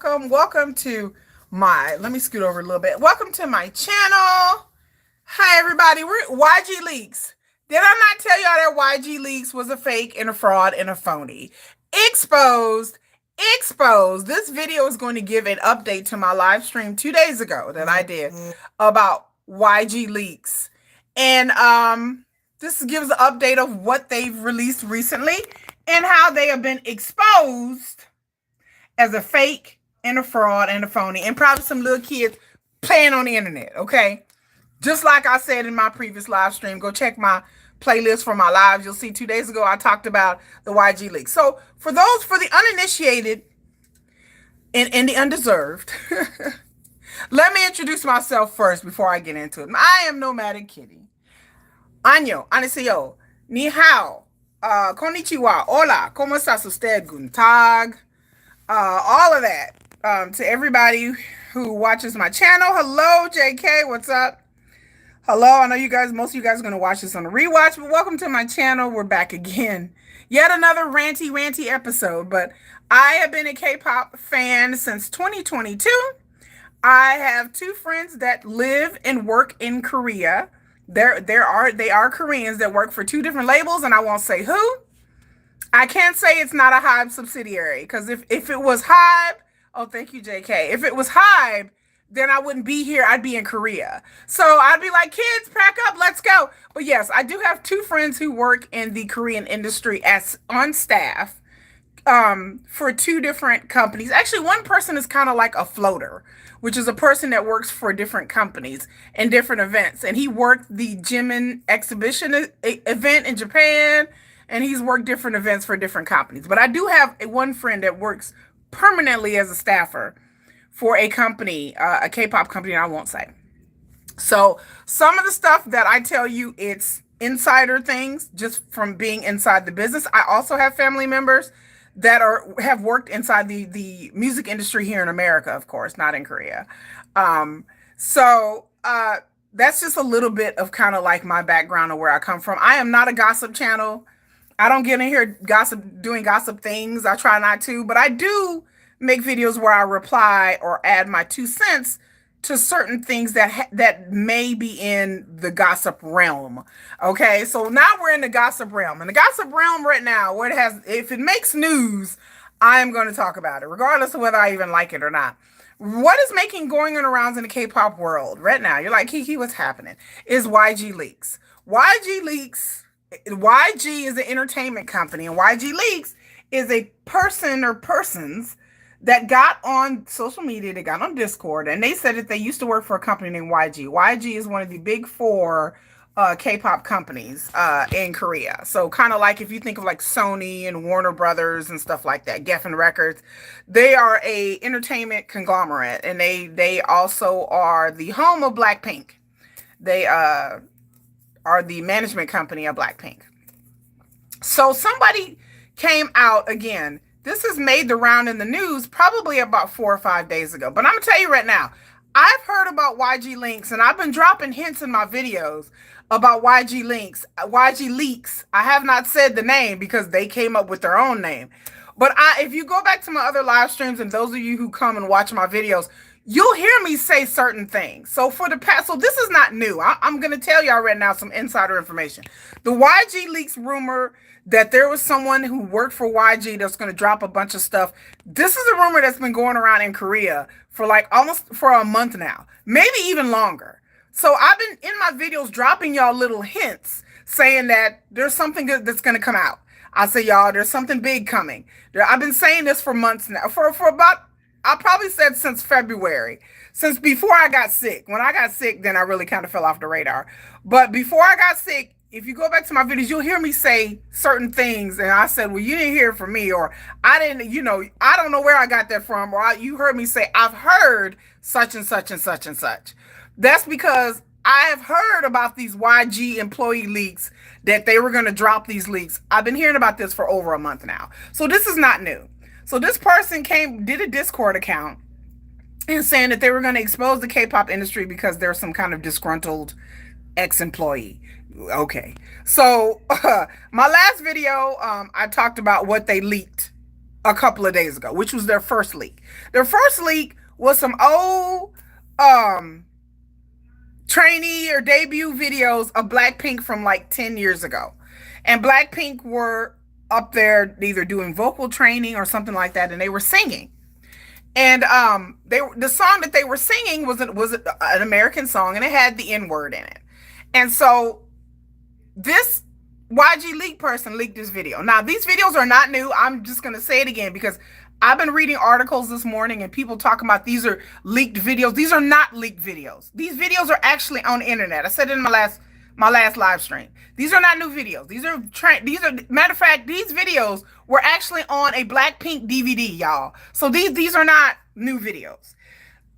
welcome to let me scoot over a little bit. Welcome to my channel. Hi, everybody. We're YG Leaks. Did I not tell y'all that YG Leaks was a fake and a fraud and a phony? Exposed. Exposed. This video is going to give an update to my live stream 2 days ago that I did about YG Leaks. And this gives an update of what they've released recently and how they have been exposed as a fake and a fraud and a phony, and probably some little kids playing on the internet, okay? Just like I said in my previous live stream, go check my playlist for my lives. You'll see 2 days ago I talked about the YG leak. So for the uninitiated and the undeserved, let me introduce myself first before I get into it. I am Nomadic Kitty. Año, aniseyo, ni hao, konnichiwa, hola, ¿cómo estás usted? Guten Tag. All of that. To everybody who watches my channel. Hello, JK. What's up? Hello. I know most of you guys are going to watch this on a rewatch, but welcome to my channel. We're back again. Yet another ranty episode, but I have been a K-pop fan since 2022. I have two friends that live and work in Korea. They are Koreans that work for two different labels, and I won't say who. I can't say it's not a Hybe subsidiary, because if it was Hybe, oh, thank you, JK. If it was Hybe, then I wouldn't be here. I'd be in Korea. So I'd be like, kids, pack up, let's go. But yes, I do have two friends who work in the Korean industry as on staff for two different companies. Actually, one person is kind of like a floater, which is a person that works for different companies and different events. And he worked the Jimin exhibition event in Japan, and he's worked different events for different companies. But I do have one friend that works permanently as a staffer for a company, a K-pop company, and I won't say. So some of the stuff that I tell you, it's insider things just from being inside the business. I also have family members that have worked inside the music industry here in America, of course, not in Korea. So that's just a little bit of kind of like my background of where I come from. I am not a gossip channel. I don't get in here doing gossip things. I try not to, but I do make videos where I reply or add my 2 cents to certain things that may be in the gossip realm. Okay, so now we're in the gossip realm. In the gossip realm right now, if it makes news, I am going to talk about it, regardless of whether I even like it or not. What is going around in the K-pop world right now? You're like, Kiki, what's happening? Is YG Leaks. YG Leaks. YG is an entertainment company, and YG Leaks is a person or persons that got on social media, they got on Discord, and they said that they used to work for a company named YG. YG is one of the big four K-pop companies in Korea. So kind of like if you think of like Sony and Warner Brothers and stuff like that, Geffen Records, they are a entertainment conglomerate, and they also are the home of BLACKPINK. They are the management company of BLACKPINK. So somebody came out again. This has made the round in the news probably about 4 or 5 days ago. But I'm going to tell you right now, I've heard about YG Leaks, and I've been dropping hints in my videos about YG Leaks. I have not said the name because they came up with their own name. But if you go back to my other live streams, and those of you who come and watch my videos, you'll hear me say certain things. So this is not new. I'm going to tell y'all right now some insider information. The YG Leaks rumor that there was someone who worked for YG that's going to drop a bunch of stuff. This is a rumor that's been going around in Korea for like almost for a month now, maybe even longer. So I've been in my videos dropping y'all little hints saying that there's something good that's going to come out. I say, y'all, there's something big coming. I've been saying this for months now, for about, I probably said since February, since before I got sick. When I got sick, then I really kind of fell off the radar. But before I got sick, if you go back to my videos, you'll hear me say certain things. And I said, well, you didn't hear it from me, or I didn't, I don't know where I got that from. Or you heard me say, I've heard such and such and such and such. That's because I have heard about these YG employee leaks, that they were going to drop these leaks. I've been hearing about this for over a month now. So this is not new. So this person did a Discord account and saying that they were going to expose the K-pop industry because there's some kind of disgruntled ex-employee. Okay. So my last video, I talked about what they leaked a couple of days ago, which was their first leak. Their first leak was some old um trainee or debut videos of Blackpink from like 10 years ago. And Blackpink were up there either doing vocal training or something like that, and they were singing. And the song that they were singing was an American song, and it had the N word in it. And so this YG Leak person leaked this video. Now, these videos are not new. I'm just going to say it again because I've been reading articles this morning and people talking about these are leaked videos. These are not leaked videos. These videos are actually on the internet. I said it in my last live stream. These are not new videos. These are matter of fact, these videos were actually on a Blackpink DVD, y'all. So these are not new videos.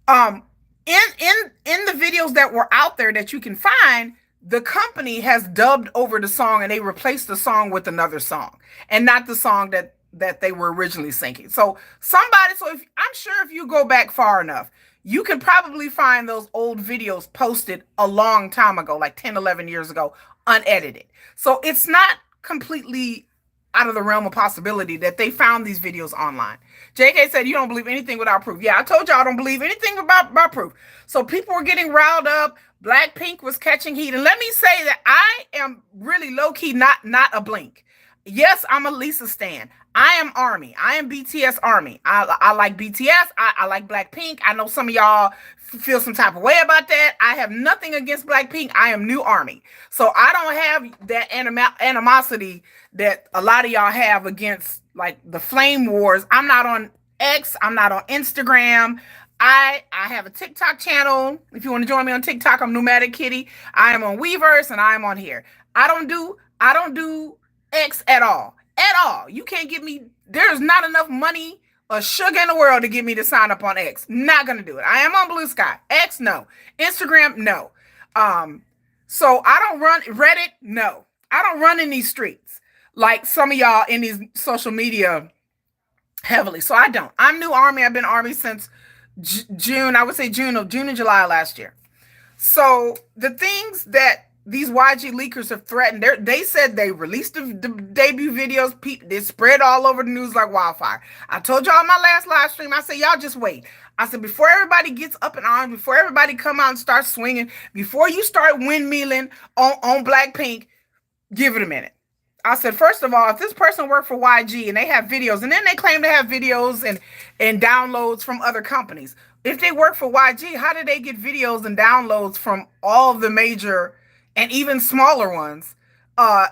Um in the videos that were out there that you can find, the company has dubbed over the song and they replaced the song with another song and not the song that they were originally singing. So I'm sure if you go back far enough, you can probably find those old videos posted a long time ago, like 10, 11 years ago, unedited. So it's not completely out of the realm of possibility that they found these videos online. JK said, you don't believe anything without proof. Yeah, I told y'all I don't believe anything about proof. So people were getting riled up. Blackpink was catching heat. And let me say that I am really low-key not a Blink. Yes, I'm a Lisa stan. I am Army. I am BTS Army. I like BTS. I like Blackpink. I know some of y'all feel some type of way about that. I have nothing against Blackpink. I am New Army. So I don't have that animosity that a lot of y'all have against like the flame wars. I'm not on X. I'm not on Instagram. I have a TikTok channel. If you want to join me on TikTok, I'm Pneumatic Kitty. I am on Weverse and I am on here. I don't do X at all. At all. You can't get me. There's not enough money or sugar in the world to get me to sign up on X. Not gonna do it. I am on Blue Sky. X, no. Instagram, no. So I don't run Reddit, no. I don't run in these streets like some of y'all in these social media heavily. So I don't. I'm New Army. I've been Army since June. I would say June and July last year. So the things that these YG leakers have threatened, they said they released the debut videos. They spread all over the news like wildfire. I told y'all in my last live stream, I said, y'all just wait. I said, before everybody gets up in arms, before everybody come out and start swinging, before you start windmilling on Blackpink, give it a minute. I said, first of all, if this person worked for YG and they have videos, and then they claim to have videos and downloads from other companies. If they work for YG, how did they get videos and downloads from all of the major and even smaller ones,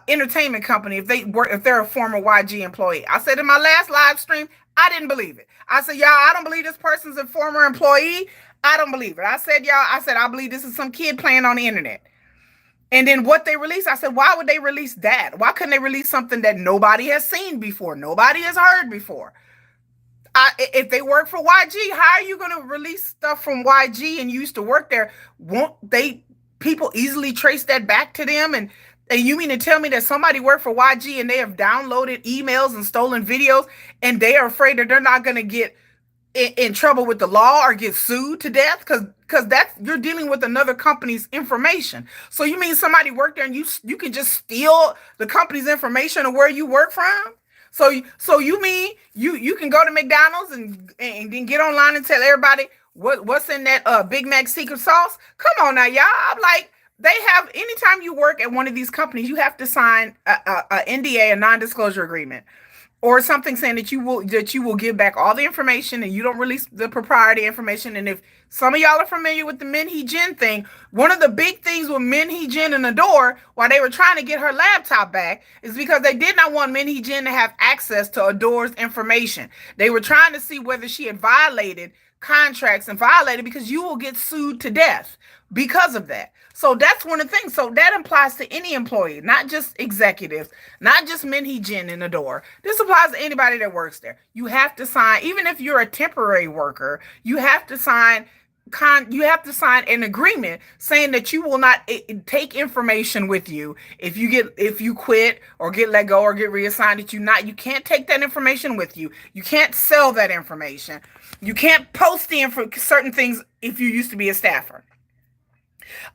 entertainment company, if they're a former YG employee? I said in my last live stream, I didn't believe it. I said, y'all, I don't believe this person's a former employee. I don't believe it. I said, I believe this is some kid playing on the internet. And then what they released, I said, why would they release that? Why couldn't they release something that nobody has seen before, nobody has heard before? If they work for YG, how are you going to release stuff from YG and you used to work there? Won't people easily trace that back to them? And you mean to tell me that somebody worked for YG and they have downloaded emails and stolen videos and they are afraid that they're not going to get in trouble with the law or get sued to death? Because you're dealing with another company's information. So you mean somebody worked there and you can just steal the company's information of where you work from? So you mean you can go to McDonald's and then get online and tell everybody what's in that Big Mac secret sauce? Come on now, y'all. I'm like, they have, anytime you work at one of these companies, you have to sign a NDA, a non-disclosure agreement, or something saying that you will give back all the information and you don't release the proprietary information. And if some of y'all are familiar with the Min Hee Jin thing, one of the big things with Min Hee Jin in Adore, while they were trying to get her laptop back, is because they did not want Min Hee Jin to have access to Adore's information. They were trying to see whether she had violated contracts and violated, because you will get sued to death because of that. So that's one of the things. So that applies to any employee, not just executives, not just Min Hee Jin in the door. This applies to anybody that works there. You have to sign, even if you're a temporary worker, you have to sign an agreement saying that you will not take information with you if you quit or get let go or get reassigned. That you can't take that information with you. You can't sell that information. You can't post certain things if you used to be a staffer.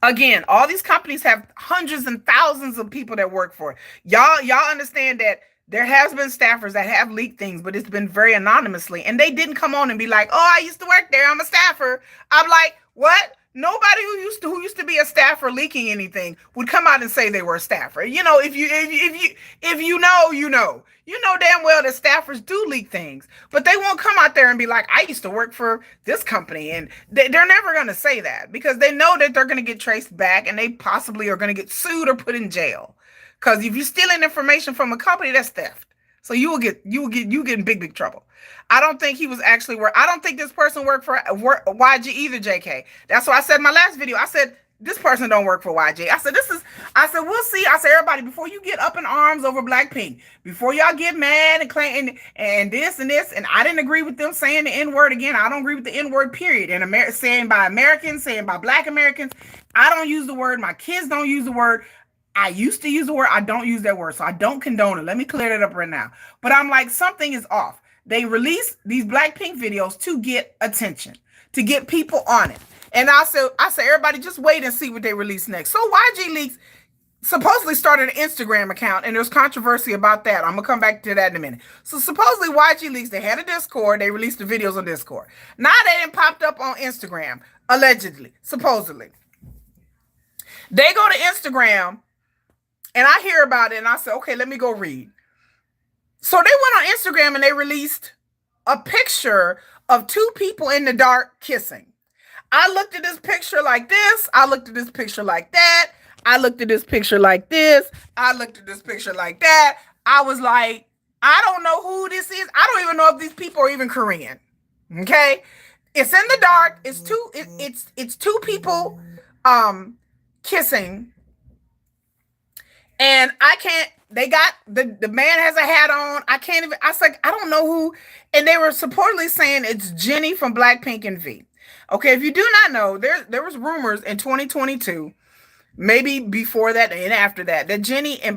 Again, all these companies have hundreds and thousands of people that work for it. Y'all understand that There has been staffers that have leaked things, but it's been very anonymously. And they didn't come on and be like, "Oh, I used to work there. I'm a staffer." I'm like, "What?" Nobody who used to be a staffer leaking anything would come out and say they were a staffer. You know, if you know, you know. You know damn well that staffers do leak things, but they won't come out there and be like, "I used to work for this company," and they're never going to say that because they know that they're going to get traced back and they possibly are going to get sued or put in jail. Because if you're stealing information from a company, that's theft. So you get in big trouble. I don't think he was actually work. I don't think this person worked for YG either, JK. That's why I said in my last video. I said this person don't work for YG. I said this is. I said we'll see. I said everybody before you get up in arms over Blackpink, before y'all get mad and claim and this and this. And I didn't agree with them saying the N word again. I don't agree with the N word period. And saying by Americans, saying by Black Americans. I don't use the word. My kids don't use the word. I used to use the word. I don't use that word. So I don't condone it. Let me clear that up right now. But I'm like, something is off. They release these Blackpink videos to get attention, to get people on it. And I said, everybody just wait and see what they release next. So YG Leaks supposedly started an Instagram account, and there's controversy about that. I'm going to come back to that in a minute. So supposedly YG Leaks, they had a Discord. They released the videos on Discord. Now they done popped up on Instagram, allegedly, supposedly. They go to Instagram, and I hear about it, and I said, okay, let me go read. So they went on Instagram, and they released a picture of two people in the dark kissing. I looked at this picture like this. I looked at this picture like that. I looked at this picture like this. I looked at this picture like that. I was like, I don't know who this is. I don't even know if these people are even Korean. Okay? It's in the dark. It's two people kissing. And I can't, they got, the man has a hat on. I can't even, I was like, I don't know who. And they were supposedly saying it's Jennie from BLACKPINK and V. Okay, if you do not know, there was rumors in 2022, maybe before that and after that, that Jennie from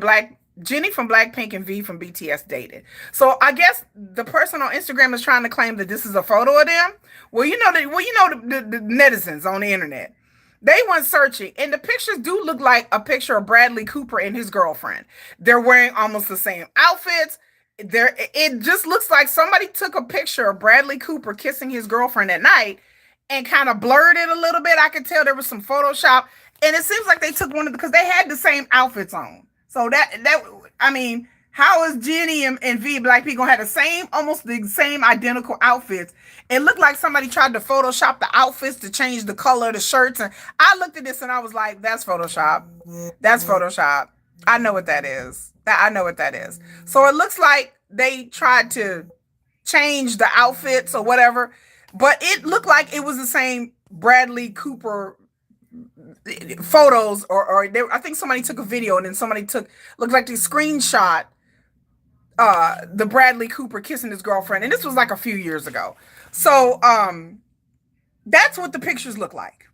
BLACKPINK and V from BTS dated. So I guess the person on Instagram is trying to claim that this is a photo of them. Well, you know the netizens on the internet. They went searching, and the pictures do look like a picture of Bradley Cooper and his girlfriend. They're wearing almost the same outfits. It just looks like somebody took a picture of Bradley Cooper kissing his girlfriend at night and kind of blurred it a little bit. I could tell there was some Photoshop, and it seems like they took one of because they had the same outfits on. So I mean, how is Jennie and V BLACKPINK gonna have the same, almost the same identical outfits? It looked like somebody tried to Photoshop the outfits to change the color of the shirts. And I looked at this and I was like, that's Photoshop. That's Photoshop. I know what that is. I know what that is. So it looks like they tried to change the outfits or whatever, but it looked like it was the same Bradley Cooper photos, I think somebody took a video and then somebody looked like they screenshot the Bradley Cooper kissing his girlfriend, and this was like a few years ago. So that's what the pictures look like.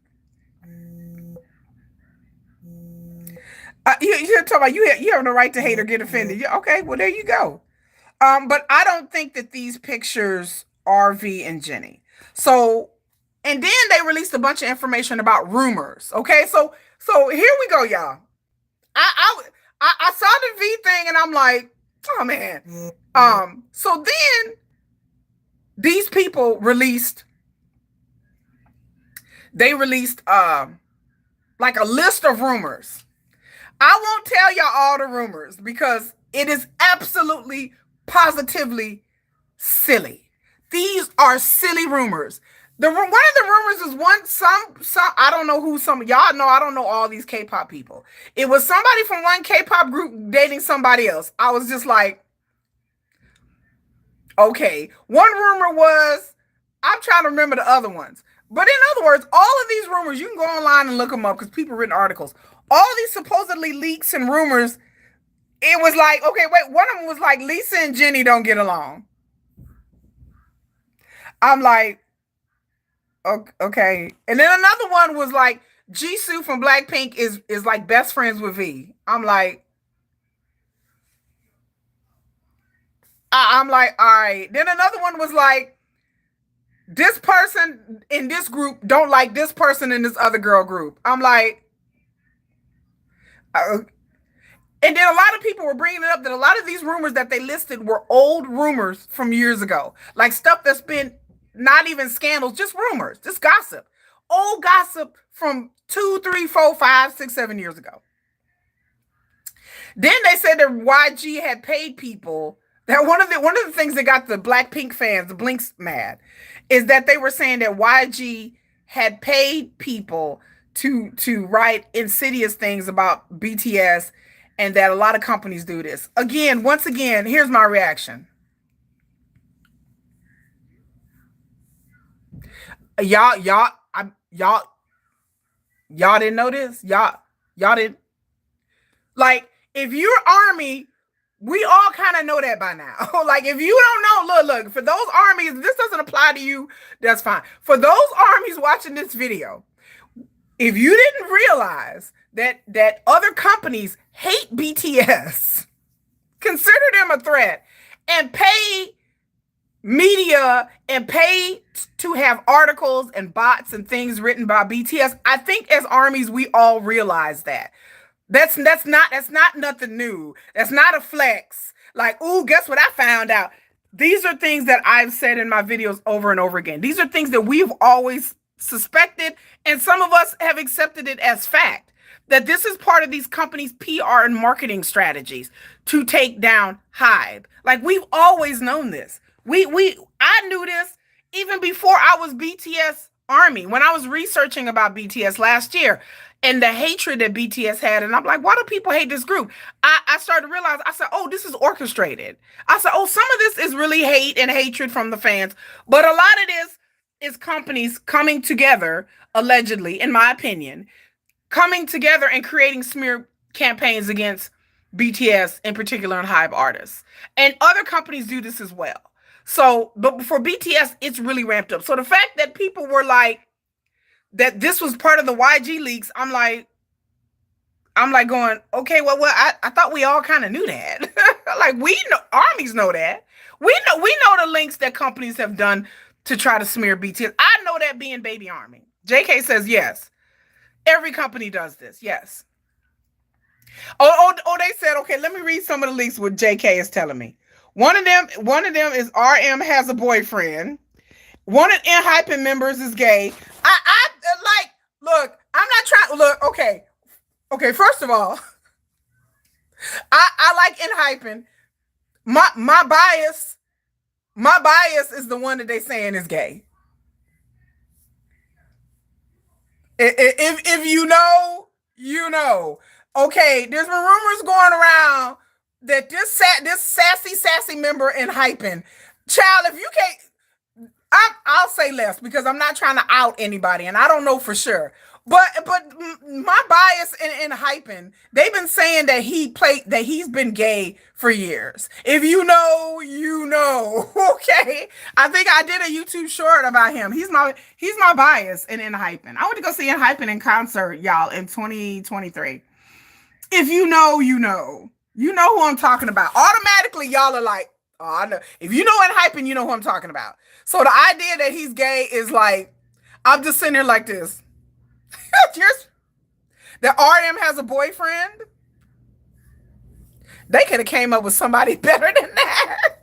You're talking about you have no right to hate or get offended. Okay, well there you go. But I don't think that these pictures are V and Jennie. So, and then they released a bunch of information about rumors. Okay, so here we go, y'all. I saw the V thing and I'm like, oh man. So then these people released like a list of rumors. I won't tell y'all all the rumors because it is absolutely positively silly. These are silly rumors. One of the rumors is some I don't know who some y'all know. I don't know all these K-pop people. It was somebody from one K-pop group dating somebody else. I was just like, okay. One rumor was, I'm trying to remember the other ones. But in other words, all of these rumors, you can go online and look them up because people written articles. All these supposedly leaks and rumors, it was like, okay, wait, one of them was like Lisa and Jennie don't get along. I'm like, okay. And then another one was like Jisoo from BLACKPINK is like best friends with V. I'm like, all right. Then another one was like, this person in this group don't like this person in this other girl group. I'm like, And then a lot of people were bringing it up that a lot of these rumors that they listed were old rumors from years ago, like stuff that's been not even scandals, just rumors, just gossip, old gossip from 2, 3, 4, 5, 6, 7 years ago. Then they said that YG had paid people. That one of the things that got the BLACKPINK fans, the Blinks, mad, is that they were saying that YG had paid people to write insidious things about BTS, and that a lot of companies do this. Again, once again, here's my reaction. Y'all, y'all didn't know this. Y'all didn't, like, if you're Army, we all kind of know that by now. Like, if you don't know, look, for those armies, this doesn't apply to you, that's fine. For those armies watching this video, if you didn't realize that other companies hate BTS, consider them a threat, and pay media and pay to have articles and bots and things written by BTS, I think as armies we all realize that. That's not nothing new. That's not a flex. Like, ooh, guess what I found out? These are things that I've said in my videos over and over again. These are things that we've always suspected, and some of us have accepted it as fact. That this is part of these companies' PR and marketing strategies to take down HYBE. Like, we've always known this. I knew this even before I was BTS Army, when I was researching about BTS last year and the hatred that BTS had. And I'm like, why do people hate this group? I started to realize, I said, oh, this is orchestrated. I said, oh, some of this is really hate and hatred from the fans. But a lot of this is companies coming together, allegedly, in my opinion, coming together and creating smear campaigns against BTS, in particular, and HYBE artists. And other companies do this as well. So, but for BTS, it's really ramped up. So the fact that people were like, that this was part of the YG leaks, I'm like going, okay, well, I thought we all kind of knew that. Like, we know, armies know that. We know the links that companies have done to try to smear BTS. I know that, being Baby Army. JK says yes. Every company does this. Yes. Oh, they said, okay, let me read some of the leaks what JK is telling me. One of them is RM has a boyfriend. One of ENHYPEN members is gay. I like, look, I'm not trying, look, okay, first of all, I like ENHYPEN. My bias is the one that they saying is gay. If you know, you know. Okay, there's been rumors going around that this sassy member ENHYPEN, child, if you can't, I'll say less because I'm not trying to out anybody and I don't know for sure. But my bias in ENHYPEN, they've been saying that he's been gay for years. If you know, you know. Okay, I think I did a YouTube short about him. He's my bias in ENHYPEN. I went to go see ENHYPEN in concert, y'all, in 2023. If you know, you know. You know who I'm talking about. Automatically, y'all are like, oh, I know. If you know ENHYPEN, you know who I'm talking about. So the idea that he's gay is like, I'm just sitting here like this. Just that RM has a boyfriend. They could have came up with somebody better than that.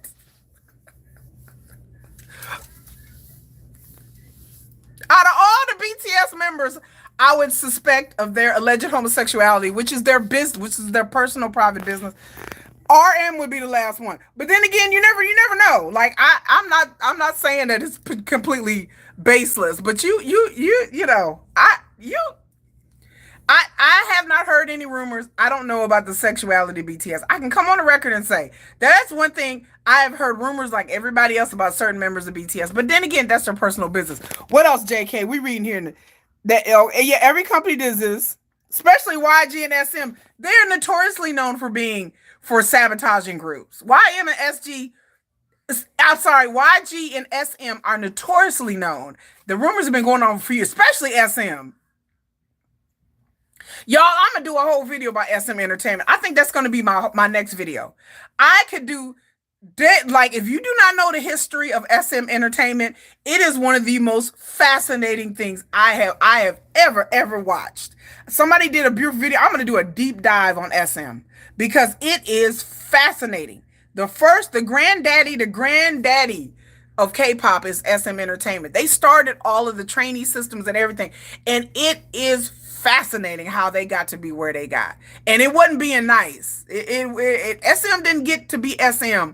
Out of all the BTS members, I would suspect of their alleged homosexuality, which is their business, which is their personal private business. RM would be the last one. But then again, you never know. Like, I'm not saying that it's completely baseless, but you know, I have not heard any rumors. I don't know about the sexuality of BTS. I can come on the record and say that's one thing. I have heard rumors like everybody else about certain members of BTS, but then again, that's their personal business. What else, JK? We reading here that yeah, every company does this, especially YG and SM. They're notoriously known for sabotaging groups. YM and SG. I'm sorry, YG and SM are notoriously known. The rumors have been going on for years, especially SM. Y'all, I'm gonna do a whole video about SM Entertainment. I think that's gonna be my next video. I could do Like, if you do not know the history of SM Entertainment, it is one of the most fascinating things I have ever watched. Somebody did a beautiful video. I'm going to do a deep dive on SM because it is fascinating. The granddaddy of K-pop is SM Entertainment. They started all of the trainee systems and everything, and it is fascinating how they got to be where they got. And it wasn't being nice. SM didn't get to be SM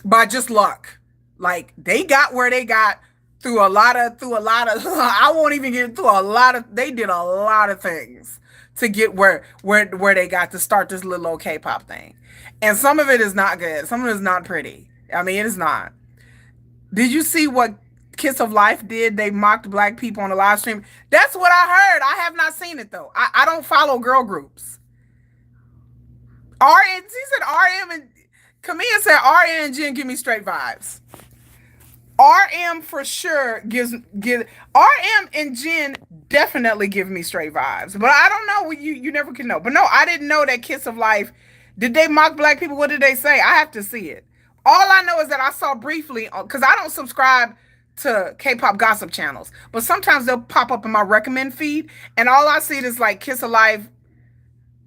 by just luck. Like, they got where they got through a lot of I won't even get through a lot of they did a lot of things to get where they got to start this little old K-pop thing. And some of it is not good. Some of it is not pretty. I mean, it is not. Did you see what Kiss of Life did? They mocked black people on the live stream. That's what I heard. I have not seen it though. I don't follow girl groups. RN, he said RM and Camilla said RN and Jen give me straight vibes. RM for sure give RM and Jen definitely give me straight vibes. But I don't know. You never can know. But no, I didn't know that Kiss of Life. Did they mock black people? What did they say? I have to see it. All I know is that I saw briefly because I don't subscribe to K-pop gossip channels, but sometimes they'll pop up in my recommend feed, and all I see is like Kiss of Life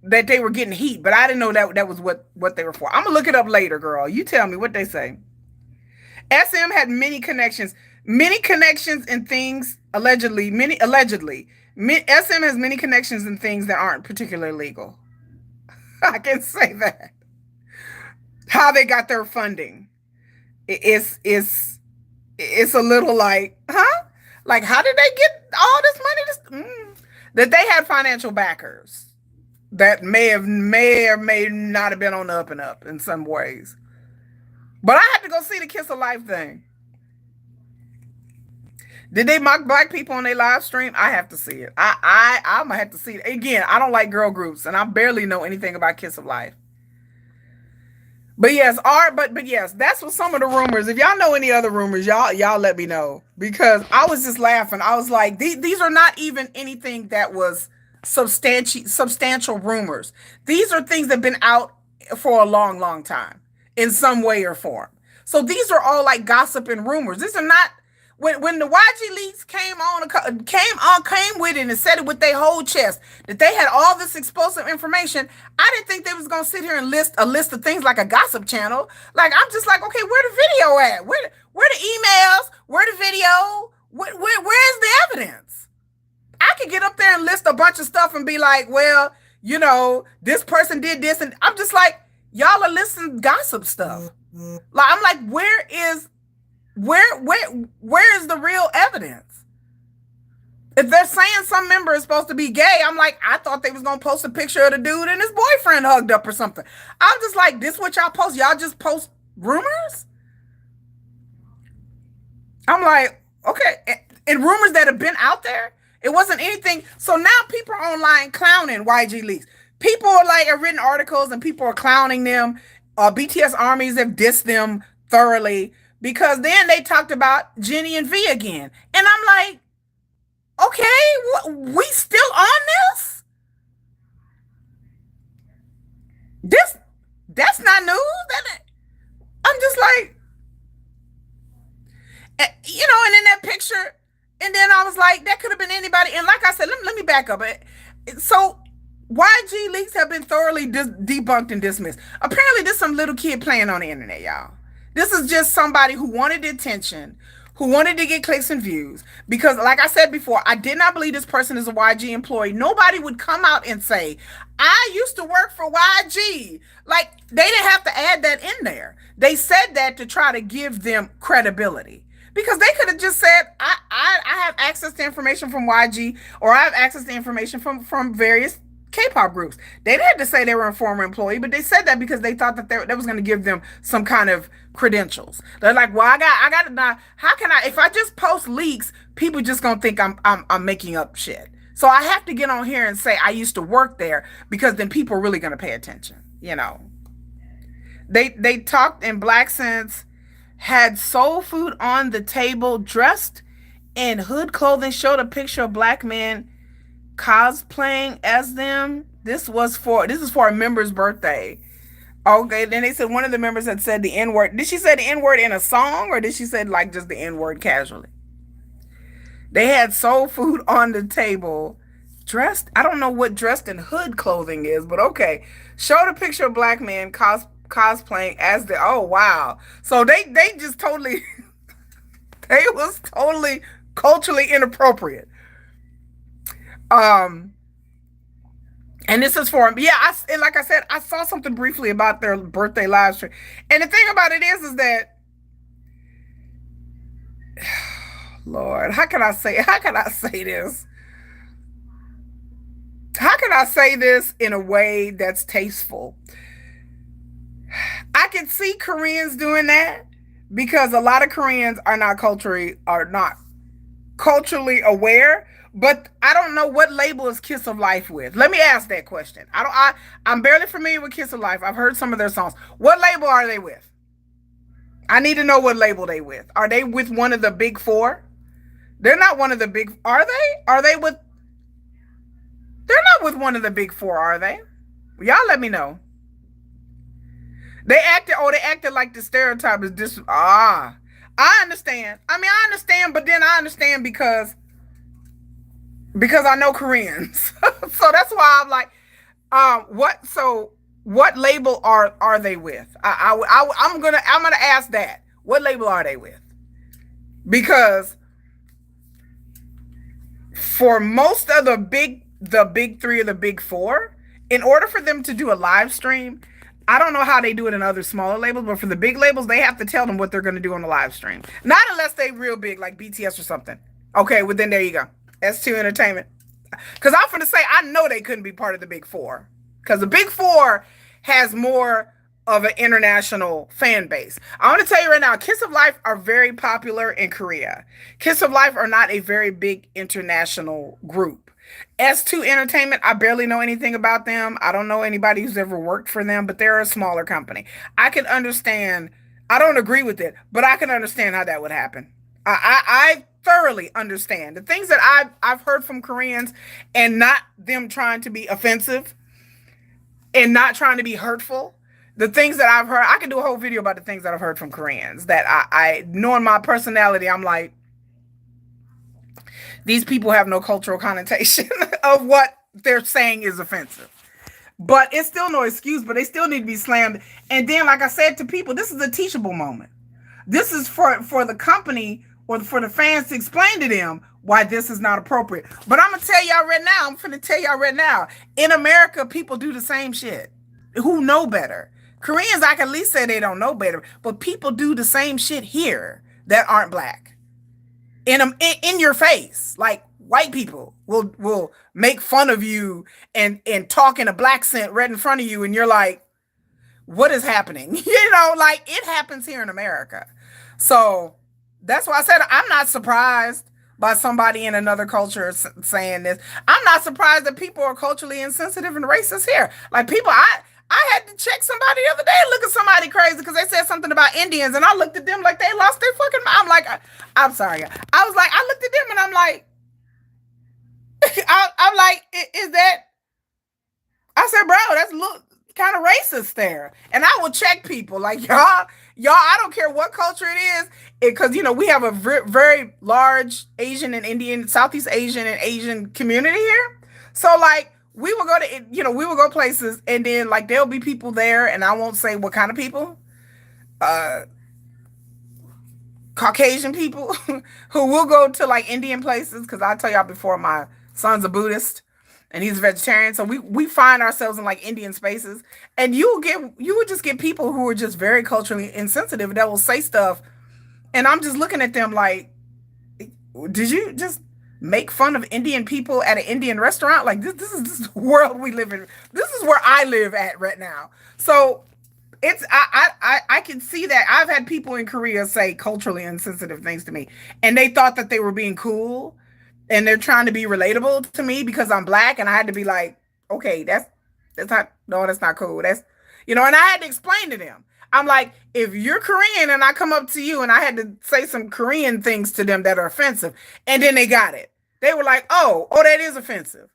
that they were getting heat, but I didn't know that was what they were for. I'm gonna look it up later, girl. You tell me what they say. SM had many connections and things allegedly. SM has many connections and things that aren't particularly legal. I can say that. How they got their funding it's a little like, huh? Like, how did they get all this money? That they had financial backers that may or may not have been on the up and up in some ways. But I had to go see the Kiss of Life thing. Did they mock black people on their live stream? I have to see it. I'm gonna have to see it again. I don't like girl groups, and I barely know anything about Kiss of Life. But yes, but yes, that's what some of the rumors. If y'all know any other rumors, y'all let me know because I was just laughing. I was like, these are not even anything that was substantial rumors. These are things that've been out for a long time in some way or form. So these are all like gossip and rumors. These are not when the YG leaks came with it and said it with their whole chest that they had all this explosive information. I didn't think they was gonna sit here and list a list of things like a gossip channel. Like, I'm just like, okay, where the video at? Where the emails? Where the video? Where's the evidence? I could get up there and list a bunch of stuff and be like, well, this person did this, and I'm just like, y'all are listing gossip stuff. Like, I'm like, where is the real evidence? If they're saying some member is supposed to be gay, I'm like, I thought they was gonna post a picture of the dude and his boyfriend hugged up or something. I'm just like, this what y'all post? Y'all just post rumors? I'm like, okay, and rumors that have been out there. It wasn't anything. So now people are online clowning YG leaks. People are like, have written articles and people are clowning them. BTS armies have dissed them thoroughly. Because then they talked about Jennie and V again. And I'm like, okay, we still on this? That's not news. I'm just like, and in that picture, and then I was like, that could have been anybody. And like I said, let me back up. So YG leaks have been thoroughly debunked and dismissed. Apparently, there's some little kid playing on the internet, y'all. This is just somebody who wanted attention, who wanted to get clicks and views. Because, like I said before, I did not believe this person is a YG employee. Nobody would come out and say, I used to work for YG. Like, they didn't have to add that in there. They said that to try to give them credibility. Because they could have just said, I have access to information from YG, or I have access to information from various K-pop groups. They didn't have to say they were a former employee, but they said that because they thought that that was going to give them some kind of credentials. They're like, well, I got now. How can if I just post leaks, people just gonna think I'm making up shit. So I have to get on here and say I used to work there because then people are really gonna pay attention. They talked in Black Sense, had soul food on the table, dressed in hood clothing, showed a picture of black men cosplaying as them. This is for a member's birthday. Okay, then they said one of the members had said the N word. Did she say the N word in a song, or did she say like just the N word casually? They had soul food on the table. Dressed, I don't know what dressed in hood clothing is, but okay. Showed a picture of black men cosplaying as the, oh wow. So they just totally they was totally culturally inappropriate. Um and this is for, yeah, and like I said, I saw something briefly about their birthday live stream. And the thing about it is that Lord, how can I say this? How can I say this in a way that's tasteful? I can see Koreans doing that because a lot of Koreans are not culturally aware, but I don't know what label is Kiss of Life with. Let me ask that question. I'm barely familiar with Kiss of Life. I've heard some of their songs. What label are they with? I need to know what label they with. Are they with one of the big four? They're not one of the big, are they? They're not with one of the big four, are they? Y'all let me know. They acted like the stereotype is this. I understand. I mean, I understand, but then I understand because I know Koreans. So that's why I'm like, what label are they with? I'm gonna ask that. What label are they with? Because for most of the big three or the big four, in order for them to do a live stream, I don't know how they do it in other smaller labels, but for the big labels, they have to tell them what they're going to do on the live stream. Not unless they real big, like BTS or something. Okay, well then there you go. S2 Entertainment. Because I'm going to say, I know they couldn't be part of the big four. Because the big four has more of an international fan base. I want to tell you right now, Kiss of Life are very popular in Korea. Kiss of Life are not a very big international group. S2 Entertainment, I barely know anything about them. I don't know anybody who's ever worked for them, but they're a smaller company. I can understand, I don't agree with it, but I can understand how that would happen. I thoroughly understand the things that I've heard from Koreans, and not them trying to be offensive and not trying to be hurtful. The things that I've heard, I can do a whole video about the things that I've heard from Koreans that I knowing my personality, I'm like, these people have no cultural connotation of what they're saying is offensive. But it's still no excuse, but they still need to be slammed. And then, like I said to people, this is a teachable moment. This is for the company or for the fans to explain to them why this is not appropriate. But I'm going to tell y'all right now, in America, people do the same shit. Who know better? Koreans, I can at least say they don't know better, but people do the same shit here that aren't black. In your face, like white people will make fun of you and talk in a black accent right in front of you, and you're like, what is happening? Like it happens here in America. So that's why I said I'm not surprised by somebody in another culture saying this. I'm not surprised that people are culturally insensitive and racist here. Like people, I had to check somebody the other day, look at somebody crazy because they said something about Indians, and I looked at them like they lost their fucking mind. I'm like, I'm sorry. I was like, I looked at them and I'm like, I'm like, is that? I said, bro, that's look kind of racist there. And I will check people like y'all. I don't care what culture it is, because we have a very large Asian and Indian, Southeast Asian and Asian community here. So like, we will go to, we will go places, and then like there'll be people there, and I won't say what kind of people, Caucasian people who will go to like Indian places, because I tell y'all before, my son's a Buddhist and he's a vegetarian, so we find ourselves in like Indian spaces, and you would just get people who are just very culturally insensitive that will say stuff, and I'm just looking at them like, did you just make fun of Indian people at an Indian restaurant? Like this is the world we live in. This is where I live at right now. So it's I can see that. I've had people in Korea say culturally insensitive things to me, and they thought that they were being cool, and they're trying to be relatable to me because I'm black, and I had to be like, okay, that's not cool. And I had to explain to them. I'm like, if you're Korean and I come up to you, and I had to say some Korean things to them that are offensive, and then they got it. They were like, oh, that is offensive.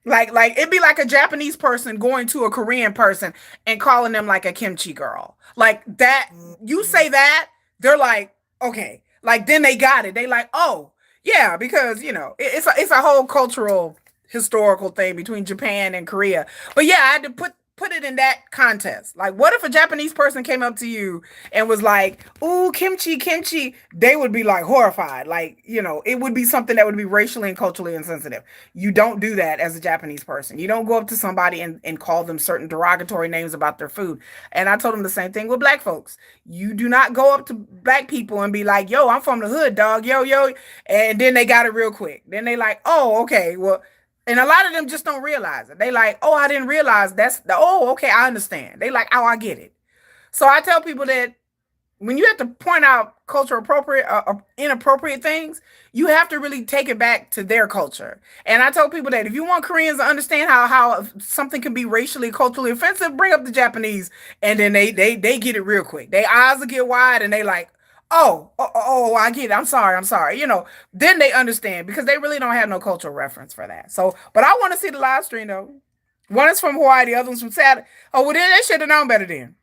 Like it'd be like a Japanese person going to a Korean person and calling them like a kimchi girl. Like that, you say that, they're like, okay. Like then they got it. They like, oh, yeah, because it's a whole cultural historical thing between Japan and Korea. But yeah, I had to put it in that context. Like, what if a Japanese person came up to you and was like, "Ooh, kimchi, kimchi"? They would be like horrified. Like, it would be something that would be racially and culturally insensitive. You don't do that as a Japanese person. You don't go up to somebody and call them certain derogatory names about their food. And I told them the same thing with black folks. You do not go up to black people and be like, "Yo, I'm from the hood, dog. Yo, yo," and then they got it real quick. Then they like, "Oh, okay, well." And a lot of them just don't realize it. They like, oh, I didn't realize oh, okay, I understand. They like, oh, I get it. So I tell people that when you have to point out culture appropriate inappropriate things, you have to really take it back to their culture. And I tell people that if you want Koreans to understand how something can be racially culturally offensive, bring up the Japanese, and then they get it real quick. Their eyes will get wide, and they like, oh, I get it. I'm sorry. Then they understand because they really don't have no cultural reference for that. So, but I want to see the live stream though. One is from Hawaii, the other one's from Saturday. Oh, well, then they should have known better then.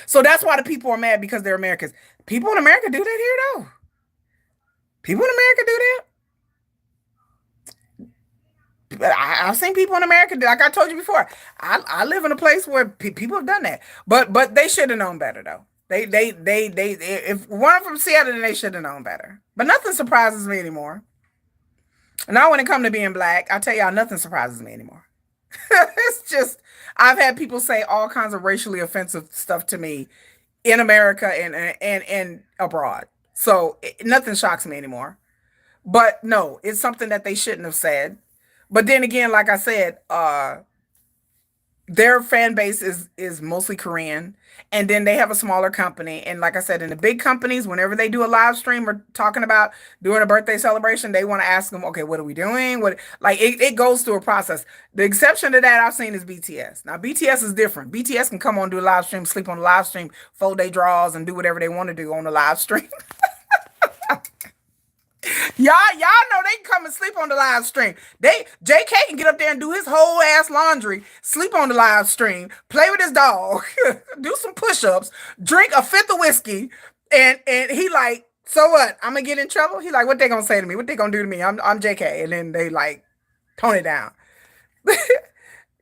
So that's why the people are mad because they're Americans. People in America do that here though. People in America do that. I've seen people in America, like I told you before. I live in a place where people have done that, but they should have known better though. They. If one from Seattle, then they should have known better. But nothing surprises me anymore. Now, when it comes to being black, I tell y'all, nothing surprises me anymore. It's just I've had people say all kinds of racially offensive stuff to me in America and abroad. So nothing shocks me anymore. But no, it's something that they shouldn't have said. But then again, like I said, their fan base is mostly Korean, and then they have a smaller company. And like I said, in the big companies, whenever they do a live stream or talking about doing a birthday celebration, they want to ask them, okay, what are we doing? What like it goes through a process. The exception to that I've seen is BTS. Now BTS is different. BTS can come on, do a live stream, sleep on the live stream, fold their draws, and do whatever they want to do on the live stream. Y'all know they can come and sleep on the live stream. JK can get up there and do his whole ass laundry, sleep on the live stream, play with his dog, do some push-ups, drink a fifth of whiskey, and he like, so what? I'm gonna get in trouble? He like, what they gonna say to me? What they gonna do to me? I'm JK. And then they like tone it down.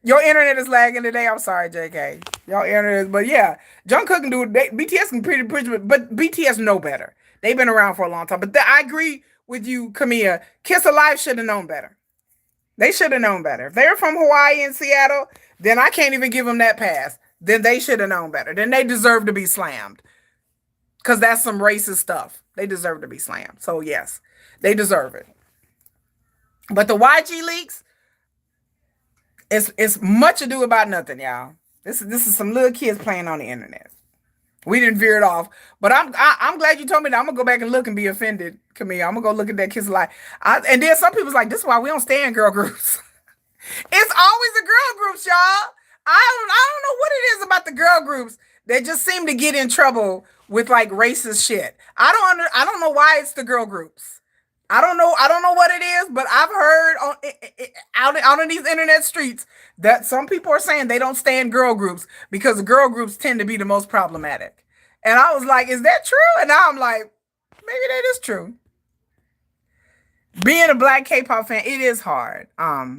Your internet is lagging today. I'm sorry, JK. Y'all internet is, but yeah, Jungkook can do it. BTS can pretty, but BTS know better. They've been around for a long time. But I agree with you, Camilla. Kiss Alive should have known better. They should have known better. If they're from Hawaii and Seattle, then I can't even give them that pass. Then they should have known better. Then they deserve to be slammed. Because that's some racist stuff. They deserve to be slammed. So yes, they deserve it. But the YG leaks, it's much ado about nothing, y'all. This is some little kids playing on the internet. We didn't veer it off, but I'm glad you told me that. I'm gonna go back and look and be offended, Camille. I'm gonna go look at that Kiss Alive. And then some people's like, this is why we don't stay in girl groups. It's always the girl groups, y'all. I don't know what it is about the girl groups that just seem to get in trouble with like racist shit. I don't know why it's the girl groups. I don't know what it is, but I've heard out on these internet streets that some people are saying they don't stay in girl groups because the girl groups tend to be the most problematic. And I was like, is that true? And now I'm like, maybe that is true. Being a black K-pop fan, it is hard. Yeah,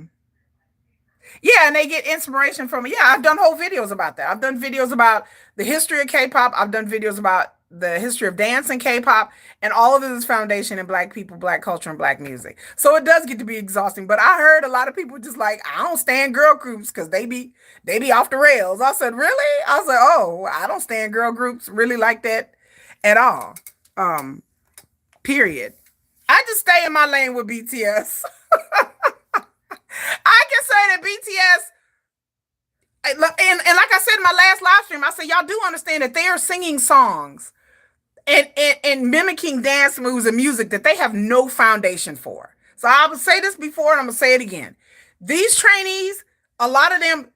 and they get inspiration from it. Yeah, I've done whole videos about that. I've done videos about the history of K-pop. I've done videos about the history of dance and K-pop, and all of it is foundation in black people, black culture, and black music. So it does get to be exhausting. But I heard a lot of people just like, I don't stand girl groups because they be off the rails. I said, really? I was like, oh, I don't stand girl groups really like that at all. Period. I just stay in my lane with BTS. I can say that BTS, and like I said in my last live stream, I said, y'all do understand that they are singing songs and mimicking dance moves and music that they have no foundation for. So I would say this before and I'm going to say it again. These trainees, a lot of them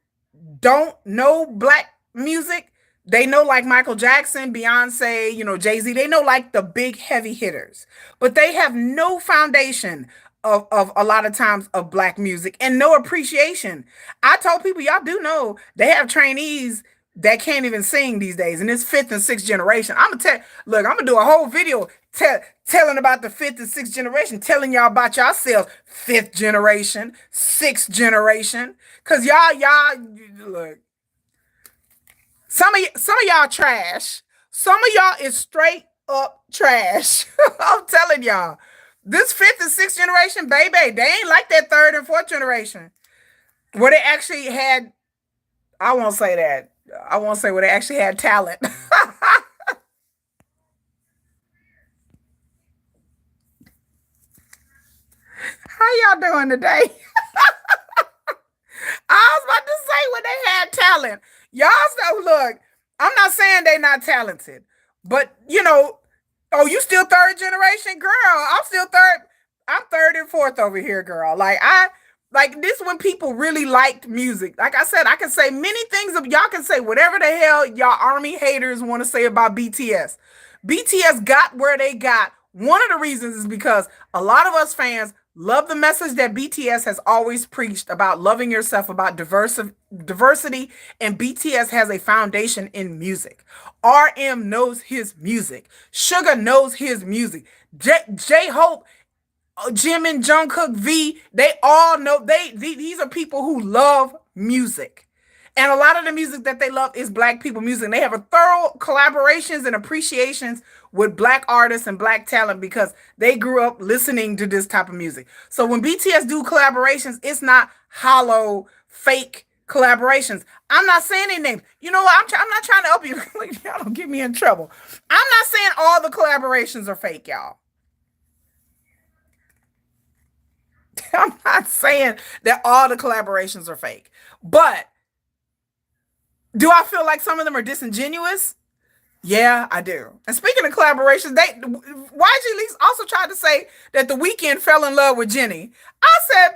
don't know black music. They know like Michael Jackson, Beyonce, Jay-Z. They know like the big heavy hitters, but they have no foundation of a lot of times of black music and no appreciation. I told people, y'all do know they have trainees that can't even sing these days, and it's fifth and sixth generation. I'm gonna tell, look, I'm gonna do a whole video telling about the fifth and sixth generation, telling y'all about yourselves, fifth generation, sixth generation, cause y'all look, some of y'all trash. Some of y'all is straight up trash. I'm telling y'all. This fifth and sixth generation, baby, they ain't like that third and fourth generation. Where they actually had, I won't say that. I won't say where they actually had talent. How y'all doing today? I was about to say when they had talent. Y'all so look, I'm not saying they not talented, but oh, you still third generation? Girl, I'm still third. I'm third and fourth over here, girl. Like this when people really liked music. Like I said, I can say many things of y'all can say whatever the hell y'all army haters want to say about BTS. BTS got where they got. One of the reasons is because a lot of us fans love the message that BTS has always preached about loving yourself, about diversity, and BTS has a foundation in music. RM knows his music. Sugar knows his music. J Hope, Jim and Jungkook V, they all know these are people who love music. And a lot of the music that they love is black people music. And they have a thorough collaborations and appreciations with black artists and black talent because they grew up listening to this type of music. So when BTS do collaborations, it's not hollow, fake collaborations. I'm not saying any names. You know what? I'm not trying to help you. Y'all don't get me in trouble. I'm not saying all the collaborations are fake, y'all. I'm not saying that all the collaborations are fake. But do I feel like some of them are disingenuous? Yeah, I do. And speaking of collaborations, YG Leaks also tried to say that The Weeknd fell in love with Jennie. I said,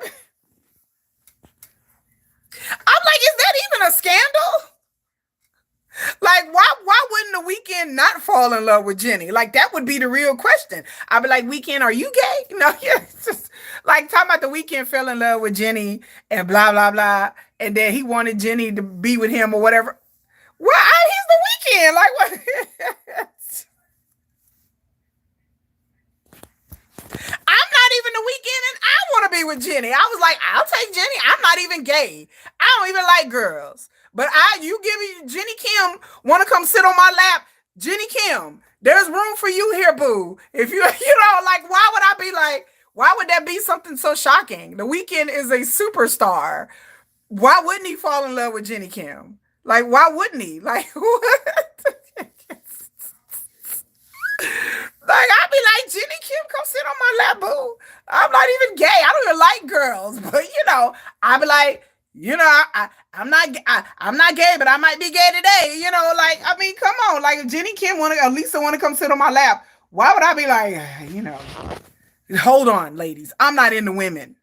I'm like, is that even a scandal? Like, why wouldn't The Weeknd not fall in love with Jennie? Like, that would be the real question. I'd be like, Weeknd, are you gay? No, yeah, it's just like talking about The Weeknd fell in love with Jennie and blah blah blah, and then he wanted Jennie to be with him or whatever. Well, he's The Weeknd. Like what? I'm not even The Weeknd, and I want to be with Jennie. I was like, I'll take Jennie. I'm not even gay. I don't even like girls. But you give me Jennie Kim want to come sit on my lap. Jennie Kim, there's room for you here, boo. If you like, why would I be like, why would that be something so shocking? The Weeknd is a superstar. Why wouldn't he fall in love with Jennie Kim? Like, why wouldn't he? Like, what? Like, I'd be like, Jennie Kim, come sit on my lap, boo. I'm not even gay. I don't even like girls. But, I'd be like, I'm not gay, but I might be gay today. Like, I mean, come on. Like, if Jennie Kim Lisa want to come sit on my lap, why would I be like, hold on, ladies. I'm not into women.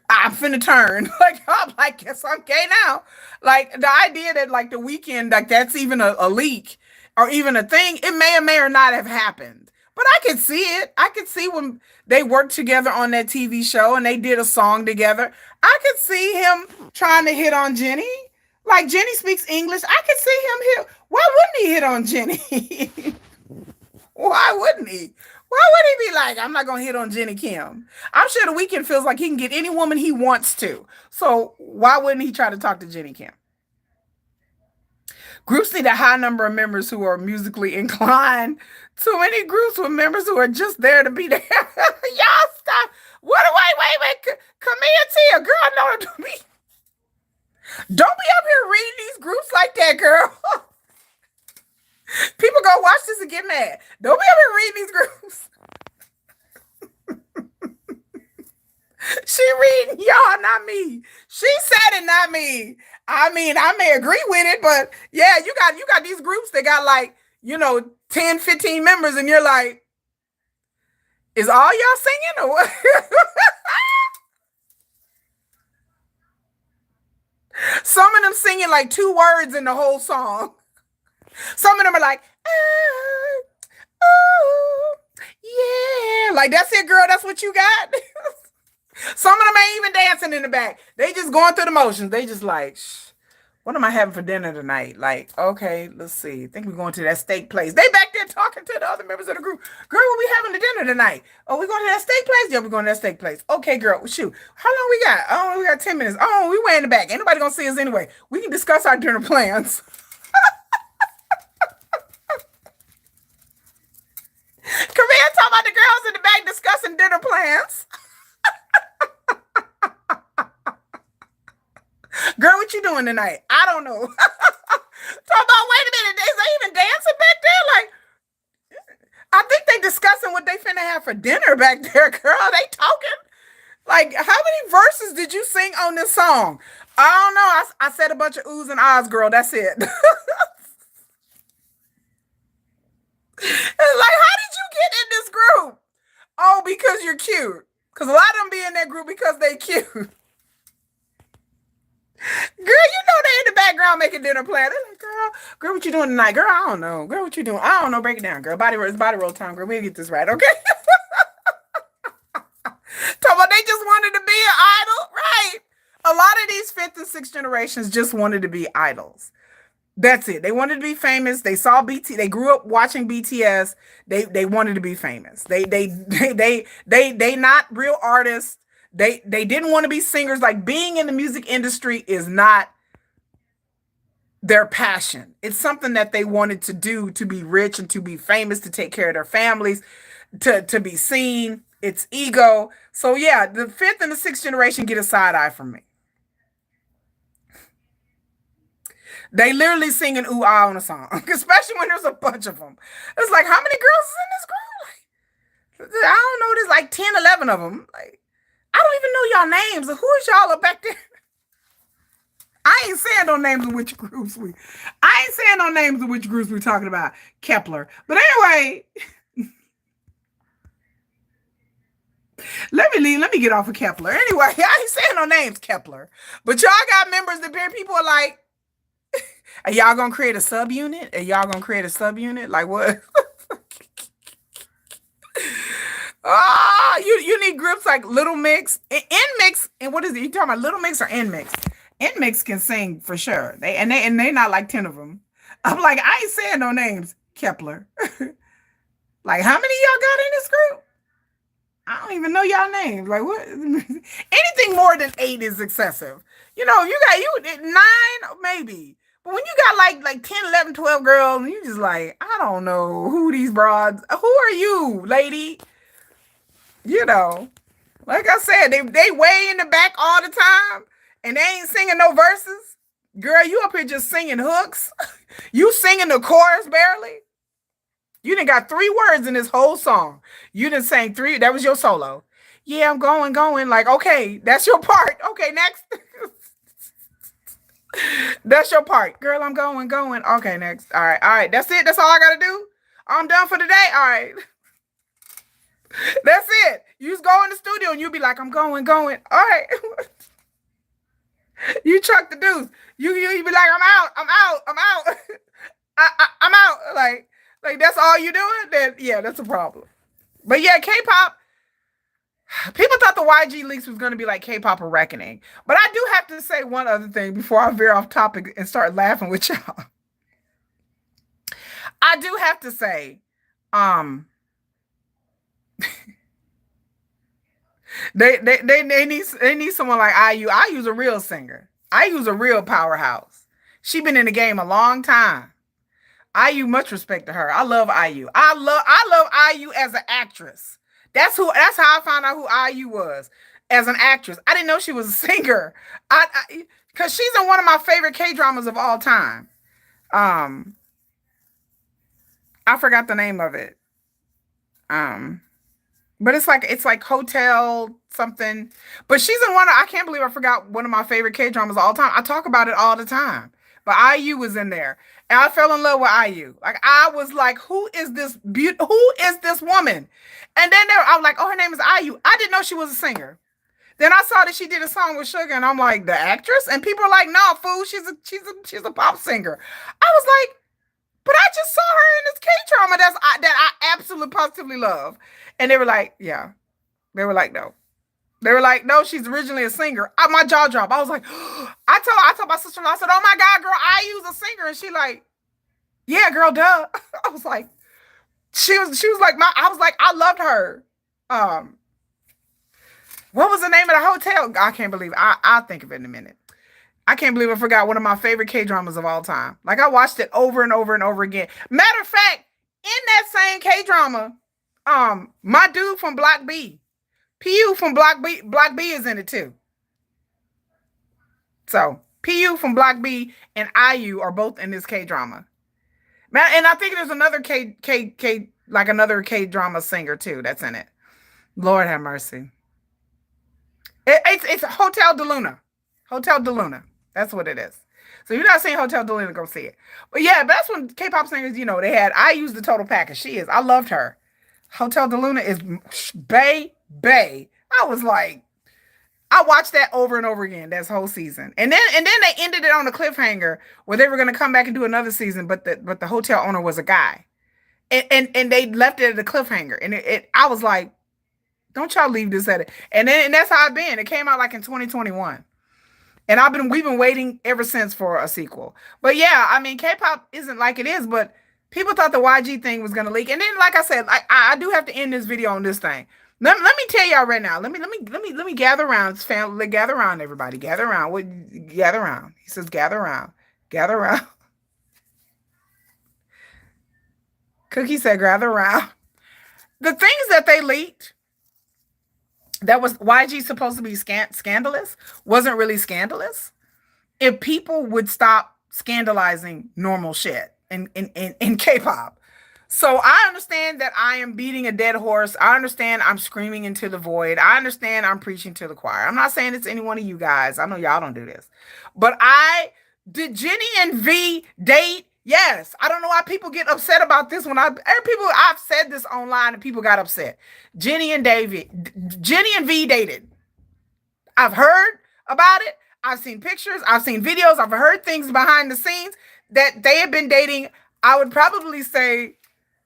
I'm finna turn. Like, I'm like, guess I'm gay now. Like, the idea that, like, The Weeknd, like, that's even a leak or even a thing, it may or may or not have happened. But I could see it. I could see when they worked together on that TV show and they did a song together. I could see him trying to hit on Jennie. Like, Jennie speaks English. I could see him hit. Why wouldn't he hit on Jennie? Why wouldn't he? Why would he be like, I'm not going to hit on Jennie Kim? I'm sure The Weeknd feels like he can get any woman he wants to. So why wouldn't he try to talk to Jennie Kim? Groups need a high number of members who are musically inclined. Too many groups with members who are just there to be there. Y'all stop. What? Wait. Come here, Tia. Girl, no, don't be up here reading these groups like that, girl. People go watch this and get mad. Don't be up here reading these groups. She reading y'all, not me. She said it, not me. I mean, I may agree with it, but yeah, you got these groups that got like, 10, 15 members, and you're like, is all y'all singing or what? Some of them singing like 2 words in the whole song. Some of them are like, oh, yeah, Like, that's it, girl. That's what you got. Some of them ain't even dancing in the back. They just going through the motions. They just like, shh, what am I having for dinner tonight? Like, okay, let's see. I think we're going to that steak place. They back there talking to the other members of the group. Girl, what we having for dinner tonight? Oh, we going to that steak place? Yeah, we're going to that steak place. Okay, girl, shoot. How long we got? Oh, we got 10 minutes. Oh, we way in the back. Ain't nobody gonna see us anyway. We can discuss our dinner plans. Korean talking about the girls in the back discussing dinner plans. Girl, what you doing tonight? I don't know. Talk about, wait a minute, is they even dancing back there? Like, I think they discussing what they finna have for dinner back there, girl. They talking. Like, how many verses did you sing on this song? I don't know. I said a bunch of oohs and ahs, girl. That's it. Like, how did you get in this group? Oh, because you're cute. Because a lot of them be in that group because they cute. Girl, you know they in the background making dinner plan. They're like, girl, what you doing tonight? Girl, I don't know. Girl, what you doing? I don't know. Break it down, girl. It's body roll time, girl. We'll get this right, okay? Talk about they just wanted to be an idol, right? A lot of these fifth and sixth generations just wanted to be idols. That's it. They wanted to be famous. They saw BT. They grew up watching BTS. They wanted to be famous. They not real artists. They didn't want to be singers. Like, being in the music industry is not their passion. It's something that they wanted to do, to be rich and to be famous, to take care of their families, to be seen. It's ego. So yeah, the fifth and the sixth generation get a side eye from me. They literally singing ooh ah on a song, especially when there's a bunch of them. It's like, how many girls is in this group? Like, I don't know. There's like 10, 11 of them. Like, I don't even know y'all names. Who is y'all up back there? I ain't saying no names of which groups we talking about. Kepler. But anyway, let me get off of Kepler. Anyway, I ain't saying no names, Kepler. But y'all got members that people are like, are y'all gonna create a subunit? Like, what? You need groups like Little Mix, N Mix, and what is it? You talking about Little Mix or N Mix? N Mix can sing for sure. They not like 10 of them. I'm like, I ain't saying no names, Kepler. Like, how many of y'all got in this group? I don't even know y'all names. Like, what? Anything more than 8 is excessive. You know, you 9, maybe. But when you got like 10, 11, 12 girls, and you just like, I don't know who these broads. Who are you, lady? You know, like I said, they way in the back all the time, and they ain't singing no verses. Girl, you up here just singing hooks. You singing the chorus barely. You done got 3 words in this whole song. You done sang 3. That was your solo. Yeah, I'm going. Like, okay, that's your part. Okay, next. That's your part. Girl, I'm going. Okay, next. All right. That's it. That's all I got to do. I'm done for the day. All right. That's it. You just go in the studio and you be like, I'm going. All right. You chuck the deuce. You be like, I'm out. I'm out. Like that's all you doing? Then yeah, that's a problem. But yeah, K-pop. People thought the YG leaks was going to be like K-pop or Reckoning. But I do have to say one other thing before I veer off topic and start laughing with y'all. I do have to say, they need someone like IU. IU's a real singer. IU's a real powerhouse. She been in the game a long time. IU, much respect to her. I love IU. I love IU as an actress. That's how I found out who IU was, as an actress. I didn't know she was a singer. Because she's in one of my favorite K-dramas of all time. I forgot the name of it. But it's like Hotel something. But she's in I can't believe I forgot one of my favorite K-dramas of all time. I talk about it all the time. But IU was in there. And I fell in love with IU. Like, I was like, who is this woman? And then I was like, oh, her name is IU. I didn't know she was a singer. Then I saw that she did a song with Sugar, and I'm like, the actress? And people are like, no, fool, she's a pop singer. I was like, But I just saw her in this K drama that I absolutely positively love. And they were like, yeah. They were like, no. They were like, no, she's originally a singer. My jaw dropped. I was like, I told my sister-in-law, I said, oh my God, girl, I use a singer. And she like, yeah, girl, duh. I was like, she was like I was like, I loved her. Um, what was the name of the hotel? I can't believe I'll think of it in a minute. I can't believe I forgot one of my favorite K dramas of all time. Like I watched it over and over and over again. Matter of fact, in that same K drama, my dude from Block B, PU from Block B is in it too. So PU from Block B and IU are both in this K drama. Man, and I think there's another K like another K drama singer too that's in it. Lord have mercy. It's Hotel de Luna. Hotel de Luna. That's what it is. So if you're not seeing Hotel de Luna, go see it. But yeah, but that's when K-pop singers, they had. I used the total package. She is. I loved her. Hotel de Luna is Bay. I was like, I watched that over and over again. This whole season, and then they ended it on a cliffhanger where they were going to come back and do another season, but the hotel owner was a guy, and they left it at a cliffhanger, and I was like, don't y'all leave this at it, and that's how I've been. It came out like in 2021. And we've been waiting ever since for a sequel. But yeah, I mean, K-pop isn't like it is, but people thought the YG thing was gonna leak. And then, like I said, I do have to end this video on this thing. Let me tell y'all right now. Let me gather around. It's family. Gather around, everybody. Gather around. Gather around. He says, gather around. Gather around. Cookie said, gather around. The things that they leaked that was YG supposed to be scandalous wasn't really scandalous if people would stop scandalizing normal shit in K-pop. So I understand that I am beating a dead horse. I understand I'm screaming into the void. I understand I'm preaching to the choir. I'm not saying it's any one of you guys. I know y'all don't do this. But did Jennie and V date? Yes. I don't know why people get upset about this I've said this online and people got upset. Jennie and V dated. I've heard about it. I've seen pictures. I've seen videos. I've heard things behind the scenes that they have been dating. I would probably say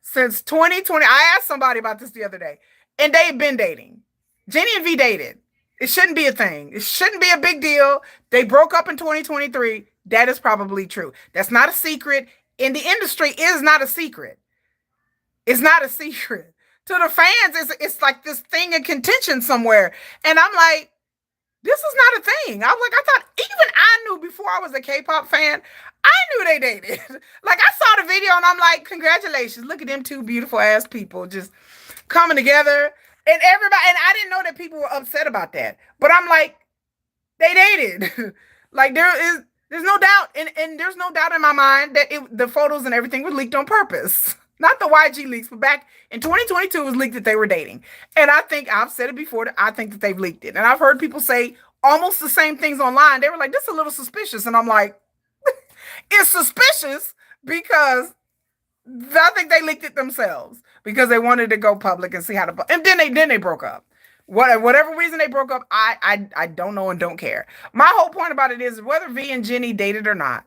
since 2020. I asked somebody about this the other day, and they've been dating. Jennie and V dated. It shouldn't be a thing. It shouldn't be a big deal. They broke up in 2023. That is probably true. That's not a secret. In the industry, it is not a secret. It's not a secret. To the fans, it's like this thing in contention somewhere. And I'm like, this is not a thing. I was like, I thought even I knew before I was a K-pop fan, I knew they dated. Like I saw the video and I'm like, congratulations. Look at them two beautiful ass people just coming together. And everybody, and I didn't know that people were upset about that. But I'm like, they dated. Like there's no doubt, and there's no doubt in my mind that the photos and everything were leaked on purpose. Not the YG leaks, but back in 2022 it was leaked that they were dating. And I think I've said it before that I think that they've leaked it. And I've heard people say almost the same things online. They were like, this is a little suspicious. And I'm like, it's suspicious because I think they leaked it themselves because they wanted to go public and see how to. And then they broke up. Whatever reason they broke up, I don't know and don't care. My whole point about it is whether V and Jennie dated or not,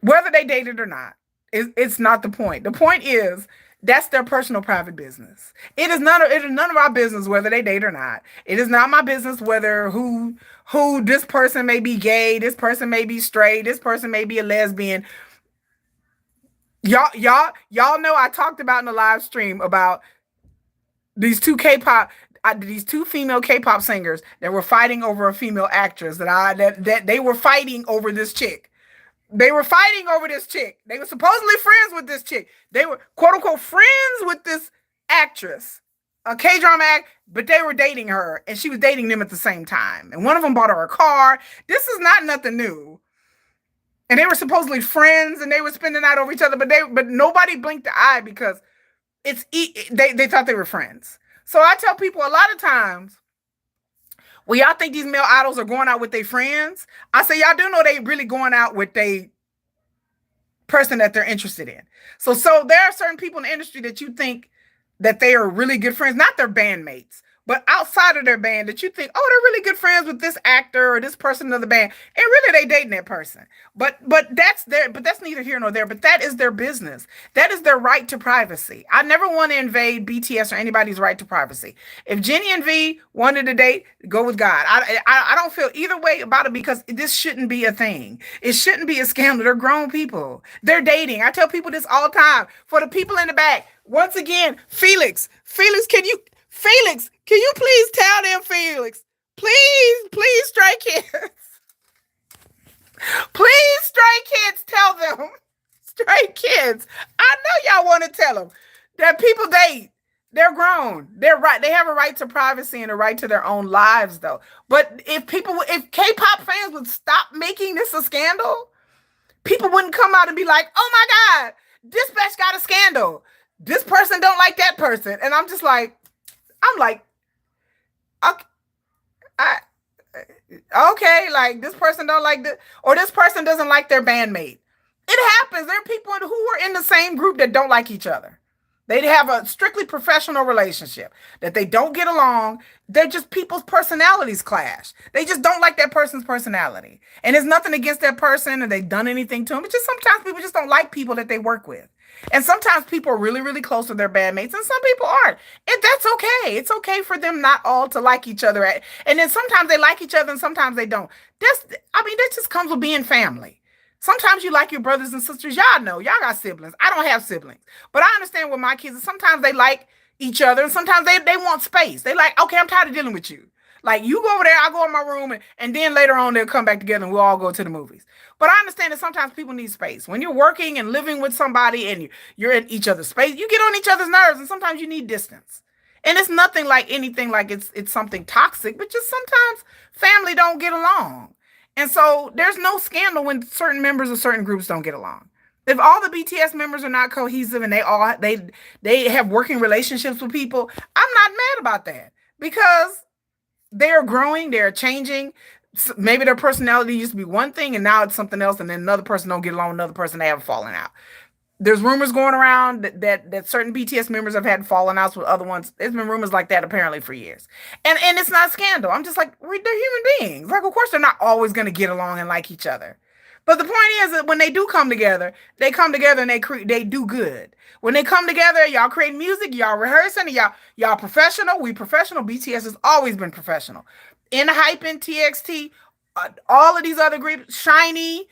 whether they dated or not, it's not the point. The point is that's their personal private business. It is none of our business whether they date or not. It is not my business whether who this person may be gay, this person may be straight, this person may be a lesbian. Y'all know I talked about in the live stream about these two female K-pop singers that were fighting over a female actress that they were fighting over this chick. They were fighting over this chick. They were supposedly friends with this chick. They were quote unquote friends with this actress, a K-drama act, but they were dating her and she was dating them at the same time. And one of them bought her a car. This is not nothing new. And they were supposedly friends and they were spending the night over each other, but nobody blinked the eye because they thought they were friends. So I tell people a lot of times, when y'all think these male idols are going out with their friends, I say y'all do know they really going out with the person that they're interested in. So there are certain people in the industry that you think that they are really good friends, not their bandmates, but outside of their band that you think, oh, they're really good friends with this actor or this person of the band, and really they dating that person. But that's neither here nor there. But that is their business. That is their right to privacy. I never want to invade BTS or anybody's right to privacy. If Jennie and V wanted to date, go with God. I don't feel either way about it because this shouldn't be a thing. It shouldn't be a scandal. They're grown people. They're dating. I tell people this all the time. For the people in the back, once again, Felix, can you please tell them, Felix? Please, Stray Kids. Please, Stray Kids, tell them. Stray Kids. I know y'all want to tell them that people date. They're grown. They're right. They have a right to privacy and a right to their own lives, though. But if K-pop fans would stop making this a scandal, people wouldn't come out and be like, "Oh my God, this batch got a scandal. This person don't like that person," and I'm like, okay, I, okay, like this person don't like this, or this person doesn't like their bandmate. It happens. There are people who are in the same group that don't like each other. They have a strictly professional relationship that they don't get along. They're just people's personalities clash. They just don't like that person's personality. And it's nothing against that person or they've done anything to them. It's just sometimes people just don't like people that they work with. And sometimes people are really, really close to their bandmates, and some people aren't. And that's okay. It's okay for them not all to like each other. And then sometimes they like each other and sometimes they don't. That just comes with being family. Sometimes you like your brothers and sisters. Y'all know, y'all got siblings. I don't have siblings. But I understand with my kids, sometimes they like each other and sometimes they want space. They like, okay, I'm tired of dealing with you. Like you go over there, I go in my room, and then later on they'll come back together and we'll all go to the movies. But I understand that sometimes people need space. When you're working and living with somebody and you're in each other's space, you get on each other's nerves and sometimes you need distance. And it's nothing like anything like it's something toxic, but just sometimes family don't get along. And so there's no scandal when certain members of certain groups don't get along. If all the BTS members are not cohesive and they have working relationships with people, I'm not mad about that because they're growing, they're changing. Maybe their personality used to be one thing and now it's something else, and then another person don't get along with another person, they have fallen out. There's rumors going around that certain BTS members have had fallen outs with other ones. There's been rumors like that apparently for years. And it's not a scandal. I'm just like, they're human beings. Like, of course they're not always going to get along and like each other. But the point is that when they do come together and they do good. When they come together, y'all create music, y'all rehearsing, y'all professional. We professional. BTS has always been professional. In Hyphen, TXT, all of these other groups, Shiny,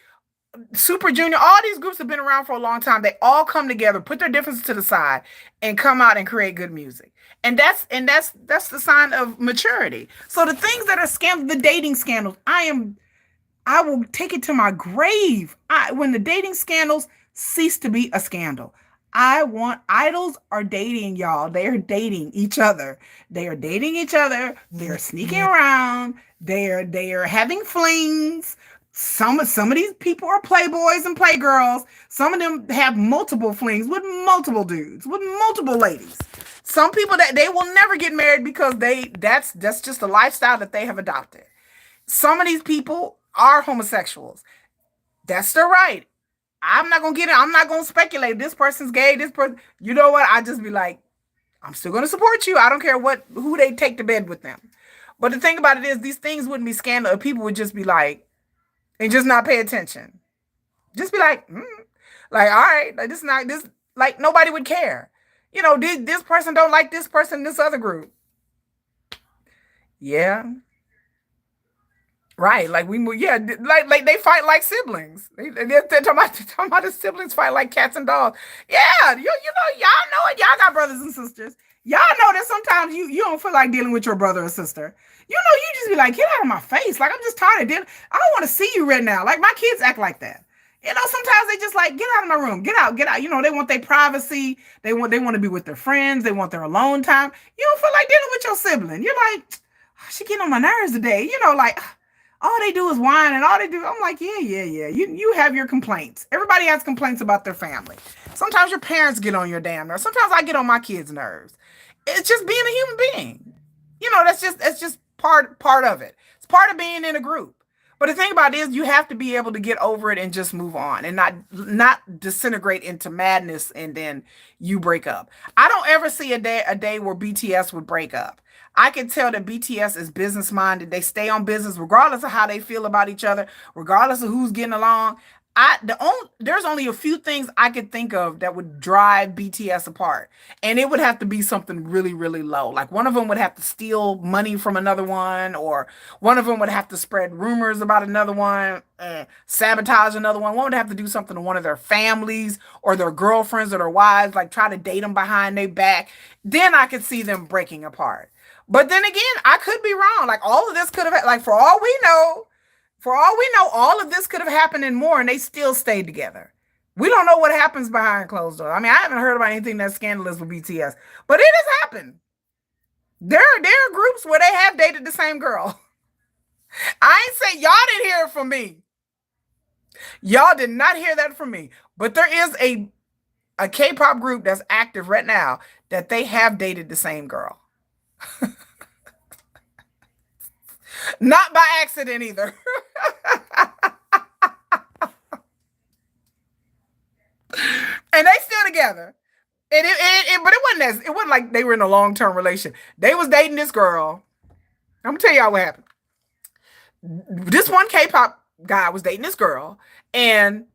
Super Junior, all these groups have been around for a long time. They all come together, put their differences to the side, and come out and create good music. And that's the sign of maturity. So the things that are scandals, the dating scandals, I will take it to my grave. When the dating scandals cease to be a scandal. I want idols are dating, y'all. They are dating each other. They are dating each other. They're sneaking around. They are having flings. Some of these people are playboys and playgirls. Some of them have multiple flings with multiple dudes, with multiple ladies. Some people that they will never get married because that's just a lifestyle that they have adopted. Some of these people are homosexuals. That's their right. I'm not gonna get it. I'm not gonna speculate. This person's gay. This person, you know what? I just be like, I'm still gonna support you. I don't care who they take to bed with them. But the thing about it is, these things wouldn't be scandal if people would just be like, and just not pay attention. Just be like, like, all right, like this not this, like nobody would care. This person don't like this person, this other group. Yeah, right. Like yeah, like they fight like siblings. They're talking about the siblings fight like cats and dogs. Yeah, y'all know it. Y'all got brothers and sisters. Y'all know that sometimes you don't feel like dealing with your brother or sister. You just be like, get out of my face. Like, I'm just tired of dealing. I don't want to see you right now. Like, my kids act like that. Sometimes they just like, get out of my room. Get out, get out. They want their privacy. They want to be with their friends. They want their alone time. You don't feel like dealing with your sibling. You're like, oh, she getting on my nerves today. Like, all they do is whine and all they do. I'm like, yeah. You have your complaints. Everybody has complaints about their family. Sometimes your parents get on your damn nerves. Sometimes I get on my kids' nerves. It's just being a human being. That's just part of it. It's part of being in a group. But the thing about it is you have to be able to get over it and just move on and not disintegrate into madness and then you break up. I don't ever see a day where BTS would break up. I can tell that BTS is business minded. They stay on business regardless of how they feel about each other, regardless of who's getting along. There's only a few things I could think of that would drive BTS apart, and it would have to be something really, really low. Like one of them would have to steal money from another one, or one of them would have to spread rumors about another one, sabotage another one. One would have to do something to one of their families or their girlfriends or their wives, like try to date them behind their back. Then I could see them breaking apart. But then again, I could be wrong. Like all of this could have, like for all we know, all of this could have happened and more, and they still stayed together. We don't know what happens behind closed doors. I mean, I haven't heard about anything that's scandalous with BTS, but it has happened. There are groups where they have dated the same girl. I ain't say y'all didn't hear it from me. Y'all did not hear that from me. But there is a K-pop group that's active right now that they have dated the same girl. Not by accident either. And they still together. But it wasn't like they were in a long-term relationship. They was dating this girl. I'm gonna tell y'all what happened. This one K-pop guy was dating this girl, and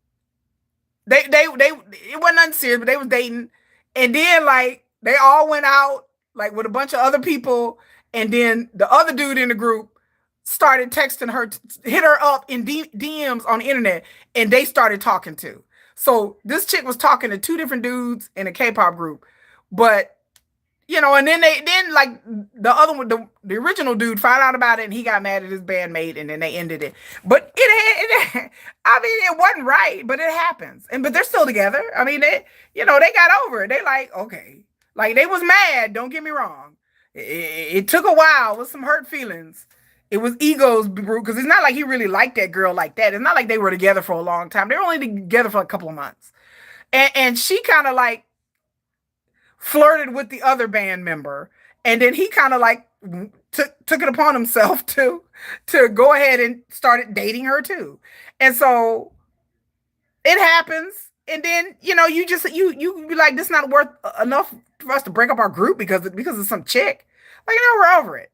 they it wasn't nothing serious, but they was dating, and then like they all went out like with a bunch of other people, and then the other dude in the group started texting her, hit her up in DMs on the internet, and they started talking too. So this chick was talking to two different dudes in a K-pop group, but and then like the other one, the original dude found out about it and he got mad at his bandmate and then they ended it. But I mean, it wasn't right, but it happens. But they're still together. I mean, they got over it. They like, okay, like they was mad. Don't get me wrong. It took a while with some hurt feelings. It was egos, because it's not like he really liked that girl like that. It's not like they were together for a long time. They were only together for a couple of months. And she kind of like flirted with the other band member, and then he kind of like took it upon himself to go ahead and started dating her too. And so it happens, and then you be like, this is not worth enough for us to break up our group because of some chick. Like, we're over it.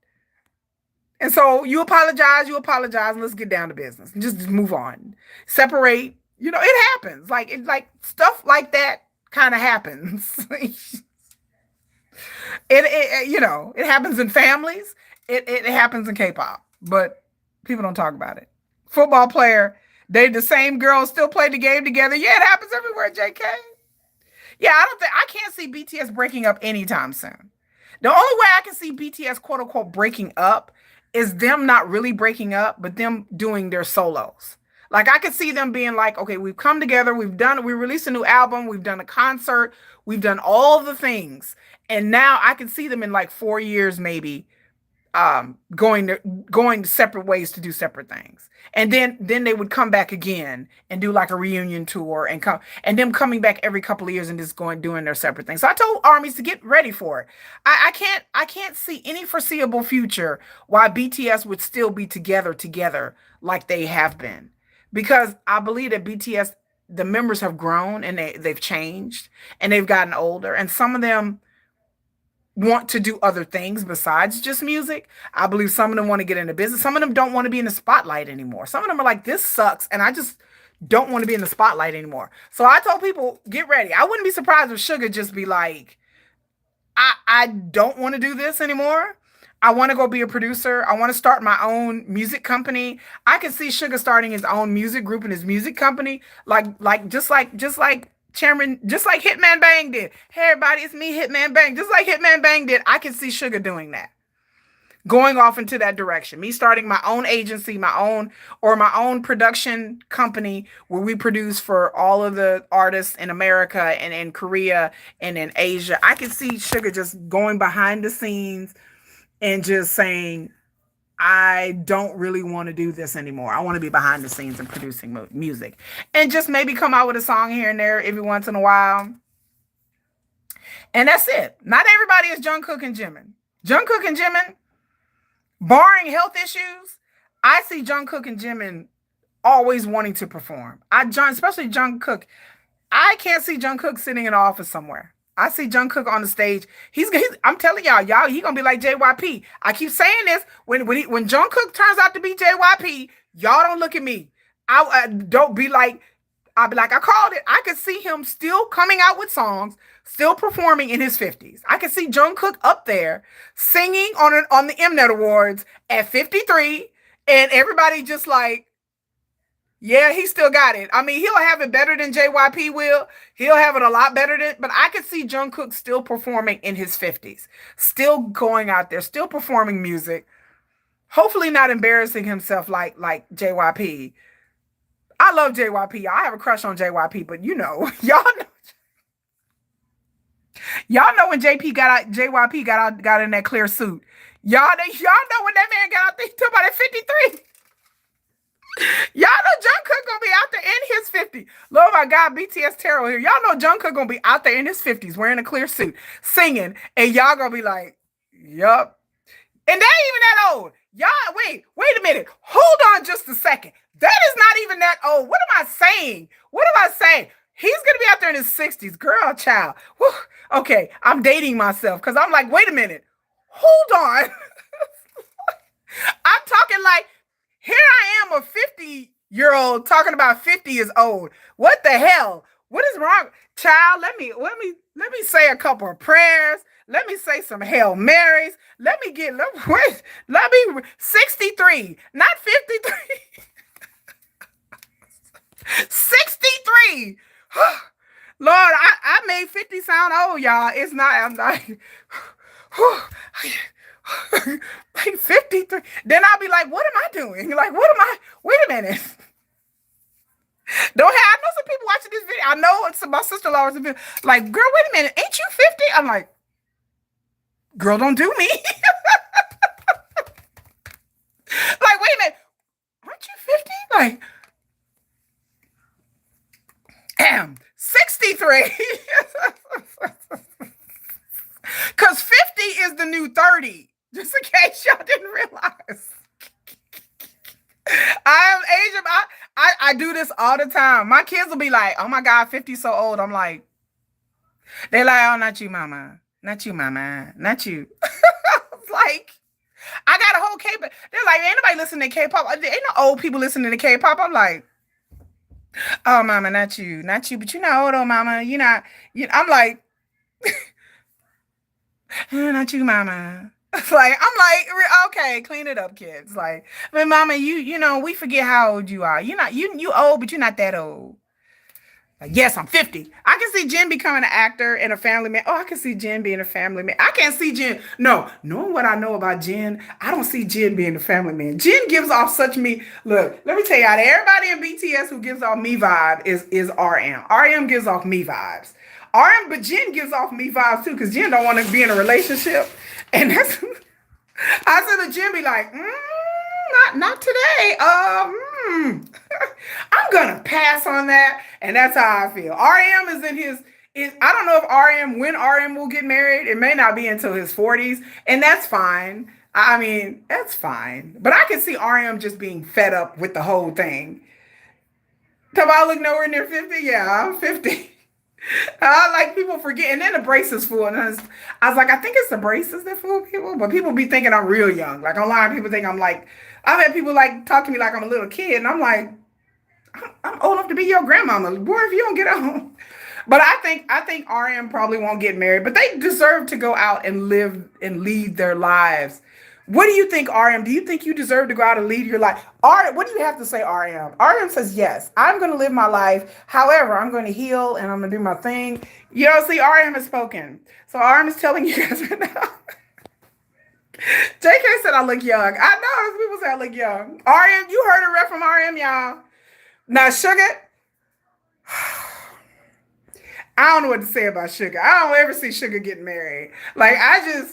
And so you apologize, and let's get down to business and just move on, separate. It happens. Like stuff like that kind of happens. It happens in families. It happens in K-pop, but people don't talk about it. Football player, the same girls still play the game together. Yeah, it happens everywhere, JK. Yeah, I can't see BTS breaking up anytime soon. The only way I can see BTS quote unquote breaking up is them not really breaking up, but them doing their solos. Like I could see them being like, okay, we've come together, we released a new album, we've done a concert, we've done all the things. And now I can see them in like 4 years, maybe, going separate ways to do separate things. And then they would come back again and do like a reunion tour and them coming back every couple of years and just doing their separate things. So I told armies to get ready for it. I can't see any foreseeable future why BTS would still be together like they have been. Because I believe that BTS, the members have grown and they've changed and they've gotten older, and some of them want to do other things besides just music. I believe some of them want to get into business. Some of them don't want to be in the spotlight anymore. Some of them are like, this sucks, and I just don't want to be in the spotlight anymore. So I told people, get ready. I wouldn't be surprised if Suga just be like, I don't want to do this anymore. I want to go be a producer. I want to start my own music company. I can see Suga starting his own music group and his music company, just like Chairman, just like Hitman Bang did. Hey everybody, it's me, Hitman Bang. Just like Hitman Bang did, I can see Suga doing that, going off into that direction. Me starting my own agency, my own production company where we produce for all of the artists in America and in Korea and in Asia. I can see Suga just going behind the scenes and just saying, I don't really want to do this anymore. I want to be behind the scenes and producing music, and just maybe come out with a song here and there every once in a while. And that's it. Not everybody is Jungkook and Jimin. Jungkook and Jimin, barring health issues, I see Jungkook and Jimin always wanting to perform. Especially Jungkook. I can't see Jungkook sitting in an office somewhere. I see Jungkook on the stage. I'm telling y'all, he gonna be like JYP. I keep saying this. When Jungkook turns out to be JYP, y'all don't look at me. I don't be like. I'll be like, I called it. I could see him still coming out with songs, still performing in his 50s. I could see Jungkook up there singing on the Mnet Awards at 53, and everybody just like, yeah, he still got it. I mean, he'll have it better than JYP will. He'll have it a lot better than, but I could see Jungkook still performing in his 50s, still going out there, still performing music. Hopefully not embarrassing himself like JYP. I love JYP. I have a crush on JYP, but y'all know when JYP got in that clear suit. Y'all know when that man got out there, he took about at 53. Y'all know Jungkook gonna be out there in his 50s. Lord my God, BTS Terrell here. Y'all know Jungkook gonna be out there in his 50s wearing a clear suit, singing, and y'all gonna be like, yup. And they ain't even that old. Y'all, wait a minute. Hold on just a second. That is not even that old. What am I saying? What am I saying? He's gonna be out there in his 60s. Girl, child. Whew. Okay, I'm dating myself because I'm like, wait a minute. Hold on. I'm talking like here I am, a 50-year-old talking about 50 is old. What the hell? What is wrong? Child, let me say a couple of prayers. Let me say some Hail Marys. Let me 63, not 53. 63. Lord, I made 50 sound old, y'all. It's not, I'm not. Like 53. Then I'll be like, what am I doing? Like, what am I? Wait a minute. Don't have, I know some people watching this video. I know it's my sister-in-law was like, girl, wait a minute. Ain't you 50? I'm like, girl, don't do me. Like, wait a minute. Aren't you 50? Like, 63. Because 50 is the new 30. Just in case y'all didn't realize. I am Asian. I do this all the time. My kids will be like, oh my God, 50 so old. I'm like, they're like, oh, not you, mama. Not you, mama. Not you. Like, I got a whole K-pop. They're like, ain't nobody listening to K-pop. Ain't no old people listening to K-pop. I'm like, oh, mama, not you. Not you. But you're not old, oh, mama. You're not. I'm like, not you, mama. Like, I'm like, okay, clean it up, kids. Like, but mama, you know, we forget how old you are. You're not, you old, but you're not that old. Like, yes, I'm 50. I can see Jen becoming an actor and a family man. Oh, I can see Jen being a family man. I can't see Jen. No, knowing what I know about Jen, I don't see Jen being a family man. Jen gives off such me. Look, let me tell you, out of everybody in BTS who gives off me vibe is RM. RM gives off me vibes. RM, but Jen gives off me vibes too, because Jen don't want to be in a relationship. And that's, I said to Jen, be like, not today. I'm gonna pass on that, and that's how I feel. RM is in his. I don't know if when RM will get married. It may not be until his 40s, and that's fine. I mean, that's fine. But I can see RM just being fed up with the whole thing. Come I look nowhere near 50. Yeah, I'm 50. I like people forget, and then the braces fool. And I was like, I think it's the braces that fool people, but people be thinking I'm real young. Like online, people think I'm like. I've had people like talk to me like I'm a little kid, and I'm like, I'm old enough to be your grandmama. Boy, if you don't get on. But I think RM probably won't get married, but they deserve to go out and live and lead their lives. What do you think, RM? Do you think you deserve to go out and lead your life? What do you have to say, RM? RM says, yes, I'm going to live my life. However, I'm going to heal and I'm going to do my thing. You know, see, RM has spoken. So RM is telling you guys right now. JK said I look young. I know people say I look young. RM, you heard a rep from RM, y'all. Now, Sugar, I don't know what to say about Sugar. I don't ever see Sugar getting married. Like, I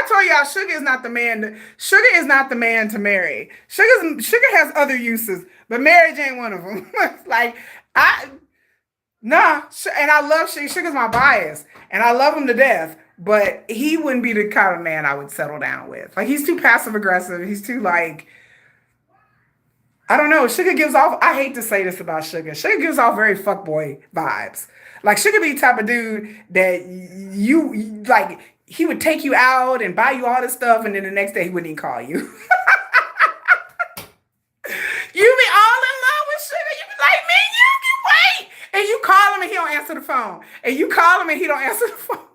told y'all, Sugar is not the man. Sugar is not the man to marry. Sugar has other uses, but marriage ain't one of them. Like, and I love Sugar. Sugar's my bias, and I love him to death. but he wouldn't be the kind of man I would settle down with. Like he's too passive aggressive. He's too like I don't know. Sugar gives off. I hate to say this about Sugar. Sugar gives off very fuckboy vibes. Like Sugar be the type of dude that like. He would take you out and buy you all this stuff, and then the next day he wouldn't even call you. You be all in love with Sugar. You be like, man, you can wait. And you call him and he don't answer the phone. And you call him and he don't answer the phone.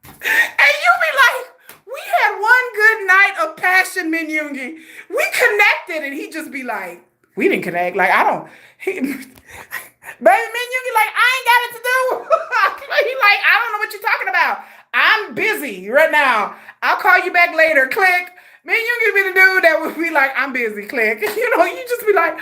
And you be like, we had one good night of passion, Min Yoongi. We connected, and he just be like, we didn't connect. Like I don't. Baby Min Yoongi, like I ain't got it to do. He like I don't know what you're talking about. I'm busy right now. I'll call you back later. Click. Man, you give me the dude that would be like, I'm busy. Click. You just be like,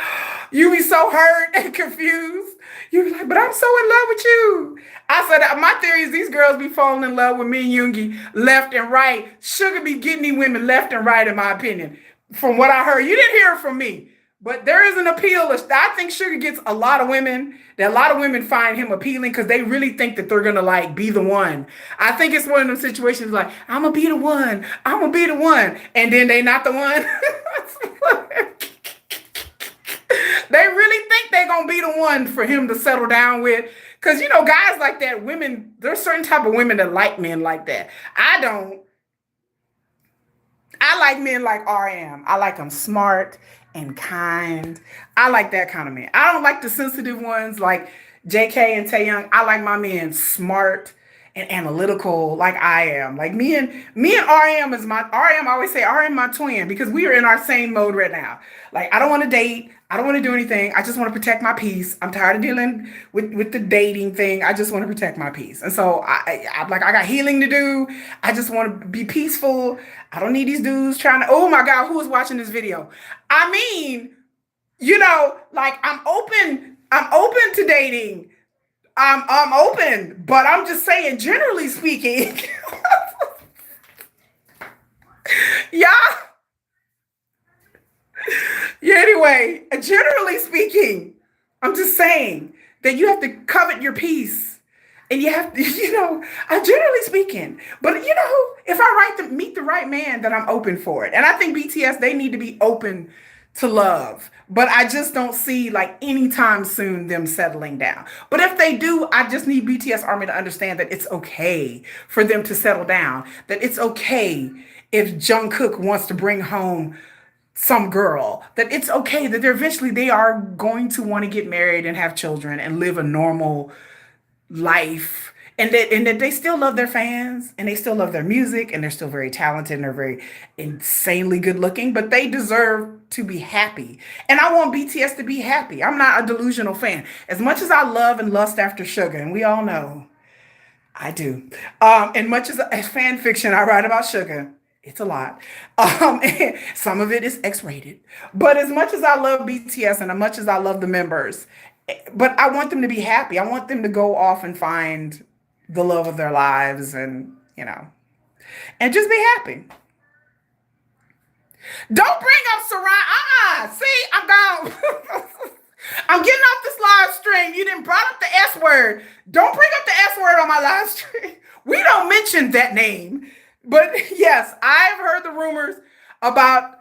you be so hurt and confused. You be like, but I'm so in love with you. I said, my theory is these girls be falling in love with me and Yoongi left and right. Sugar be getting these women left and right, in my opinion. From what I heard, you didn't hear it from me. But there is an appeal. I think Sugar gets a lot of women. That a lot of women find him appealing because they really think that they're gonna like be the one. I think it's one of those situations like I'm gonna be the one. I'm gonna be the one, and then they not the one. They really think they're gonna be the one for him to settle down with. Because guys like that, women. There's certain type of women that like men like that. I don't. I like men like RM. I like them smart and kind. I like that kind of man. I don't like the sensitive ones like JK and Taeyoung. I like my men smart and analytical like I am. Like me and RM is my RM. I always say RM my twin because we are in our same mode right now. Like I don't want to date. I don't want to do anything. I just want to protect my peace. I'm tired of dealing with the dating thing. I just want to protect my peace. And so I'm like, I got healing to do. I just want to be peaceful. I don't need these dudes trying to, oh my God, who is watching this video? I mean, like I'm open to dating. I'm open, but I'm just saying, generally speaking, yeah. Yeah, anyway, generally speaking, I'm just saying that you have to covet your peace. And you have to, generally speaking. But, if I meet the right man, then I'm open for it. And I think BTS, they need to be open to love. But I just don't see, like, anytime soon them settling down. But if they do, I just need BTS Army to understand that it's okay for them to settle down. That it's okay if Jungkook wants to bring home some girl, that it's okay that they are going to want to get married and have children and live a normal life, and that they still love their fans and they still love their music and they're still very talented and they're very insanely good looking, but they deserve to be happy. And I want BTS to be happy. I'm not a delusional fan. As much as I love and lust after Sugar, and we all know I do, and much as fan fiction I write about Sugar, it's a lot. Some of it is X-rated. But as much as I love BTS and as much as I love the members, but I want them to be happy. I want them to go off and find the love of their lives and and just be happy. Don't bring up Saran. See, I'm down. I'm getting off this live stream. You didn't brought up the S word. Don't bring up the S word on my live stream. We don't mention that name. But yes, I've heard the rumors about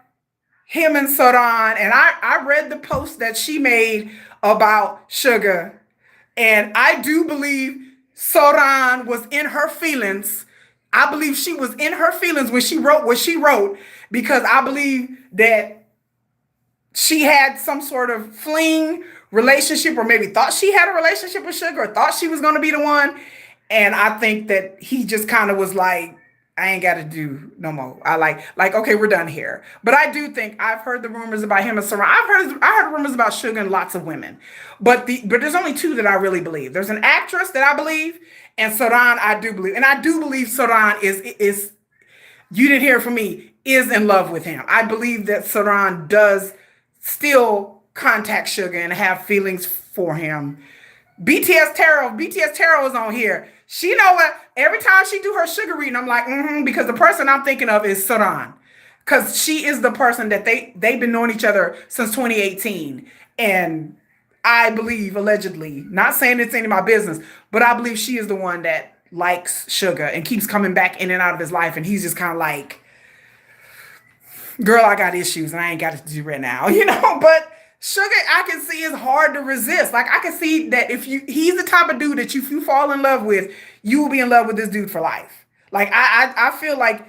him and Saran, and I read the post that she made about Sugar, and I do believe Saran was in her feelings. I believe she was in her feelings when she wrote what she wrote, because I believe that she had some sort of fling relationship, or maybe thought she had a relationship with Sugar, or thought she was going to be the one. And I think that he just kind of was like, I ain't got to do no more. I like, okay, we're done here. But I do think I've heard the rumors about him and Saran. I heard rumors about Sugar and lots of women, but there's only two that I really believe. There's an actress that I believe, and Saran I do believe, and I do believe Saran is. You didn't hear from me. Is in love with him. I believe that Saran does still contact Sugar and have feelings for him. BTS Tarot is on here. She know what, every time she do her Sugar reading, I'm like, because the person I'm thinking of is Saran. Because she is the person that they've been knowing each other since 2018. And I believe, allegedly, not saying it's any of my business, but I believe she is the one that likes Sugar and keeps coming back in and out of his life, and he's just kind of like, girl, I got issues and I ain't got it to do right now, But Sugar, I can see is hard to resist. Like I can see that if he's the type of dude that if you fall in love with, you will be in love with this dude for life. Like I feel like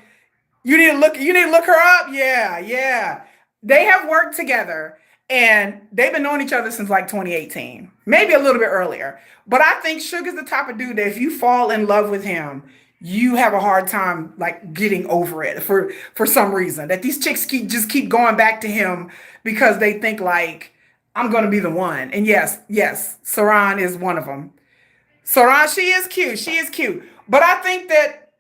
you need to look her up. Yeah, yeah. They have worked together and they've been knowing each other since like 2018, maybe a little bit earlier. But I think Sugar's the type of dude that if you fall in love with him, you have a hard time like getting over it for some reason. That these chicks keep going back to him because they think like I'm gonna be the one. And yes, Saran is one of them. Saran, she is cute. She is cute. But I think that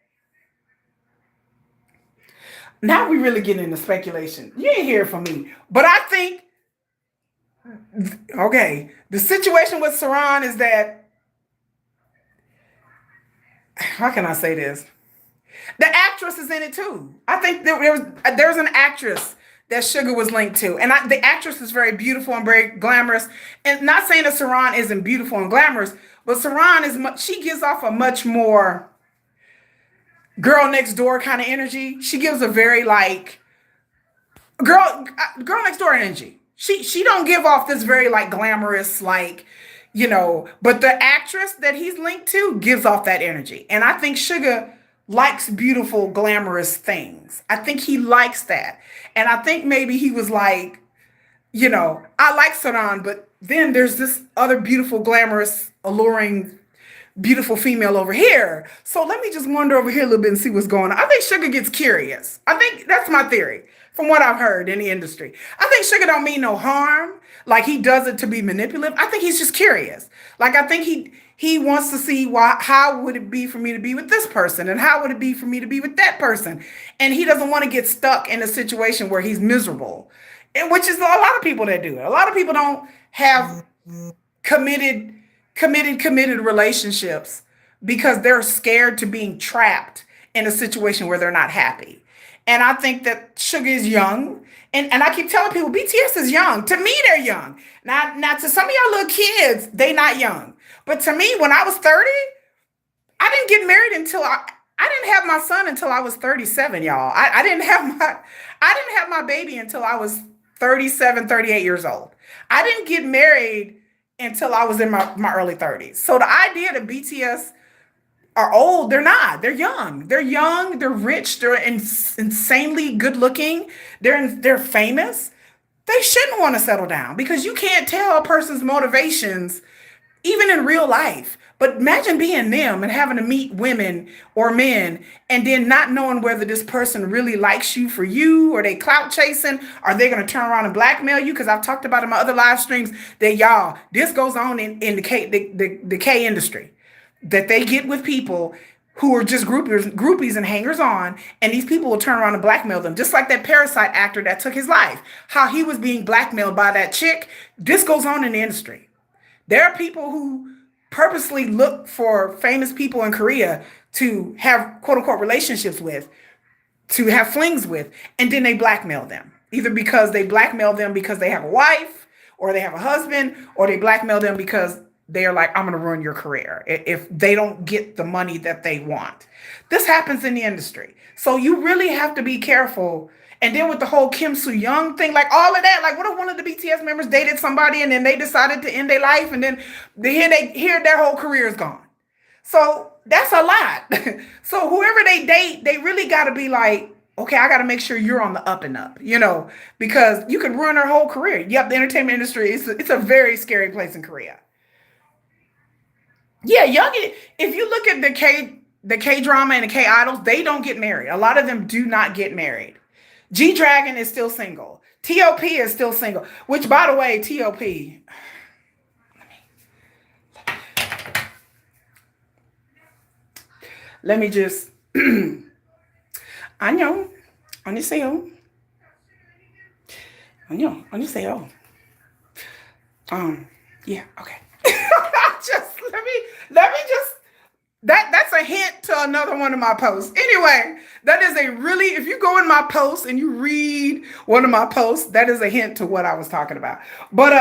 now we really getting into speculation. You ain't hear from me. But I think, okay, the situation with Saran is that, how can I say this? The actress is in it too. I think there's an actress that Sugar was linked to. And the actress is very beautiful and very glamorous. And not saying that Saran isn't beautiful and glamorous, but Saran she gives off a much more girl next door kind of energy. She gives a very like girl next door energy. She don't give off this very like glamorous like, but the actress that he's linked to gives off that energy. And I think Sugar likes beautiful, glamorous things. I think he likes that. And I think maybe he was like, I like Saran, but then there's this other beautiful, glamorous, alluring, beautiful female over here. So let me just wander over here a little bit and see what's going on. I think Sugar gets curious. I think that's my theory from what I've heard in the industry. I think Sugar don't mean no harm. Like he does it to be manipulative. I think he's just curious. Like I think he wants to see how would it be for me to be with this person and how would it be for me to be with that person. And he doesn't want to get stuck in a situation where he's miserable, which is a lot of people that do it. A lot of people don't have committed relationships because they're scared to being trapped in a situation where they're not happy. And I think that Sugar is young. And I keep telling people BTS is young. To me, they're young. Now to some of y'all little kids, they not young. But to me, when I was 30, I didn't get married until I didn't have my son until I was 37, y'all. I didn't have my baby until I was 37, 38 years old. I didn't get married until I was in my early 30s. So the idea that BTS are old, they're not. They're young. They're young, they're rich, they're insanely good looking, they're famous. They shouldn't want to settle down because you can't tell a person's motivations even in real life. But imagine being them and having to meet women or men and then not knowing whether this person really likes you for you or they clout chasing. Are they going to turn around and blackmail you? Because I've talked about in my other live streams that y'all, this goes on in the K industry, that they get with people who are just groupies and hangers on. And these people will turn around and blackmail them. Just like that Parasite actor that took his life, how he was being blackmailed by that chick. This goes on in the industry. There are people who purposely look for famous people in Korea to have quote unquote relationships with, to have flings with, and then they blackmail them. Either because they blackmail them because they have a wife or they have a husband, or they blackmail them because they are like, I'm going to ruin your career if they don't get the money that they want. This happens in the industry. So you really have to be careful. And then with the whole Kim Soo-young thing, like all of that, like what if one of the BTS members dated somebody and then they decided to end their life and then hear their whole career is gone. So that's a lot. So whoever they date, they really got to be like, okay, I got to make sure you're on the up and up, because you could ruin their whole career. Yep, the entertainment industry, it's a very scary place in Korea. Yeah, young. If you look at the K drama and the K idols, they don't get married. A lot of them do not get married. G Dragon is still single. TOP is still single. Which, by the way, TOP. Let me just. 안녕. 안녕하세요. 안녕. 안녕하세요. Yeah. Okay. Let me just that's a hint to another one of my posts. Anyway, that is if you go in my posts and you read one of my posts, that is a hint to what I was talking about. But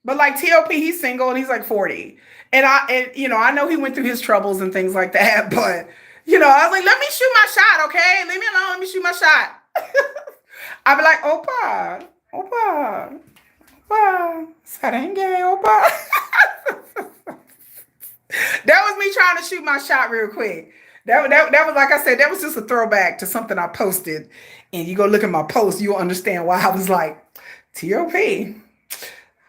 like TOP, he's single and he's like 40. And I know he went through his troubles and things like that, but I was like, let me shoot my shot, okay? Leave me alone. Let me shoot my shot. I'd be like, Opa, Opa, Opa, Sarenge, Opa. That was me trying to shoot my shot real quick. That was, like I said, that was just a throwback to something I posted. And you go look at my post, you'll understand why I was like, TOP.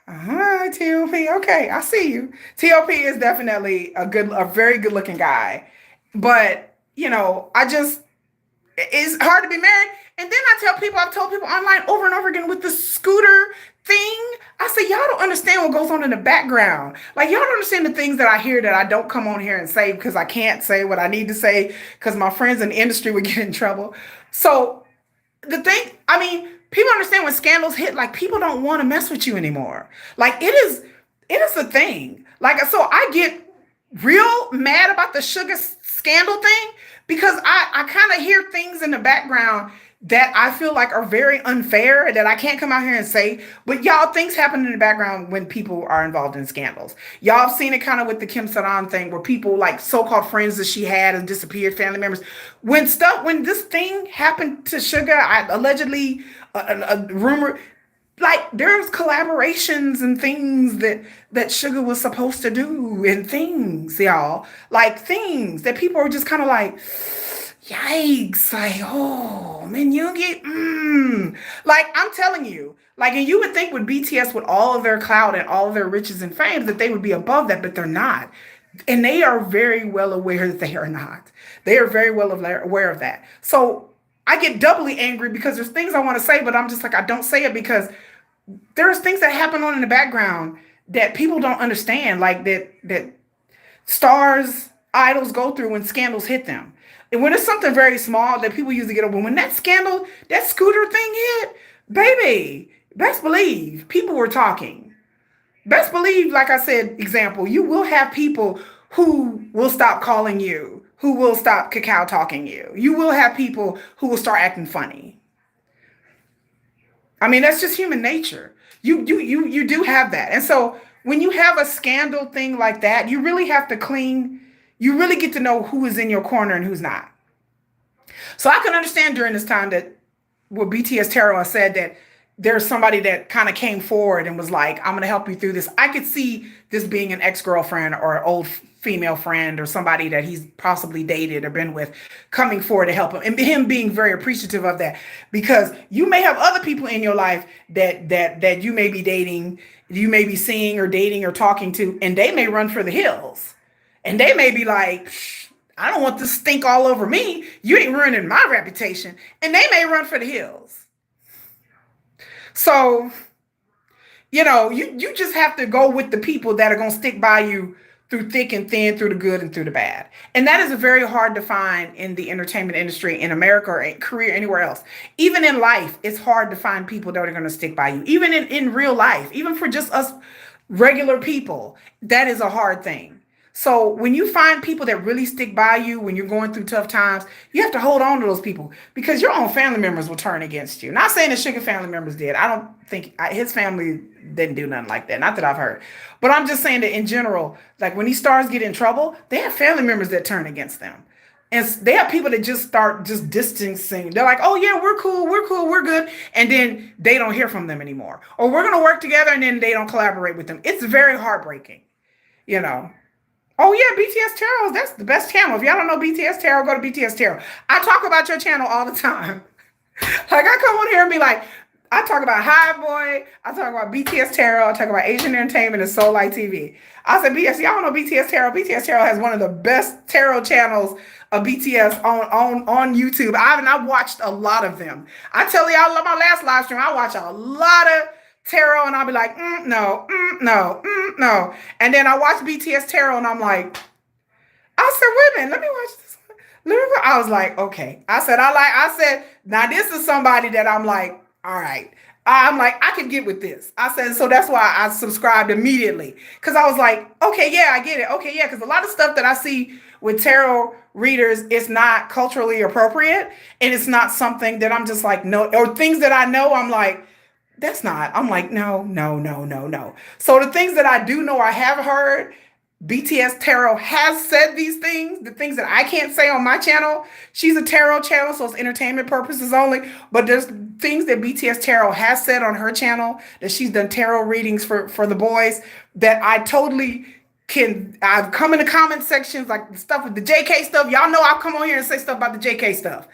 TOP. Okay, I see you. TOP is definitely a very good looking guy. But, I just, it's hard to be married. And then I've told people online over and over again with the scooter thing. I say, y'all don't understand what goes on in the background. Like, y'all don't understand the things that I hear that I don't come on here and say because I can't say what I need to say because my friends in the industry would get in trouble. So the thing, I mean, people understand when scandals hit, like people don't want to mess with you anymore. Like it is a thing. Like, so I get real mad about the sugar scandal thing because I kind of hear things in the background that I feel like are very unfair that I can't come out here and say. But y'all, things happen in the background when people are involved in scandals. Y'all have seen it kind of with the Kim Saran thing where people like so-called friends that she had and disappeared, family members. When this thing happened to Sugar, allegedly a rumor, like there's collaborations and things that Sugar was supposed to do and things, y'all, like things that people are just kind of like, yikes, like, oh man, you get like I'm telling you, like, and you would think with BTS with all of their clout and all of their riches and fame that they would be above that, but they're not. And they are very well aware that they are not. They are very well aware of that. So I get doubly angry because there's things I want to say, but I'm just like, I don't say it because there's things that happen on in the background that people don't understand, like that stars, idols go through when scandals hit them. And when it's something very small that people usually get over, when that scandal, that scooter thing hit, baby, best believe people were talking. Best believe, like I said, example, you will have people who will stop calling you, who will stop cacao talking you. You will have people who will start acting funny. I mean, that's just human nature. You do have that. And so when you have a scandal thing like that, you really have to clean, you really get to know who is in your corner and who's not. So I can understand during this time that what BTS Taro said that there's somebody that kind of came forward and was like, I'm going to help you through this. I could see this being an ex-girlfriend or an old female friend or somebody that he's possibly dated or been with coming forward to help him, and him being very appreciative of that, because you may have other people in your life that you may be dating, you may be seeing or dating or talking to, and they may run for the hills and they may be like, I don't want this stink all over me. You ain't ruining my reputation. And they may run for the hills. So, you just have to go with the people that are going to stick by you through thick and thin, through the good and through the bad. And that is very hard to find in the entertainment industry in America or in career anywhere else. Even in life, it's hard to find people that are going to stick by you. Even in real life, even for just us regular people, that is a hard thing. So when you find people that really stick by you when you're going through tough times, you have to hold on to those people because your own family members will turn against you. Not saying the Sugar family members did. I don't think his family didn't do nothing like that. Not that I've heard. But I'm just saying that in general, like when these stars get in trouble, they have family members that turn against them. And they have people that just start just distancing. They're like, oh yeah, we're cool, we're good. And then they don't hear from them anymore. Or we're going to work together and then they don't collaborate with them. It's very heartbreaking, Oh yeah, BTS Tarot. That's the best channel. If y'all don't know BTS Tarot, go to BTS Tarot. I talk about your channel all the time. Like I come on here and be like, I talk about Hive Boy, I talk about BTS Tarot, I talk about Asian Entertainment and Soul Light TV. I said, BTS, y'all don't know BTS Tarot. BTS Tarot has one of the best tarot channels of BTS on YouTube. I've watched a lot of them. I tell y'all, my last live stream, I watch a lot of tarot and I'll be like, no. And then I watch BTS Tarot and I'm like, I said, wait a minute, let me watch this one. I was like, okay. I said, now this is somebody that I'm like, all right. I'm like, I can get with this. I said, so that's why I subscribed immediately. Because I was like, okay, yeah, I get it. Okay, yeah, because a lot of stuff that I see with tarot readers, it's not culturally appropriate. And it's not something that I'm just like, no, or things that I know, I'm like, I'm like, no. So the things that I do know I have heard, BTS Tarot has said these things, the things that I can't say on my channel. She's a tarot channel, so it's entertainment purposes only. But there's things that BTS Tarot has said on her channel that she's done tarot readings for the boys that I totally can. I've come in the comment sections, like the stuff with the JK stuff. Y'all know I'll come on here and say stuff about the JK stuff.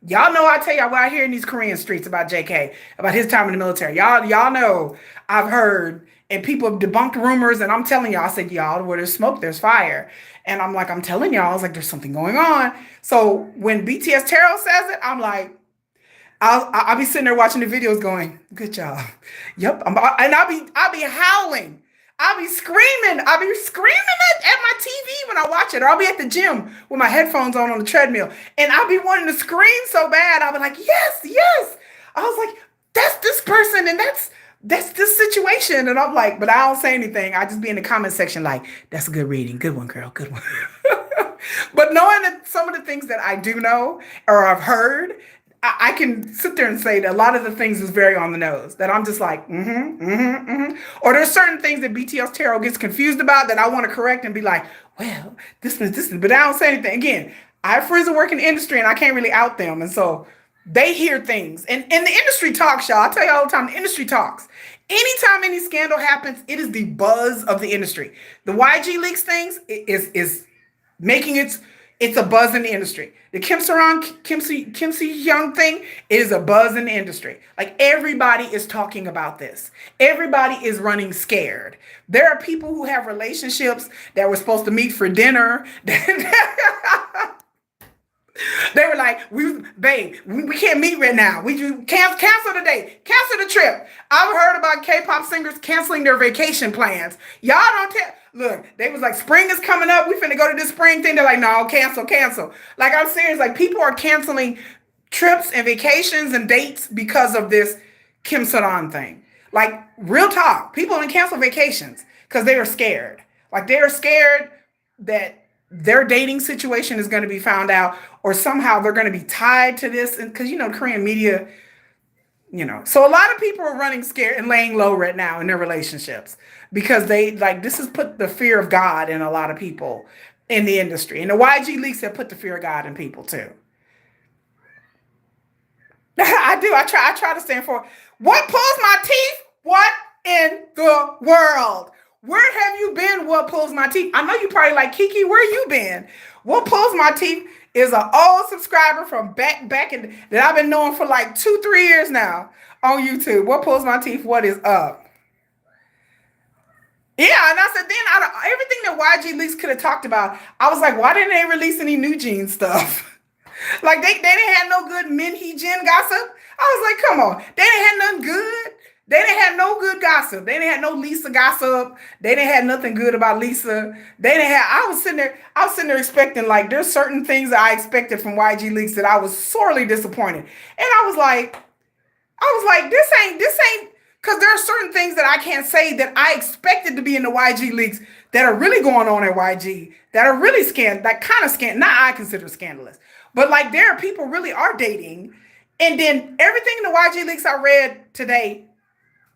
Y'all know I tell y'all what I hear in these Korean streets about JK, about his time in the military. Y'all know I've heard, and people have debunked rumors, and I'm telling y'all, I said, y'all, where there's smoke, there's fire. And I'm like, I'm telling y'all, I was like, there's something going on. So when BTS Tarot says it, I'm like, I'll be sitting there watching the videos going, good job. Yep. And I'll be howling. I'll be screaming at my TV when I watch it. Or I'll be at the gym with my headphones on the treadmill. And I'll be wanting to scream so bad. I'll be like, yes, yes. I was like, that's this person and that's this situation. And I'm like, but I don't say anything. I just be in the comment section like, that's a good reading. Good one, girl. Good one. But knowing that some of the things that I do know or I've heard, I can sit there and say that a lot of the things is very on the nose. That I'm just like, Or there's certain things that BTS Tarot gets confused about that I want to correct and be like, well, this is, but I don't say anything. Again, I have friends that work in the industry and I can't really out them. And so they hear things. And the industry talks, y'all. I tell you all the time, the industry talks. Anytime any scandal happens, it is the buzz of the industry. The YG leaks things is making it's a buzz in the industry. The Kim Si-young thing is a buzz in the industry. Like everybody is talking about this. Everybody is running scared. There are people who have relationships that were supposed to meet for dinner. They were like, we can't meet right now. We cancel the date, cancel the trip. I've heard about K-pop singers canceling their vacation plans. Y'all don't tell. Look, they was like, spring is coming up. We finna go to this spring thing. They're like, no, cancel. Like, I'm serious. Like, people are canceling trips and vacations and dates because of this Kim Saran thing. Like, real talk. People didn't cancel vacations because they were scared. Like, they were scared that their dating situation is going to be found out, or somehow they're going to be tied to this. And because, Korean media, so a lot of people are running scared and laying low right now in their relationships because this has put the fear of God in a lot of people in the industry. And the YG leaks have put the fear of God in people too. I do. I try to stand for what pulls my teeth. What in the world? Where have you been? What pulls my teeth? I know you probably like, Kiki, where you been? What pulls my teeth is an old subscriber from back in that I've been knowing for like 2-3 years now on YouTube. What pulls my teeth? What is up? Yeah, and I said then out of everything that YG Leaks could have talked about, I was like, why didn't they release any New Jeans stuff? Like they didn't have no good Minhee Jin gossip. I was like, come on, they didn't have nothing good. They didn't have no good gossip. They didn't have no Lisa gossip. They didn't have nothing good about Lisa. They didn't have. I was sitting there expecting, like, there's certain things that I expected from YG Leaks that I was sorely disappointed. And I was like, this ain't, because there are certain things that I can't say that I expected to be in the YG Leaks that are really going on at YG that are really not I consider scandalous, but like there are people really are dating, and then everything in the YG Leaks I read today.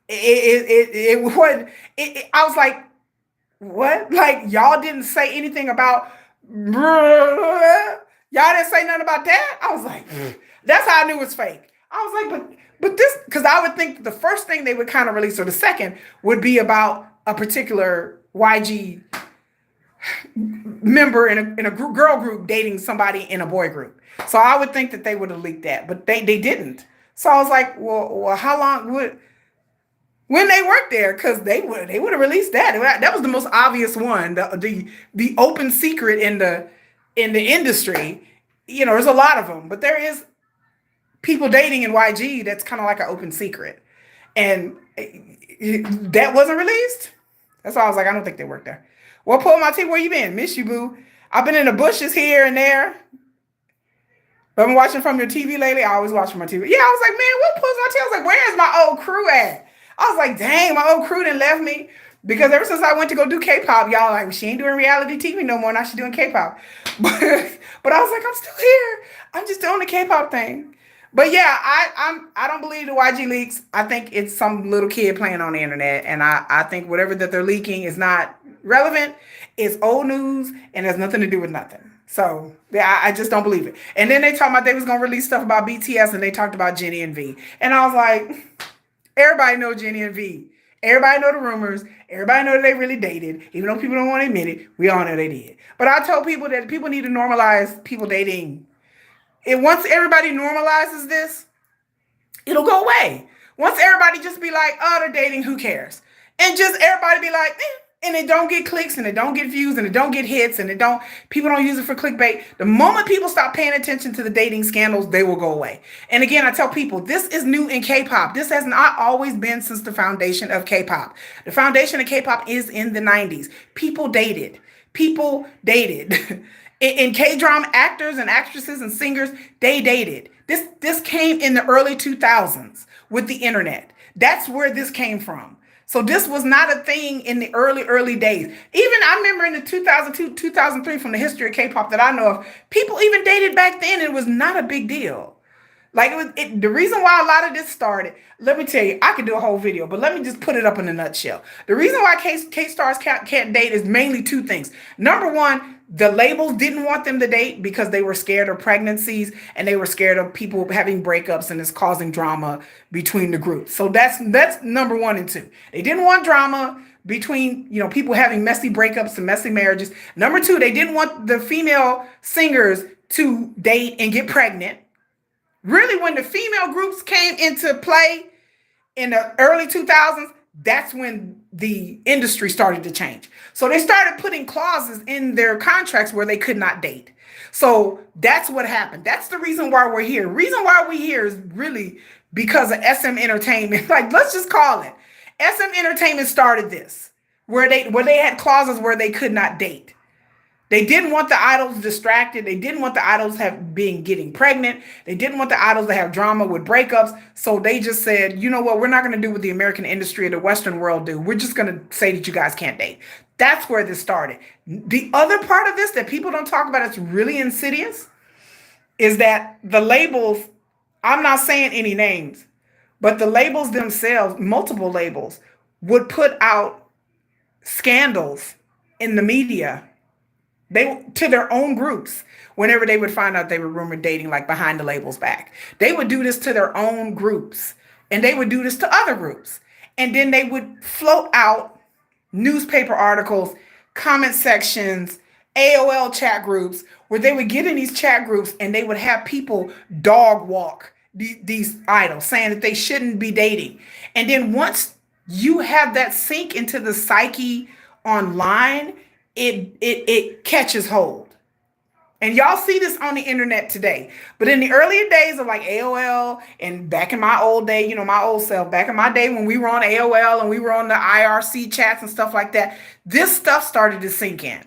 I was like, what? Like, y'all didn't say anything about, y'all didn't say nothing about that? I was like, that's how I knew it was fake. I was like, but this, because I would think the first thing they would kind of release, or the second, would be about a particular YG member in a girl group dating somebody in a boy group. So I would think that they would have leaked that, but they didn't. So I was like, well, how long would... When they worked there, because they would have released that. That was the most obvious one, the open secret in the industry. There's a lot of them, but there is people dating in YG that's kind of like an open secret, and that wasn't released. That's why I was like, I don't think they worked there. Well, pull my teeth. Where you been? Miss you, boo. I've been in the bushes here and there. I've been watching from your TV lately. I always watch from my TV. Yeah, I was like, man, what pulls my teeth? I was like, where is my old crew at? I was like, dang, my old crew done left me. Because ever since I went to go do K-pop, y'all like, she ain't doing reality TV no more. Now she's doing K-pop. But I was like, I'm still here. I'm just doing the K-pop thing. But yeah, I don't believe the YG leaks. I think it's some little kid playing on the internet. And I think whatever that they're leaking is not relevant, it's old news and has nothing to do with nothing. So yeah, I just don't believe it. And then they talked about they was gonna release stuff about BTS, and they talked about Jennie and V. And I was like, everybody know Jennie and V. Everybody know the rumors. Everybody know that they really dated. Even though people don't want to admit it, we all know they did. But I told people that people need to normalize people dating. And once everybody normalizes this, it'll go away. Once everybody just be like, oh, they're dating, who cares? And just everybody be like, and it don't get clicks, and it don't get views, and it don't get hits, and people don't use it for clickbait. The moment people stop paying attention to the dating scandals, they will go away. And again, I tell people, this is new in K-pop. This has not always been since the foundation of K-pop. The foundation of K-pop is in the 90s. People dated. People dated. In K-drama, actors and actresses and singers, they dated. This came in the early 2000s with the internet. That's where this came from. So this was not a thing in the early days. Even I remember in the 2002, 2003, from the history of K-pop that I know of, people even dated back then. It was not a big deal. Like the reason why a lot of this started, let me tell you, I could do a whole video, but let me just put it up in a nutshell. The reason why K-stars can't date is mainly two things. Number one, the labels didn't want them to date because they were scared of pregnancies, and they were scared of people having breakups, and it's causing drama between the groups. So that's number one and two. They didn't want drama between, people having messy breakups and messy marriages. Number two, they didn't want the female singers to date and get pregnant. Really, when the female groups came into play in the early 2000s, that's when the industry started to change. So they started putting clauses in their contracts where they could not date. So that's what happened. That's the reason why we're here. The reason why we're here is really because of SM Entertainment. Like, let's just call it. SM Entertainment started this, where they had clauses where they could not date. They didn't want the idols distracted. They didn't want the idols getting pregnant. They didn't want the idols to have drama with breakups. So they just said, you know what? We're not going to do what the American industry or the Western world do. We're just going to say that you guys can't date. That's where this started. The other part of this that people don't talk about, it's really insidious, is that the labels, I'm not saying any names, but the labels themselves, multiple labels, would put out scandals in the media to their own groups whenever they would find out they were rumored dating, like behind the label's back. They would do this to their own groups, and they would do this to other groups. And then they would float out newspaper articles, comment sections, AOL chat groups, where they would get in these chat groups and they would have people dog walk these idols, saying that they shouldn't be dating. And then once you have that sink into the psyche online, it catches hold. And y'all see this on the internet today. But in the earlier days of like AOL, and back in my old day, my old self, back in my day when we were on AOL and we were on the IRC chats and stuff like that, this stuff started to sink in.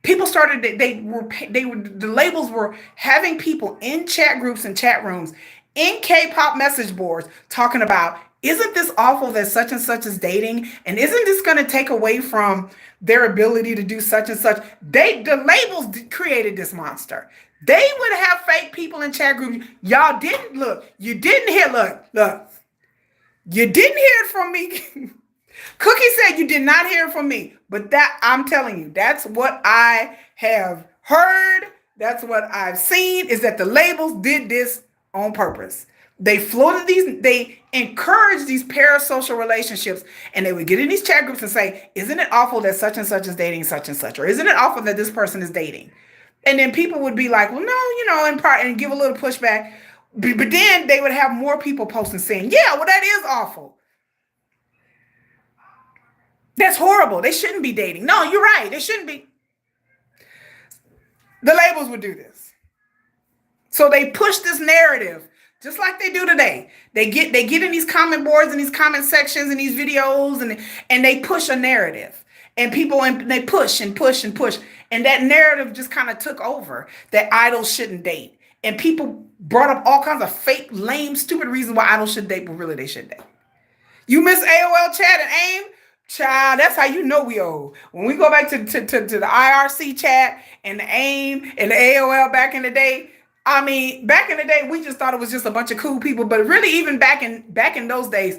People started, the labels were having people in chat groups and chat rooms, in K-pop message boards, talking about, isn't this awful that such and such is dating? And isn't this going to take away from their ability to do such and such? The labels created this monster. They would have fake people in chat groups. Y'all didn't look. You didn't hear. Look. You didn't hear it from me. Cookie said you did not hear it from me. But that, I'm telling you, that's what I have heard. That's what I've seen, is that the labels did this on purpose. They they encouraged these parasocial relationships, and they would get in these chat groups and say, isn't it awful that such and such is dating such and such? Or isn't it awful that this person is dating? And then people would be like, well, no, in part, and give a little pushback. But then they would have more people posting saying, yeah, well, that is awful. That's horrible. They shouldn't be dating. No, you're right. They shouldn't be. The labels would do this. So they push this narrative just like they do today. They get in these comment boards and these comment sections and these videos, and they push a narrative. And they push and push and push. And that narrative just kind of took over, that idols shouldn't date. And people brought up all kinds of fake, lame, stupid reasons why idols should date, but really they should date. You miss AOL chat and AIM? Child, that's how you know we old. When we go back to the IRC chat and the AIM and the AOL back in the day, I mean, back in the day, we just thought it was just a bunch of cool people. But really, even back in those days,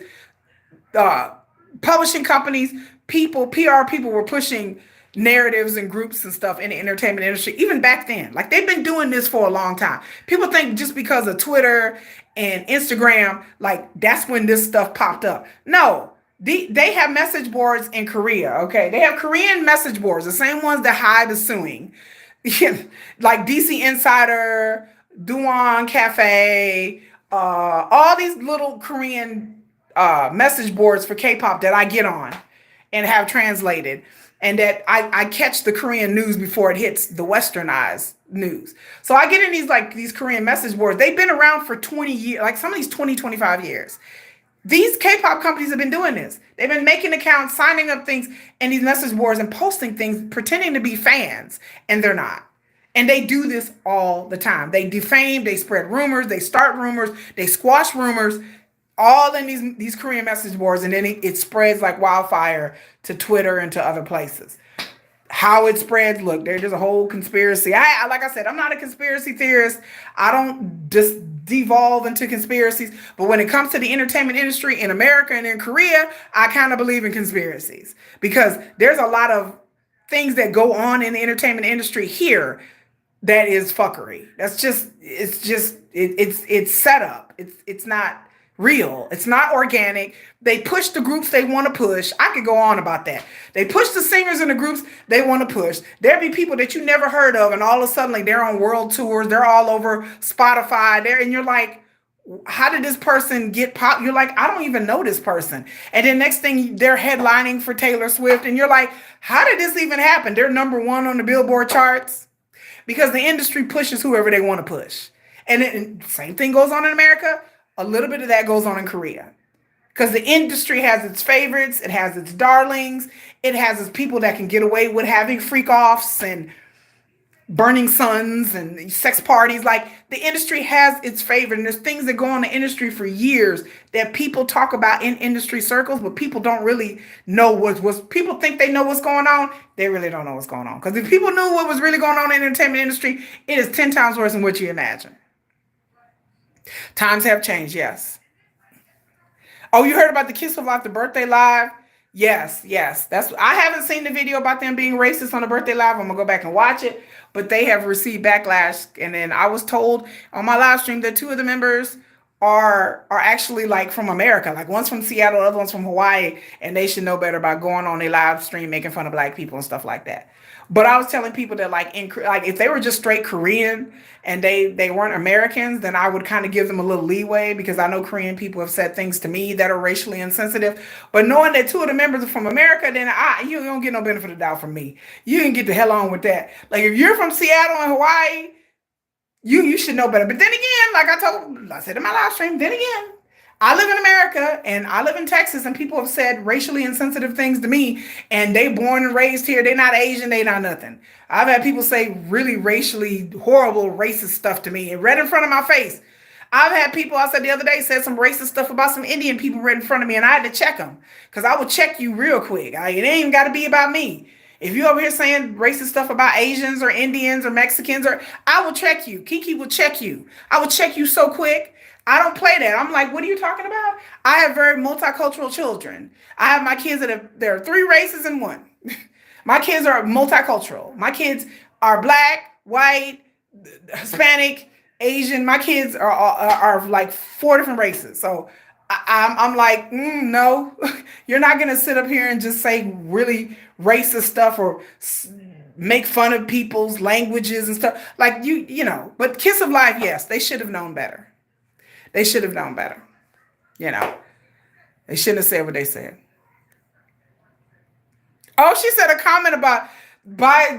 publishing companies, people, PR people were pushing narratives and groups and stuff in the entertainment industry, even back then. Like they've been doing this for a long time. People think just because of Twitter and Instagram, like that's when this stuff popped up. No, they have message boards in Korea, okay? They have Korean message boards, the same ones that Hive is suing. Like DC Insider, Duan Cafe, all these little Korean message boards for K-pop that I get on and have translated, and that I catch the Korean news before it hits the westernized news. So I get in these Korean message boards. They've been around for 20 years, like some of these 20, 25 years. These K-pop companies have been doing this. They've been making accounts, signing up things in these message boards and posting things, pretending to be fans, and they're not. And they do this all the time. They defame, they spread rumors, they start rumors, they squash rumors, all in these Korean message boards, and then it spreads like wildfire to Twitter and to other places. How it spreads, look, there's a whole conspiracy. I like I said, I'm not a conspiracy theorist. I don't just devolve into conspiracies. But when it comes to the entertainment industry in America and in Korea, I kind of believe in conspiracies, because there's a lot of things that go on in the entertainment industry here that is fuckery. It's set up. It's not real. It's not organic. They push the groups they want to push. I could go on about that. They push the singers in the groups they want to push. There'll be people that you never heard of, and all of a sudden like, they're on world tours. They're all over Spotify. And you're like, how did this person get pop? You're like, I don't even know this person. And then next thing, they're headlining for Taylor Swift, and you're like, how did this even happen? They're #1 on the Billboard charts because the industry pushes whoever they want to push. And same thing goes on in America. A little bit of that goes on in Korea, because the industry has its favorites. It has its darlings. It has its people that can get away with having freak offs and burning suns and sex parties. Like the industry has its favorite, and there's things that go on in the industry for years that people talk about in industry circles, but people don't really know what's people think they know what's going on. They really don't know what's going on, because if people knew what was really going on in the entertainment industry, it is 10 times worse than what you imagine. Times have changed, yes. Oh, you heard about the Kiss of Life, the birthday live? Yes. I haven't seen the video about them being racist on the birthday live. I'm gonna go back and watch it, but they have received backlash. And then I was told on my live stream that 2 of the members are actually like from America. Like one's from Seattle, the other one's from Hawaii, and they should know better by going on a live stream making fun of black people and stuff like that. But I was telling people that like if they were just straight Korean and they weren't Americans, then I would kind of give them a little leeway, because I know Korean people have said things to me that are racially insensitive. But knowing that 2 of the members are from America, then you don't get no benefit of the doubt from me. You can get the hell on with that. Like if you're from Seattle and Hawaii, you should know better. But then again, like I said in my live stream, then again, I live in America and I live in Texas, and people have said racially insensitive things to me, and they born and raised here. They're not Asian. They not nothing. I've had people say really racially horrible, racist stuff to me and right in front of my face. I've had people, I said the other day, said some racist stuff about some Indian people right in front of me, and I had to check them, because I will check you real quick. It ain't even got to be about me. If you over here saying racist stuff about Asians or Indians or Mexicans, I will check you. Kiki will check you. I will check you so quick. I don't play that. I'm like, what are you talking about? I have very multicultural children. I have my kids there are 3 races in one. My kids are multicultural. My kids are black, white, Hispanic, Asian. My kids are like 4 different races. So I'm like, no, you're not going to sit up here and just say really racist stuff or make fun of people's languages and stuff. Like you know, but Kiss of Life, yes, they should have known better. They should have known better. You know, they shouldn't have said what they said. Oh, she said a comment about by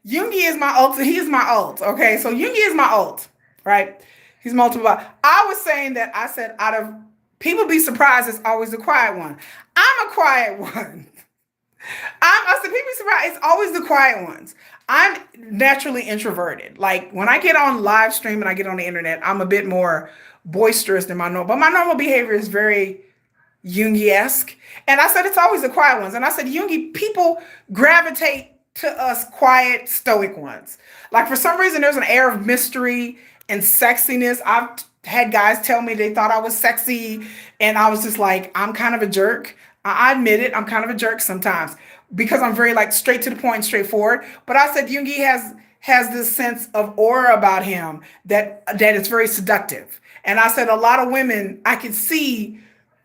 Yoongi is my ult. He is my ult. Okay, so Yoongi is my ult, right? He's multiple. I was saying that I said out of people be surprised, it's always the quiet one. I'm a quiet one. I said people be surprised, it's always the quiet ones. I'm naturally introverted. Like when I get on live stream and I get on the internet, I'm a bit more boisterous than my normal, but my normal behavior is very Yoongi-esque. And I said, it's always the quiet ones. And I said, Yoongi, people gravitate to us quiet, stoic ones. Like for some reason, there's an air of mystery and sexiness. I've had guys tell me they thought I was sexy. And I was just like, I'm kind of a jerk. I admit it. I'm kind of a jerk sometimes because I'm very like straight to the point, straightforward. But I said Yoongi has this sense of aura about him that is very seductive. And I said a lot of women, I could see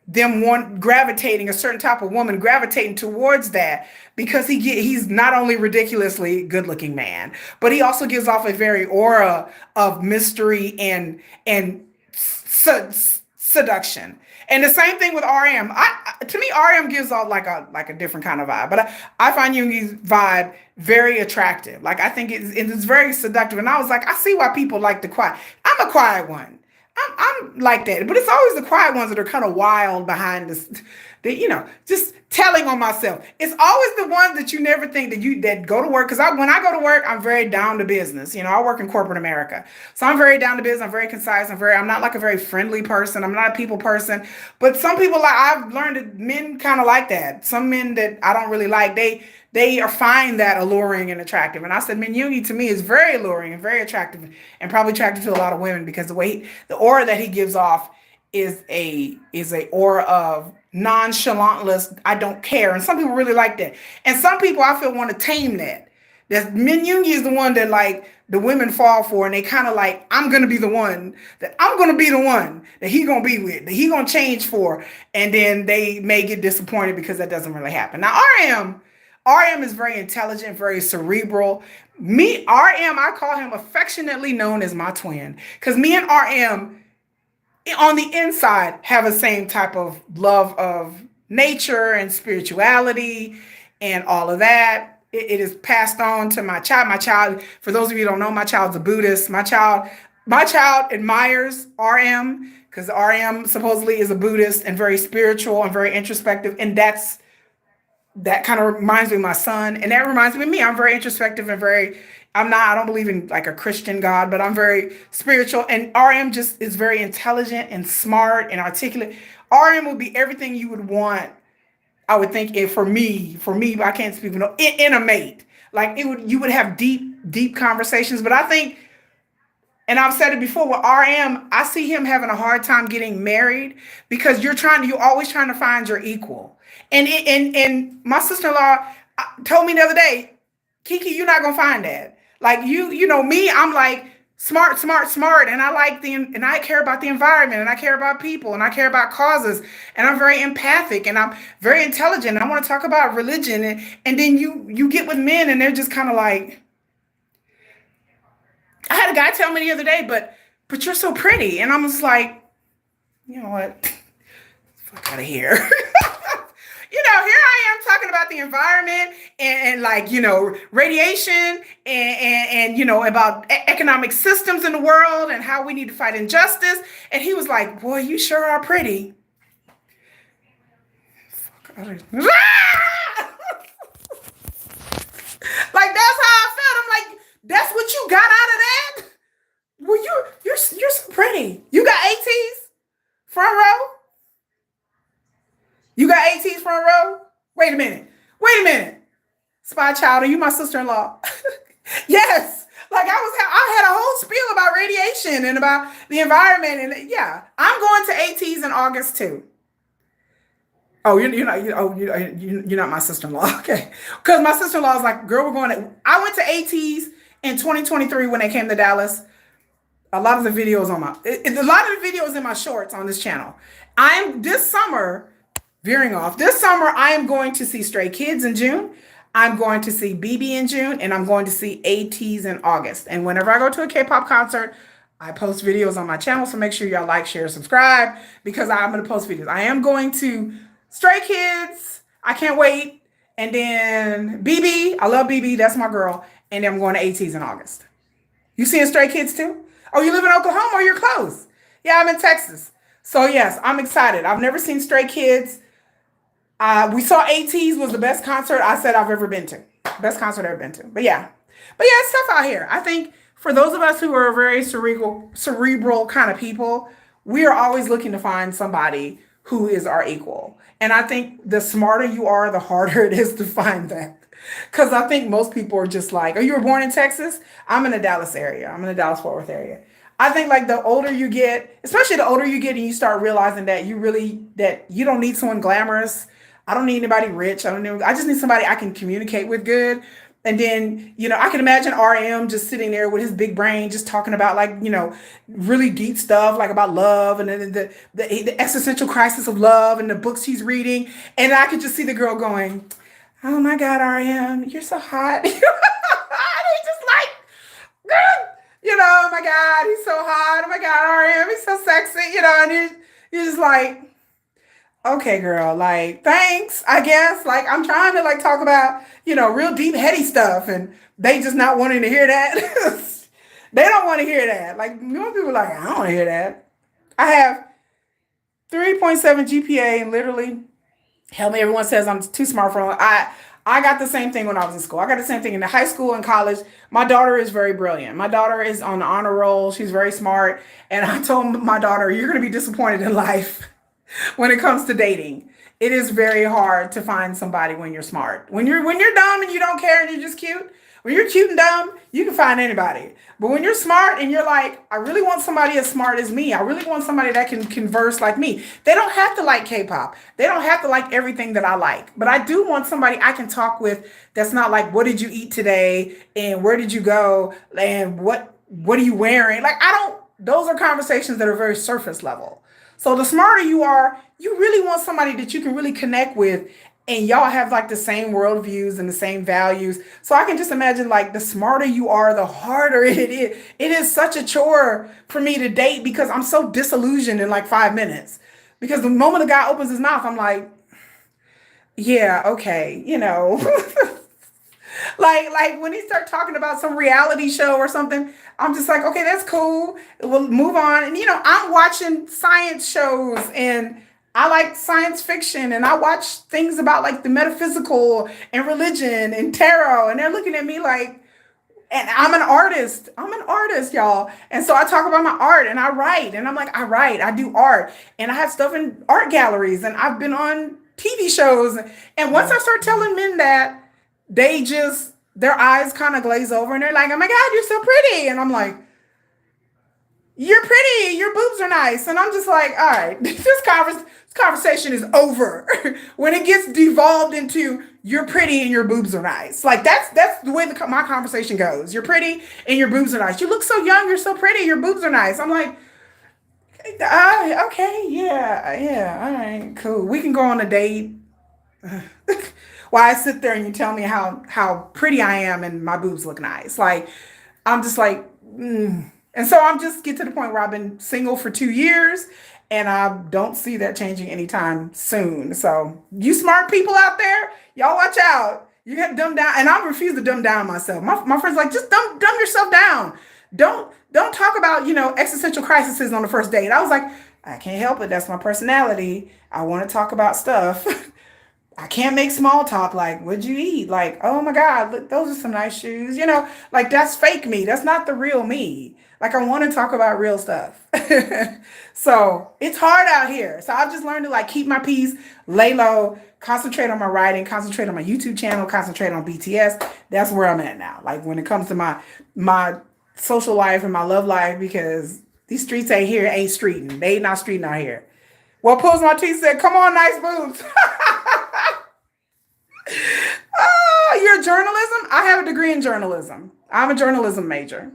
them gravitating, a certain type of woman gravitating towards that because he's not only ridiculously good looking man, but he also gives off a very aura of mystery and seduction. And the same thing with RM. To me, RM gives off like a different kind of vibe. But I find Yoongi's vibe very attractive. Like I think it's very seductive. And I was like, I see why people like the quiet. I'm a quiet one. I'm like that, but it's always the quiet ones that are kind of wild behind this. That just telling on myself. It's always the ones that you never think that go to work. Because when I go to work, I'm very down to business. I work in corporate America, so I'm very down to business. I'm very concise. I'm not like a very friendly person. I'm not a people person. But some people I've learned that men kind of like that. Some men that I don't really like, they find that alluring and attractive. And I said, Min Yoongi to me is very alluring and very attractive, and probably attractive to a lot of women because the aura that he gives off is a aura of nonchalantness. I don't care, and some people really like that. And some people I feel want to tame that. That Min Yoongi is the one that like the women fall for, and they kind of like I'm gonna be the one that he gonna be with, that he gonna change for, and then they may get disappointed because that doesn't really happen. Now RM is very intelligent, very cerebral. I call him affectionately known as my twin. Because me and RM on the inside have the same type of love of nature and spirituality and all of that. It is passed on to my child. My child, for those of you who don't know, my child's a Buddhist. My child admires RM because RM supposedly is a Buddhist and very spiritual and very introspective. And that kind of reminds me of my son, and that reminds me of me. I'm very introspective and I don't believe in like a Christian God, but I'm very spiritual. And RM just is very intelligent and smart and articulate. RM would be everything you would want. I would think for me, I can't speak for in a mate. Like you would have deep conversations. But I think, and I've said it before with RM, I see him having a hard time getting married because you're always trying to find your equal. And my sister-in-law told me the other day, Kiki, you're not gonna find that. Like you know me, I'm like smart, and and I care about the environment, and I care about people, and I care about causes, and I'm very empathic, and I'm very intelligent. And I want to talk about religion, and then you get with men, and they're just kind of like. I had a guy tell me the other day, but you're so pretty, and I'm just like, you know what, fuck out of here. Here I am talking about the environment and like, radiation and about economic systems in the world and how we need to fight injustice. And he was like, boy, you sure are pretty. Like, that's how I felt. I'm like, that's what you got out of that? Well, you're so pretty. You got ATs front row? You got ATs front row? Wait a minute. Spy Child, are you my sister-in-law? Yes. Like I had a whole spiel about radiation and about the environment. And yeah, I'm going to ATs in August too. Oh, you're not my sister-in-law. Okay. Because my sister-in-law is like, girl, I went to ATs in 2023 when they came to Dallas. A lot of the videos in my shorts on this channel. This summer, I am going to see Stray Kids in June. I'm going to see BB in June, and I'm going to see ATs in August. And whenever I go to a K-pop concert, I post videos on my channel. So make sure y'all like, share, subscribe, because I'm going to post videos. I am going to Stray Kids. I can't wait. And then BB. I love BB. That's my girl. And then I'm going to ATs in August. You seeing Stray Kids too? Oh, you live in Oklahoma or you're close? Yeah, I'm in Texas. So yes, I'm excited. I've never seen Stray Kids. We saw ATs was the best concert I said I've ever been to. Best concert I've ever been to. But yeah, it's tough out here. I think for those of us who are very cerebral kind of people, we are always looking to find somebody who is our equal. And I think the smarter you are, the harder it is to find that. Because I think most people are just like, oh, you were born in Texas? I'm in the Dallas area. I'm in the Dallas-Fort Worth area. I think like the older you get, especially the older you get and you start realizing that you don't need someone glamorous. I don't need anybody rich. I just need somebody I can communicate with good. And then, I can imagine RM just sitting there with his big brain, just talking about like, really deep stuff, like about love and then the existential crisis of love and the books he's reading. And I could just see the girl going, oh my God, RM, you're so hot. And he's just like, oh my God, he's so hot. Oh my God, RM, he's so sexy, and you're just like, okay, girl, like, thanks, I guess. Like, I'm trying to like talk about, real deep, heady stuff, and they just not wanting to hear that. They don't want to hear that. Like, most people are like, I don't want to hear that. I have 3.7 GPA, and literally, hell me, everyone says I'm too smart for it. I got the same thing when I was in school. I got the same thing in the high school and college. My daughter is very brilliant. My daughter is on the honor roll. She's very smart. And I told my daughter, you're going to be disappointed in life when it comes to dating. It is very hard to find somebody when you're smart. When you're dumb and you don't care and you're just cute, when you're cute and dumb, you can find anybody. But when you're smart and you're like, I really want somebody as smart as me. I really want somebody that can converse like me. They don't have to like K-pop. They don't have to like everything that I like. But I do want somebody I can talk with that's not like, what did you eat today? And where did you go? And what are you wearing? Like, those are conversations that are very surface level. So the smarter you are, you really want somebody that you can really connect with and y'all have like the same worldviews and the same values. So I can just imagine like the smarter you are, the harder it is. It is such a chore for me to date because I'm so disillusioned in like 5 minutes. Because the moment a guy opens his mouth, I'm like, yeah, okay, like when he start talking about some reality show or something, I'm just like, okay, that's cool. We'll move on. And I'm watching science shows and I like science fiction and I watch things about like the metaphysical and religion and tarot. And they're looking at me like, and I'm an artist. I'm an artist, y'all. And so I talk about my art and I write and I'm like, I write, I do art and I have stuff in art galleries and I've been on TV shows. And once I start telling men that, their eyes kind of glaze over and they're like, oh my God, you're so pretty. And I'm like, you're pretty, your boobs are nice. And I'm just like, all right, this conversation is over when it gets devolved into you're pretty and your boobs are nice. Like that's the way my conversation goes. You're pretty and your boobs are nice. You look so young, you're so pretty, your boobs are nice. I'm like, okay, yeah, all right, cool. We can go on a date. While I sit there and you tell me how pretty I am and my boobs look nice. Like, I'm just like, And so I'm just get to the point where I've been single for 2 years and I don't see that changing anytime soon. So you smart people out there, y'all watch out. You got to dumb down. And I refuse to dumb down myself. My friends like, just dumb yourself down. Don't talk about, existential crises on the first date. I was like, I can't help it. That's my personality. I want to talk about stuff. I can't make small talk like, what'd you eat? Like, oh my God, look, those are some nice shoes. Like that's fake me. That's not the real me. Like I want to talk about real stuff. So it's hard out here. So I've just learned to like keep my peace, lay low, concentrate on my writing, concentrate on my YouTube channel, concentrate on BTS. That's where I'm at now. Like when it comes to my social life and my love life, because these streets ain't streeting. They ain't not streeting out here. Well, Pulls My Teeth said, come on, nice boobs. Oh, you're journalism? I have a degree in journalism. I'm a journalism major.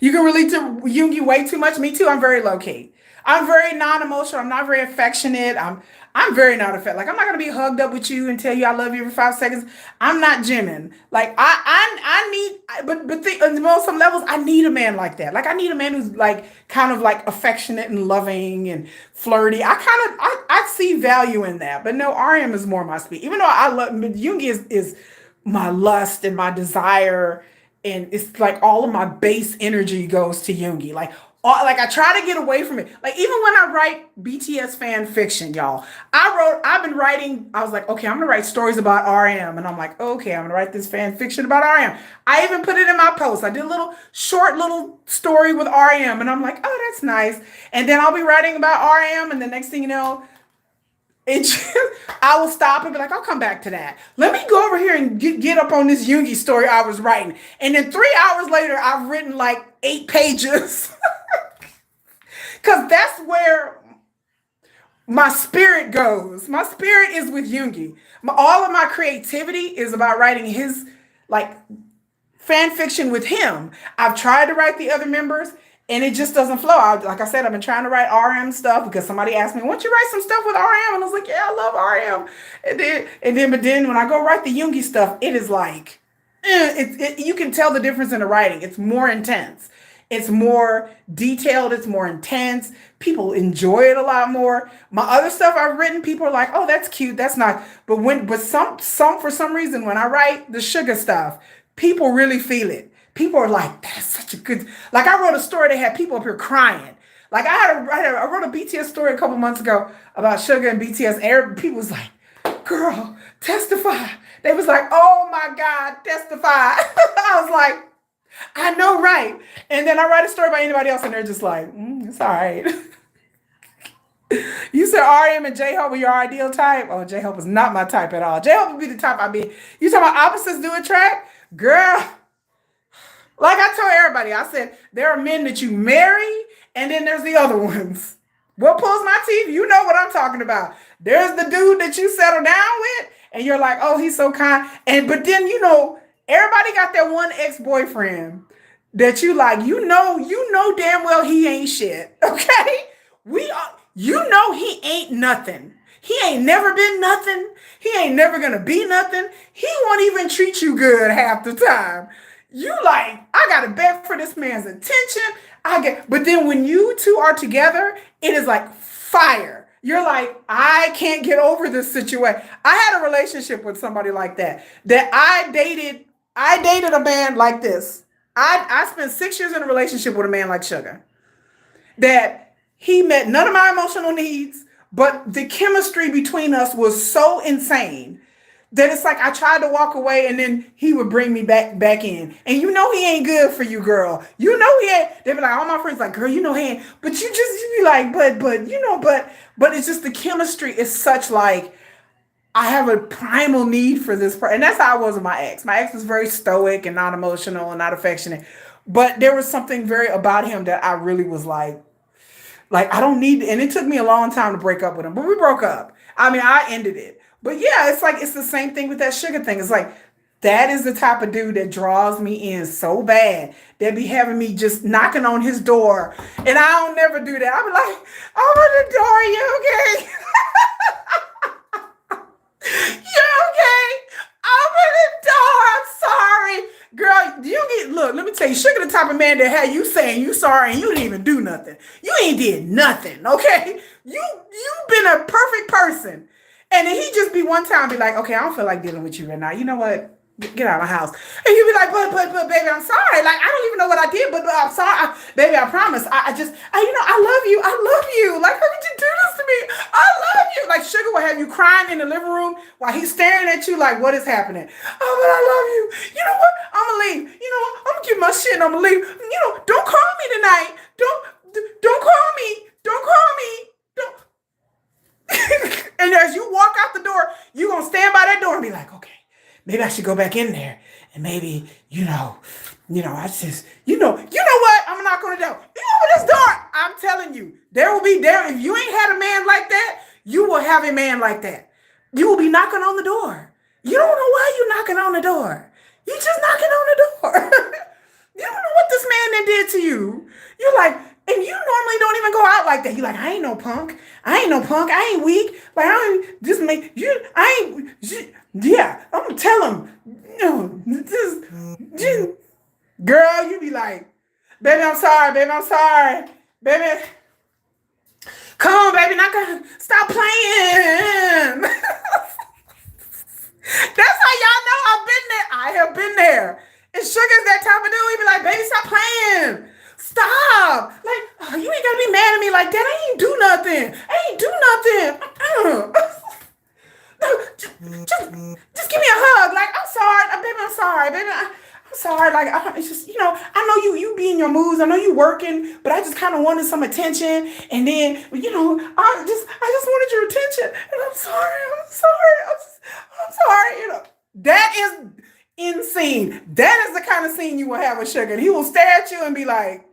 You can relate to Yoongi way too much. Me too. I'm very low key. I'm very non-emotional. I'm not very affectionate. I'm very not affectionate. Like I'm not gonna be hugged up with you and tell you I love you every 5 seconds. I'm not Jimin. Like I need, on some levels I need a man like that. Like I need a man who's like kind of like affectionate and loving and flirty. I see value in that. But no, RM is more my speed. Even though I love Yoongi is my lust and my desire, and it's like all of my base energy goes to Yoongi. Like I try to get away from it. Like even when I write BTS fan fiction, y'all, I've been writing, I was like, okay, I'm gonna write stories about RM. And I'm like, okay, I'm gonna write this fan fiction about RM. I even put it in my post. I did a short little story with RM and I'm like, oh, that's nice. And then I'll be writing about RM and the next thing you know, I will stop and be like, I'll come back to that. Let me go over here and get up on this Yoongi story I was writing. And then 3 hours later, I've written like 8 pages. Because that's where my spirit goes. My spirit is with Yoongi. All of my creativity is about writing his like fan fiction with him. I've tried to write the other members and it just doesn't flow. Like I said, I've been trying to write RM stuff because somebody asked me, "Won't you write some stuff with RM?" And I was like, "Yeah, I love RM." But then when I go write the Yoongi stuff, it is like, you can tell the difference in the writing. It's more intense. It's more detailed. It's more intense. People enjoy it a lot more. My other stuff I've written, people are like, "Oh, that's cute. That's not." But some for some reason when I write the sugar stuff, people really feel it. People are like, "That's such a good." Like I wrote a story that had people up here crying. Like I wrote a BTS story a couple months ago about Sugar and BTS. People was like, "Girl, testify." They was like, "Oh my God, testify." I was like, I know, right? And then I write a story about anybody else, and they're just like, "It's all right." You said RM and J Hope were your ideal type? Oh, J Hope is not my type at all. J Hope would be the type I'd be. You talking about opposites do attract? Girl, like I told everybody, I said, there are men that you marry, and then there's the other ones. What pulls my teeth? You know what I'm talking about. There's the dude that you settle down with, and you're like, "Oh, he's so kind." But then, everybody got that one ex-boyfriend that you know damn well he ain't shit. Okay? He ain't nothing. He ain't never been nothing. He ain't never gonna be nothing. He won't even treat you good half the time. You like, I gotta beg for this man's attention. But then when you two are together, it is like fire. You're like, I can't get over this situation. I had a relationship with somebody like that. I dated a man like this. I spent 6 years in a relationship with a man like Sugar. That he met none of my emotional needs, but the chemistry between us was so insane that it's like I tried to walk away and then he would bring me back in. And he ain't good for you, girl. He ain't. They be like, all my friends like, "Girl, he ain't." But you be like, but it's just the chemistry is such like, I have a primal need for this person. And that's how I was with my ex. My ex was very stoic and not emotional and not affectionate. But there was something very about him that I really was like, I don't need, and it took me a long time to break up with him, but we broke up. I mean, I ended it. But yeah, it's like, it's the same thing with that Sugar thing. It's like, that is the type of dude that draws me in so bad. That be having me just knocking on his door. And I don't never do that. I be like, "I'm at the door, you okay?" "You okay? I'm at the door. I'm sorry." Girl, look, let me tell you, Sugar the type of man that had you saying you sorry and you didn't even do nothing. You ain't did nothing, okay? You've been a perfect person. And then he just be one time be like, "Okay, I don't feel like dealing with you right now. You know what? Get out of my house." And you be like, but, baby, I'm sorry. Like, I don't even know what I did, but I'm sorry. Baby, I promise. I love you. I love you. Like, how could you do this to me? I love you. Like, Sugar will have you crying in the living room while he's staring at you like, what is happening? "Oh, but I love you. You know what? I'm going to leave. I'm going to get my shit and I'm going to leave. Don't call me tonight. Don't call me. Don't call me. Don't." And as you walk out the door, you're going to stand by that door and be like, "Okay, maybe I should go back in there. And maybe, I just, what? I'm not going to do. You open this door." I'm telling you, if you ain't had a man like that, you will have a man like that. You will be knocking on the door. You don't know why you're knocking on the door. You're just knocking on the door. You don't know what this man then did to you. You're like, and you normally don't even go out like that. You're like, "I ain't no punk. I ain't no punk. I ain't weak. Like, I ain't just make you. I ain't. Yeah, I'm gonna tell him. Girl, you be like, "Baby, I'm sorry. Baby, I'm sorry. Baby, come on, baby. Not gonna stop playing." That's how y'all know I've been there. I have been there. And Sugar's that type of dude. He be like, "Baby, stop playing. Stop. Like, oh, you ain't gotta be mad at me like that. I ain't do nothing. I ain't do nothing. No, just give me a hug. Like, I'm sorry. Baby, I'm sorry. Baby, I'm sorry. Like, it's just, I know you be in your moods. I know you working, but I just kind of wanted some attention. And then, I just wanted your attention. And I'm sorry. I'm sorry. That is insane. That is the kind of scene you will have with Sugar. He will stare at you and be like,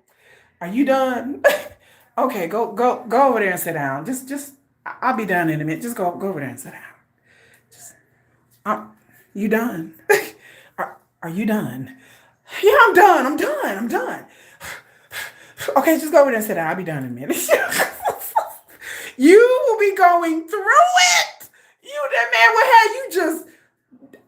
"Are you done?" "Okay, go over there and sit down. Just I'll be done in a minute. Just go over there and sit down. Just, you done? Are you done? Yeah, I'm done. I'm done. I'm done. Okay, just go over there and sit down. I'll be done in a minute. You will be going through it. That man will have you just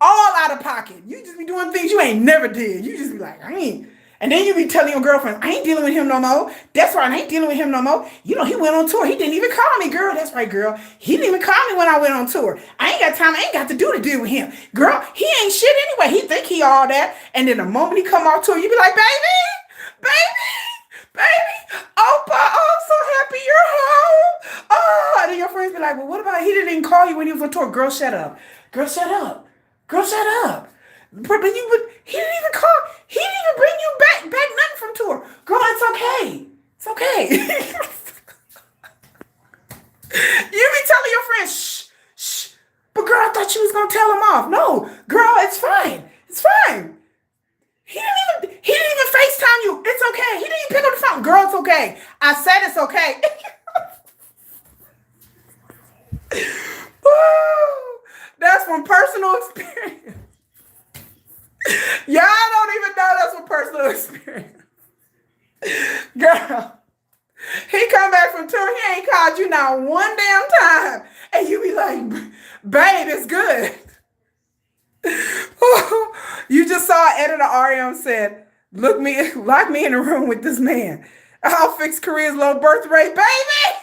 all out of pocket. You just be doing things you ain't never did. You just be like, I ain't. And then you be telling your girlfriend, I ain't dealing with him no more. That's right, I ain't dealing with him no more. He went on tour. He didn't even call me, girl. That's right, girl. He didn't even call me when I went on tour. I ain't got time. I ain't got to do to deal with him. Girl, he ain't shit anyway. He think he all that. And then the moment he come off tour, you be like, baby, Opa, oh, I'm so happy you're home. Oh, and then your friends be like, well, what about he didn't even call you when he was on tour? Girl, shut up. Girl, shut up. Girl, shut up. But he didn't even call. He didn't even bring you back nothing from tour. Girl, it's okay. It's okay. You be telling your friends, shh. But girl, I thought you was gonna tell him off. No, girl, it's fine. It's fine. He didn't even FaceTime you. It's okay. He didn't even pick up the phone. Girl, it's okay. I said it's okay. That's from personal experience. Y'all don't even know that's from personal experience. Girl, he come back from tour, he ain't called you not one damn time. And you be like, babe, it's good. You just saw editor RM said, lock me in a room with this man. I'll fix Korea's low birth rate, baby.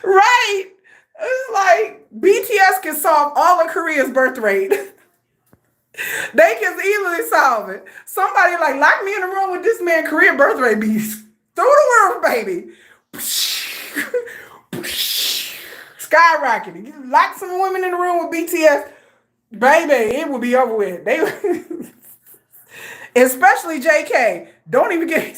Right. It's like BTS can solve all of Korea's birth rate. They can easily solve it. Somebody like lock me in a room with this man, Korea birth rate beast. Through the world, baby. Skyrocketing. You lock some women in the room with BTS, baby, it will be over with. They especially JK. Don't even get me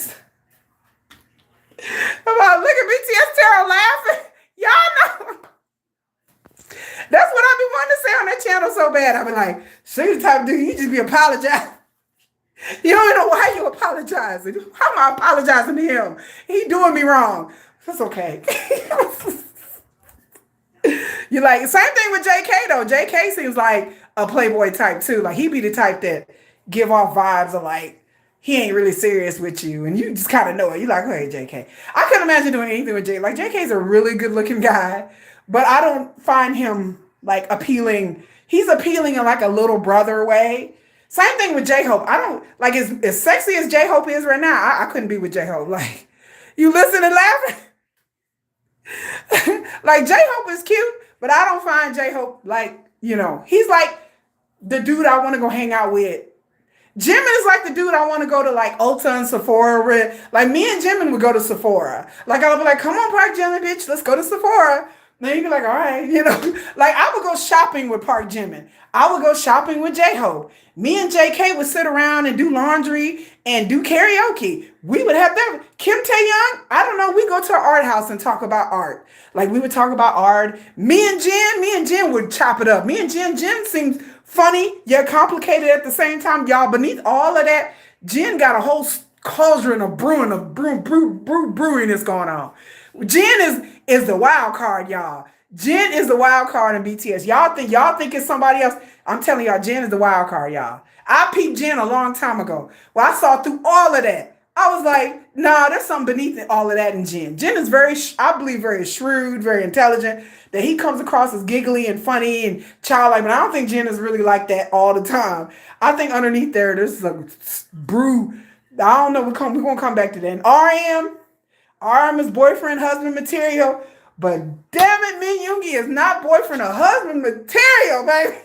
about look at BTS Tara laughing. Y'all know. That's what I be wanting to say on that channel so bad. I be like, she the type of dude, you just be apologizing. You don't even know why you apologizing. How am I apologizing to him? He doing me wrong. It's okay. You like, same thing with JK though. JK seems like a playboy type too. Like he be the type that give off vibes of like, he ain't really serious with you. And you just kind of know it. You like, hey, JK. I couldn't imagine doing anything with JK. Like JK's a really good looking guy. But I don't find him like appealing. He's appealing in like a little brother way. Same thing with J-Hope. I don't like as sexy as J-Hope is right now. I couldn't be with J-Hope. Like you listen and laughing. Like J-Hope is cute, but I don't find J-Hope like, he's like the dude I want to go hang out with. Jimin is like the dude I want to go to like Ulta and Sephora with. Like me and Jimin would go to Sephora. Like I would be like, come on, Park Jimin, bitch, let's go to Sephora. Then you'd be like, all right, like I would go shopping with Park Jimin. I would go shopping with J-Hope. Me and JK would sit around and do laundry and do karaoke. We would have that. Kim Tae-young, I don't know, we go to an art house and talk about art. Like we would talk about art. Me and Jen would chop it up. Jen seems funny yet complicated at the same time. Y'all, beneath all of that, Jen got a whole cauldron of brewing that's going on. Jen is the wild card, y'all. Jen is the wild card in BTS. Y'all think it's somebody else. I'm telling y'all, Jen is the wild card, y'all. I peeped Jen a long time ago. Well, I saw through all of that. I was like, nah, there's something beneath all of that in Jen. Jen is I believe, very shrewd, very intelligent. That he comes across as giggly and funny and childlike, but I don't think Jen is really like that all the time. I think underneath there's a brew. I don't know. We're gonna come back to that. And RM is boyfriend, husband material. But damn it, Min Yoongi is not boyfriend or husband material, baby.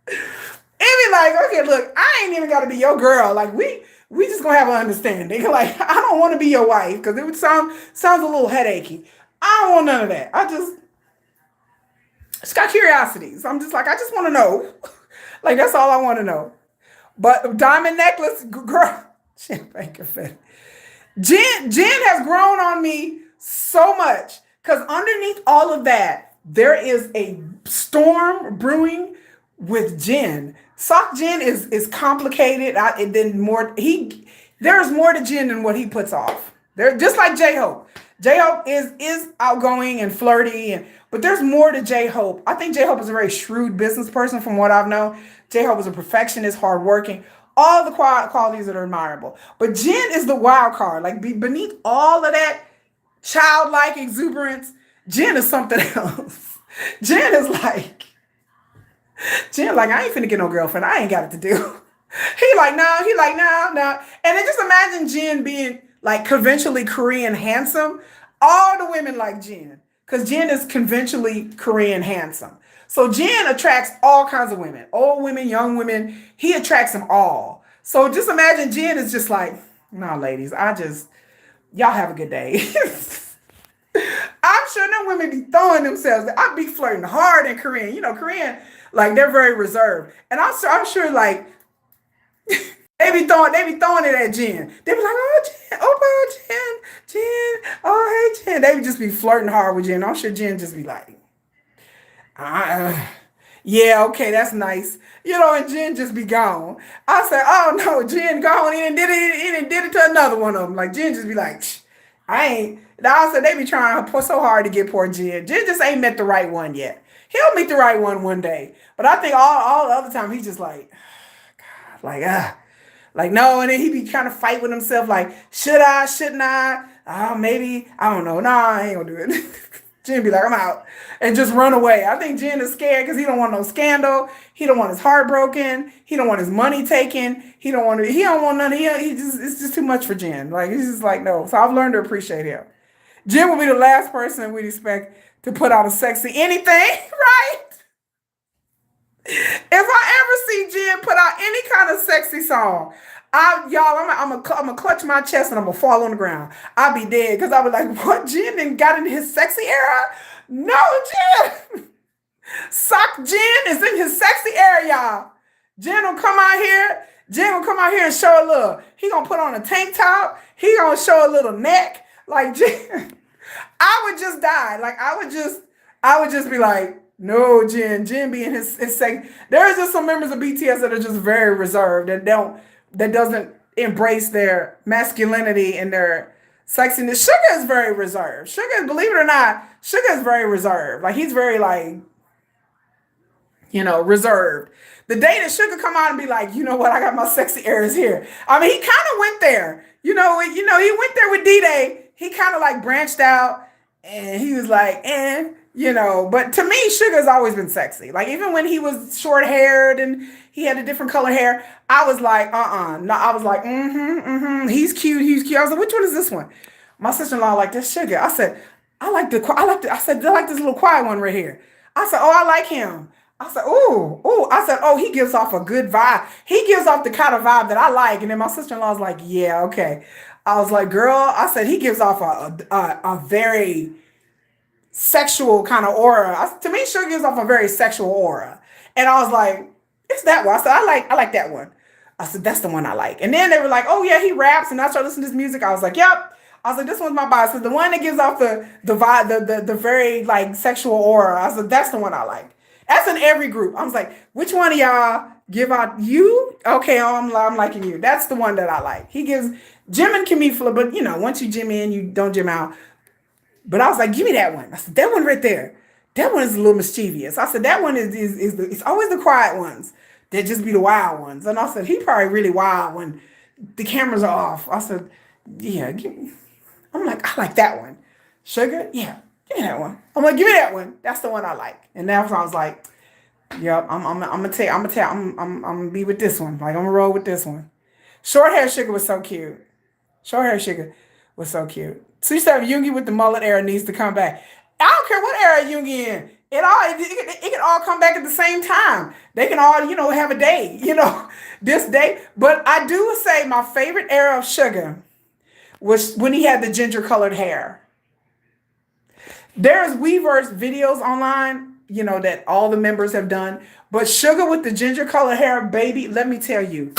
It be like, okay, look, I ain't even got to be your girl. Like, we just going to have an understanding. Like, I don't want to be your wife because it would sounds a little headachy. I don't want none of that. I just got curiosity. So I'm just like, I just want to know. Like, that's all I want to know. But diamond necklace, girl, champagne confetti. Jen has grown on me so much because underneath all of that, there is a storm brewing with Jen. Sock Jen is complicated. There's more to Jen than what he puts off. They're just like J-Hope. J-Hope is outgoing and flirty, but there's more to J-Hope. I think J-Hope is a very shrewd business person from what I've known. J-Hope is a perfectionist, hardworking, all the qualities that are admirable. But Jen is the wild card. Like beneath all of that childlike exuberance, Jen is something else. Jen is like, Jen like, I ain't finna get no girlfriend. I ain't got it to do. He like, no, he like, no, no. And then just imagine Jen being like conventionally Korean handsome. All the women like Jen. Because Jen is conventionally Korean handsome. So Jen attracts all kinds of women. Old women, young women. He attracts them all. So just imagine Jen is just like, no, ladies, y'all have a good day. I'm sure them women be throwing themselves. I be flirting hard in Korean. You know, Korean, like they're very reserved. And I'm sure like they be throwing it at Jen. They be like, oh Jen, oh Jen, oh hey Jen. They would just be flirting hard with Jen. I'm sure Jen just be like, uh, yeah, okay, that's nice. You know, and Jen just be gone. I said, oh no, Jen gone. He done did it to another one of them. Like Jen just be like, I ain't. I said they be trying so hard to get poor Jen. Jen just ain't met the right one yet. He'll meet the right one day. But I think all the other time he's just like, like like no, and then he be trying to fight with himself, like, should I, shouldn't I? Maybe, I don't know. Nah, I ain't gonna do it. Jen be like, I'm out. And just run away. I think Jen is scared because he don't want no scandal. He don't want his heart broken. He don't want his money taken. He don't want none. It's just too much for Jen. Like, he's just like, no. So I've learned to appreciate him. Jen will be the last person we'd expect to put out a sexy anything, right? If I ever see Jen put out any kind of sexy song, I'm gonna clutch my chest and I'm gonna fall on the ground. I'll be dead because I'll be like, what? Jen didn't got into his sexy era? No, Jen. Sock Jen is in his sexy era, y'all. Jen will come out here. Jen will come out here and show a little. He gonna put on a tank top. He gonna show a little neck. Like Jen, I would just die. Like I would just be like, no, Jen being his sex. There's just some members of BTS that are just very reserved and that doesn't embrace their masculinity and their sexiness. Suga is very reserved. Suga, believe it or not, Suga is very reserved. Like he's very like, reserved. The day that Suga come out and be like, you know what, I got my sexy eras here. I mean, he kind of went there. He went there with D-Day. He kind of like branched out and he was like, but to me, Suga's always been sexy. Like even when he was short haired and he had a different color hair, I was like, no, I was like, he's cute. I was like, which one is this one? My sister-in-law liked this Suga. I said, I said, I like this little quiet one right here. I said, oh, I like him. I said, I said, oh, he gives off a good vibe. He gives off the kind of vibe that I like. And then my sister-in-law was like, yeah, okay. I was like, girl, I said, he gives off a very sexual kind of aura. To me, Suga gives off a very sexual aura. And I was like, it's that one. I said, I like that one. I said, that's the one I like. And then they were like, oh yeah, he raps. And I started listening to his music. I was like, yep. I was like, this one's my bias. So the one that gives off the vibe, the very like sexual aura. I said, that's the one I like. That's in every group. I was like, which one of y'all give out you? Okay, I'm liking you. That's the one that I like. He gives Jimin can be full, but once you Jim in, you don't Jim out. But I was like, give me that one. I said, that one right there. That one is a little mischievous. I said, that one it's always the quiet ones that just be the wild ones. And I said, he probably really wild when the cameras are off. I said, yeah, I'm like, I like that one. Sugar, yeah, give me that one. I'm like, give me that one. That's the one I like. And that's when I was like, yep, I'm gonna be with this one. Like I'm gonna roll with this one. Short hair Sugar was so cute. Short hair Sugar was so cute. So you said Yoongi with the mullet era needs to come back. I don't care what era Yoongi in. It can all come back at the same time. They can all, have a day, this day. But I do say my favorite era of Sugar was when he had the ginger colored hair. There's Weverse videos online, that all the members have done. But Sugar with the ginger colored hair, baby, let me tell you,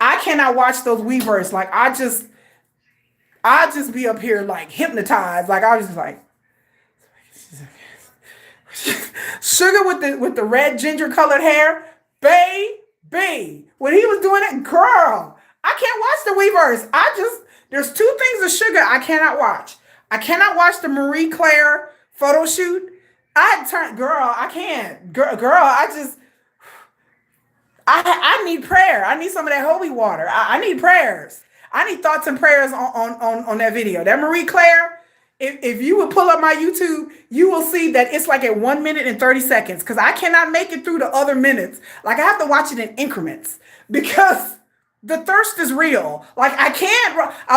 I cannot watch those Weverse. Like I just be up here like hypnotized. Like I was just like Sugar with the red ginger colored hair, baby. When he was doing it, girl, I can't watch the Weverse. There's two things of sugar I cannot watch. I cannot watch the Marie Claire photo shoot. Girl, I can't. Girl, I need prayer. I need some of that holy water. I need prayers. I need thoughts and prayers on that video. That Marie Claire, if you would pull up my YouTube, you will see that it's like at 1 minute and 30 seconds because I cannot make it through the other minutes. Like I have to watch it in increments because the thirst is real. Like I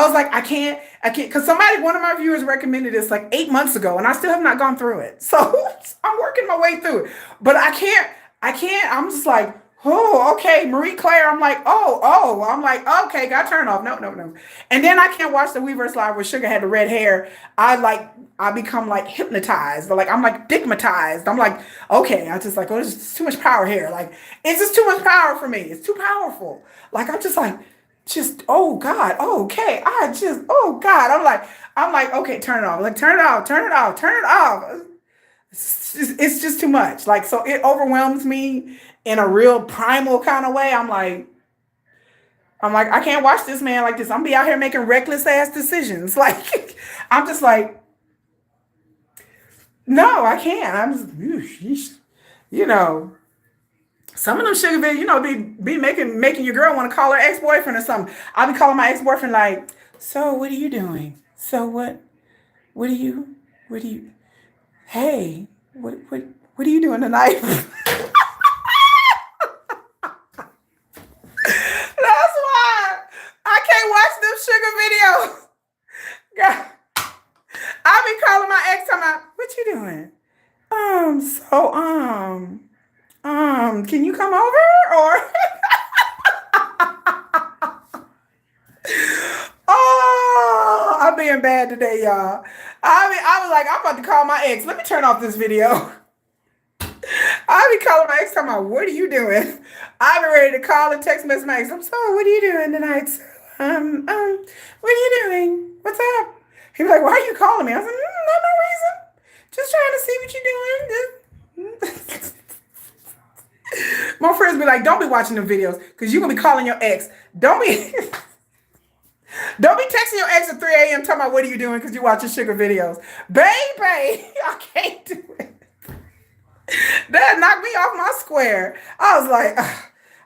was like, I can't, because one of my viewers recommended this like 8 months ago and I still have not gone through it. So I'm working my way through it, but I can't, I'm just like, oh, okay, Marie Claire. I'm like, I'm like, okay, got turned off. No, no, no. And then I can't watch the Weverse Live where Sugar had the red hair. I become like hypnotized, or like I'm like stigmatized. I'm like, okay, I just like, oh, there's too much power here. Like, it's just too much power for me. It's too powerful. Like, I'm just like, oh God, okay. Oh God. I'm like, okay, turn it off. Like, turn it off, turn it off, turn it off. It's just too much. Like, so it overwhelms me in a real primal kind of way. I'm like, I can't watch this man like this. I'm gonna be out here making reckless ass decisions. Like, I'm just like, no, I can't. I'm just, some of them sugar videos, be making your girl want to call her ex-boyfriend or something. I'll be calling my ex-boyfriend like, so what are you doing? So what do you, hey, what are you doing tonight? That's why I can't watch them sugar videos. God, I be calling my ex talking about, what you doing? Can you come over? Or oh, I'm being bad today, y'all. I was like, I'm about to call my ex. Let me turn off this video. I be calling my ex talking about, what are you doing? I be ready to call and text message my ex. I'm sorry, what are you doing tonight? What are you doing? What's up? He be like, why are you calling me? I was like, no reason. Just trying to see what you're doing. My friends be like, don't be watching the videos because you're gonna be calling your ex. Don't be texting your ex at 3 a.m. talking about what are you doing because you're watching sugar videos. Baby, I can't do it. That knocked me off my square. I was like,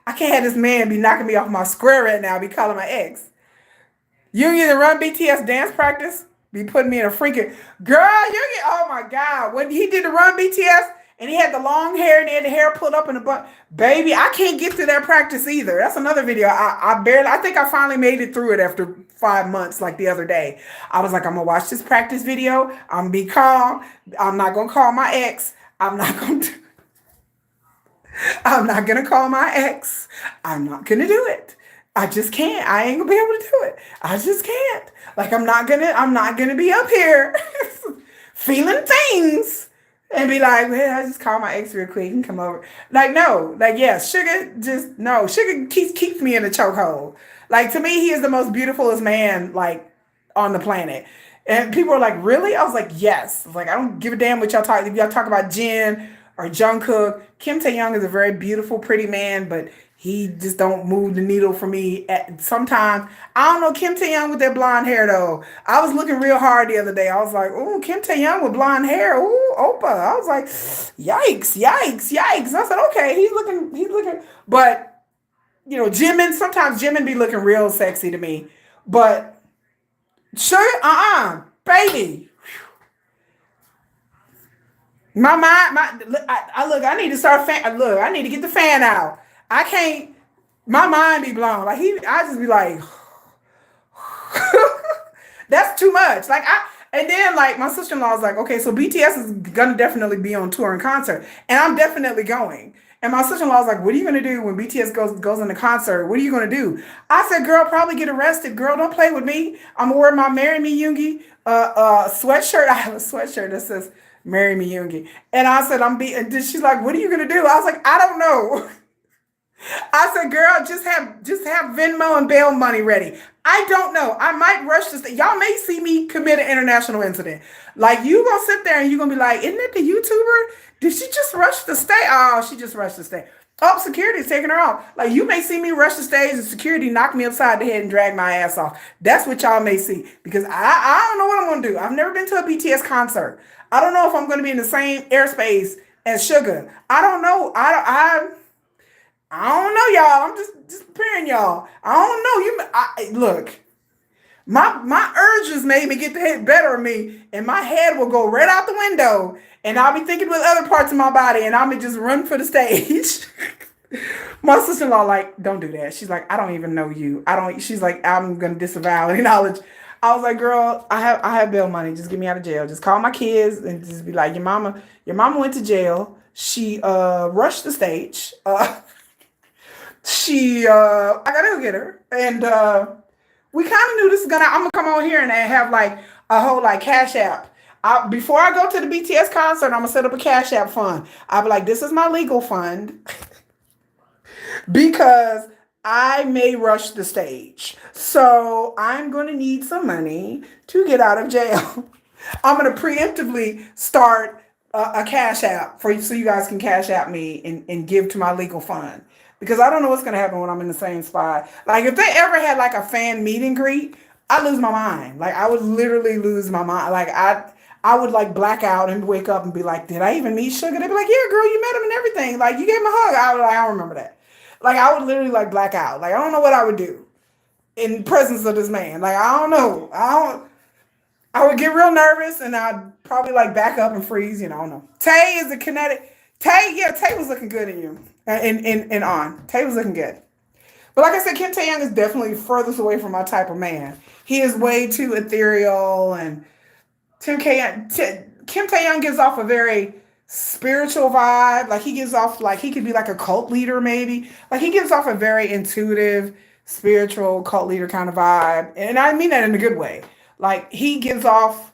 I can't have this man be knocking me off my square right now, be calling my ex. You either run BTS dance practice, be putting me in a freaking girl, oh my God. When he did the run BTS and he had the long hair and he had the hair pulled up in the butt, baby, I can't get through that practice either. That's another video. I think I finally made it through it after 5 months, like the other day. I was like, I'm gonna watch this practice video. I'm gonna be calm. I'm not gonna call my ex. I'm not going to call my ex. I'm not going to do it. I just can't. I ain't going to be able to do it. I just can't. Like, I'm not going to be up here feeling things and be like, well, I just call my ex real quick and come over. Like, no. Like, yeah, Sugar keeps me in a chokehold. Like, to me, he is the most beautifulest man, like, on the planet. And people are like, really? I was like, yes. I was like, I don't give a damn what y'all talk. If y'all talk about Jen or Jungkook, Kim Tae-young is a very beautiful, pretty man, but he just don't move the needle for me. Sometimes, I don't know Kim Tae-young with that blonde hair though. I was looking real hard the other day. I was like, ooh, Kim Tae-young with blonde hair. Ooh, Opa. I was like, yikes. And I said, okay, he's looking. But, sometimes Jimin be looking real sexy to me. But Sugar, baby. My mind, I need to start I need to get the fan out. I can't, my mind be blown. Like I just be like, that's too much. And then like my sister-in-law was like, okay, so BTS is gonna definitely be on tour and concert, and I'm definitely going. And my sister-in-law was like, what are you gonna do when BTS goes in the concert? What are you gonna do? I said, girl, probably get arrested. Girl, don't play with me. I'm gonna wear my Marry Me Yoongi sweatshirt. I have a sweatshirt that says Marry Me Yoongi. And I said, and she's like, what are you gonna do? I was like, I don't know. I said, girl, just have Venmo and bail money ready. I don't know. I might rush this. Y'all may see me commit an international incident. Like, you gonna sit there and you're gonna be like, isn't it the YouTuber? Did she just rush to stay? Oh, she just rushed to stay. Oh, security's taking her off. Like you may see me rush the stage and security knock me upside the head and drag my ass off. That's what y'all may see. Because I don't know what I'm gonna do. I've never been to a BTS concert. I don't know if I'm gonna be in the same airspace as Sugar. I don't know. I don't know, y'all. I'm just preparing y'all. I don't know. Look. My urges made me get the head better of me, and my head will go right out the window, and I'll be thinking with other parts of my body, and I'll be just run for the stage. My sister-in-law like, don't do that. She's like, I don't even know you. I don't. She's like, I'm gonna disavow any knowledge. I was like, girl, I have bail money. Just get me out of jail. Just call my kids and just be like, your mama went to jail. She rushed the stage. I gotta go get her, and we kind of knew this is I'm gonna come on here and have like a whole like cash app. Before I go to the BTS concert, I'm gonna set up a cash app fund. I'll be like, this is my legal fund because I may rush the stage. So I'm gonna need some money to get out of jail. I'm gonna preemptively start a cash app for you so you guys can cash app me and give to my legal fund. Because I don't know what's gonna happen when I'm in the same spot. Like if they ever had like a fan meet and greet, I lose my mind. Like I would literally lose my mind. Like I would like black out and wake up and be like, did I even meet Sugar? They'd be like, yeah, girl, you met him and everything. Like you gave him a hug. I was like, I don't remember that. Like I would literally like black out. Like I don't know what I would do in presence of this man. Like I don't know. I would get real nervous and I'd probably like back up and freeze. You know, I don't know. Tay is the kinetic. Tay was looking good in you. In on. Tay was looking good. But like I said, Kim Tae-young is definitely furthest away from my type of man. He is way too ethereal, and Kim Tae-young gives off a very spiritual vibe. Like he gives off like he could be like a cult leader maybe. Like he gives off a very intuitive, spiritual cult leader kind of vibe. And I mean that in a good way. Like he gives off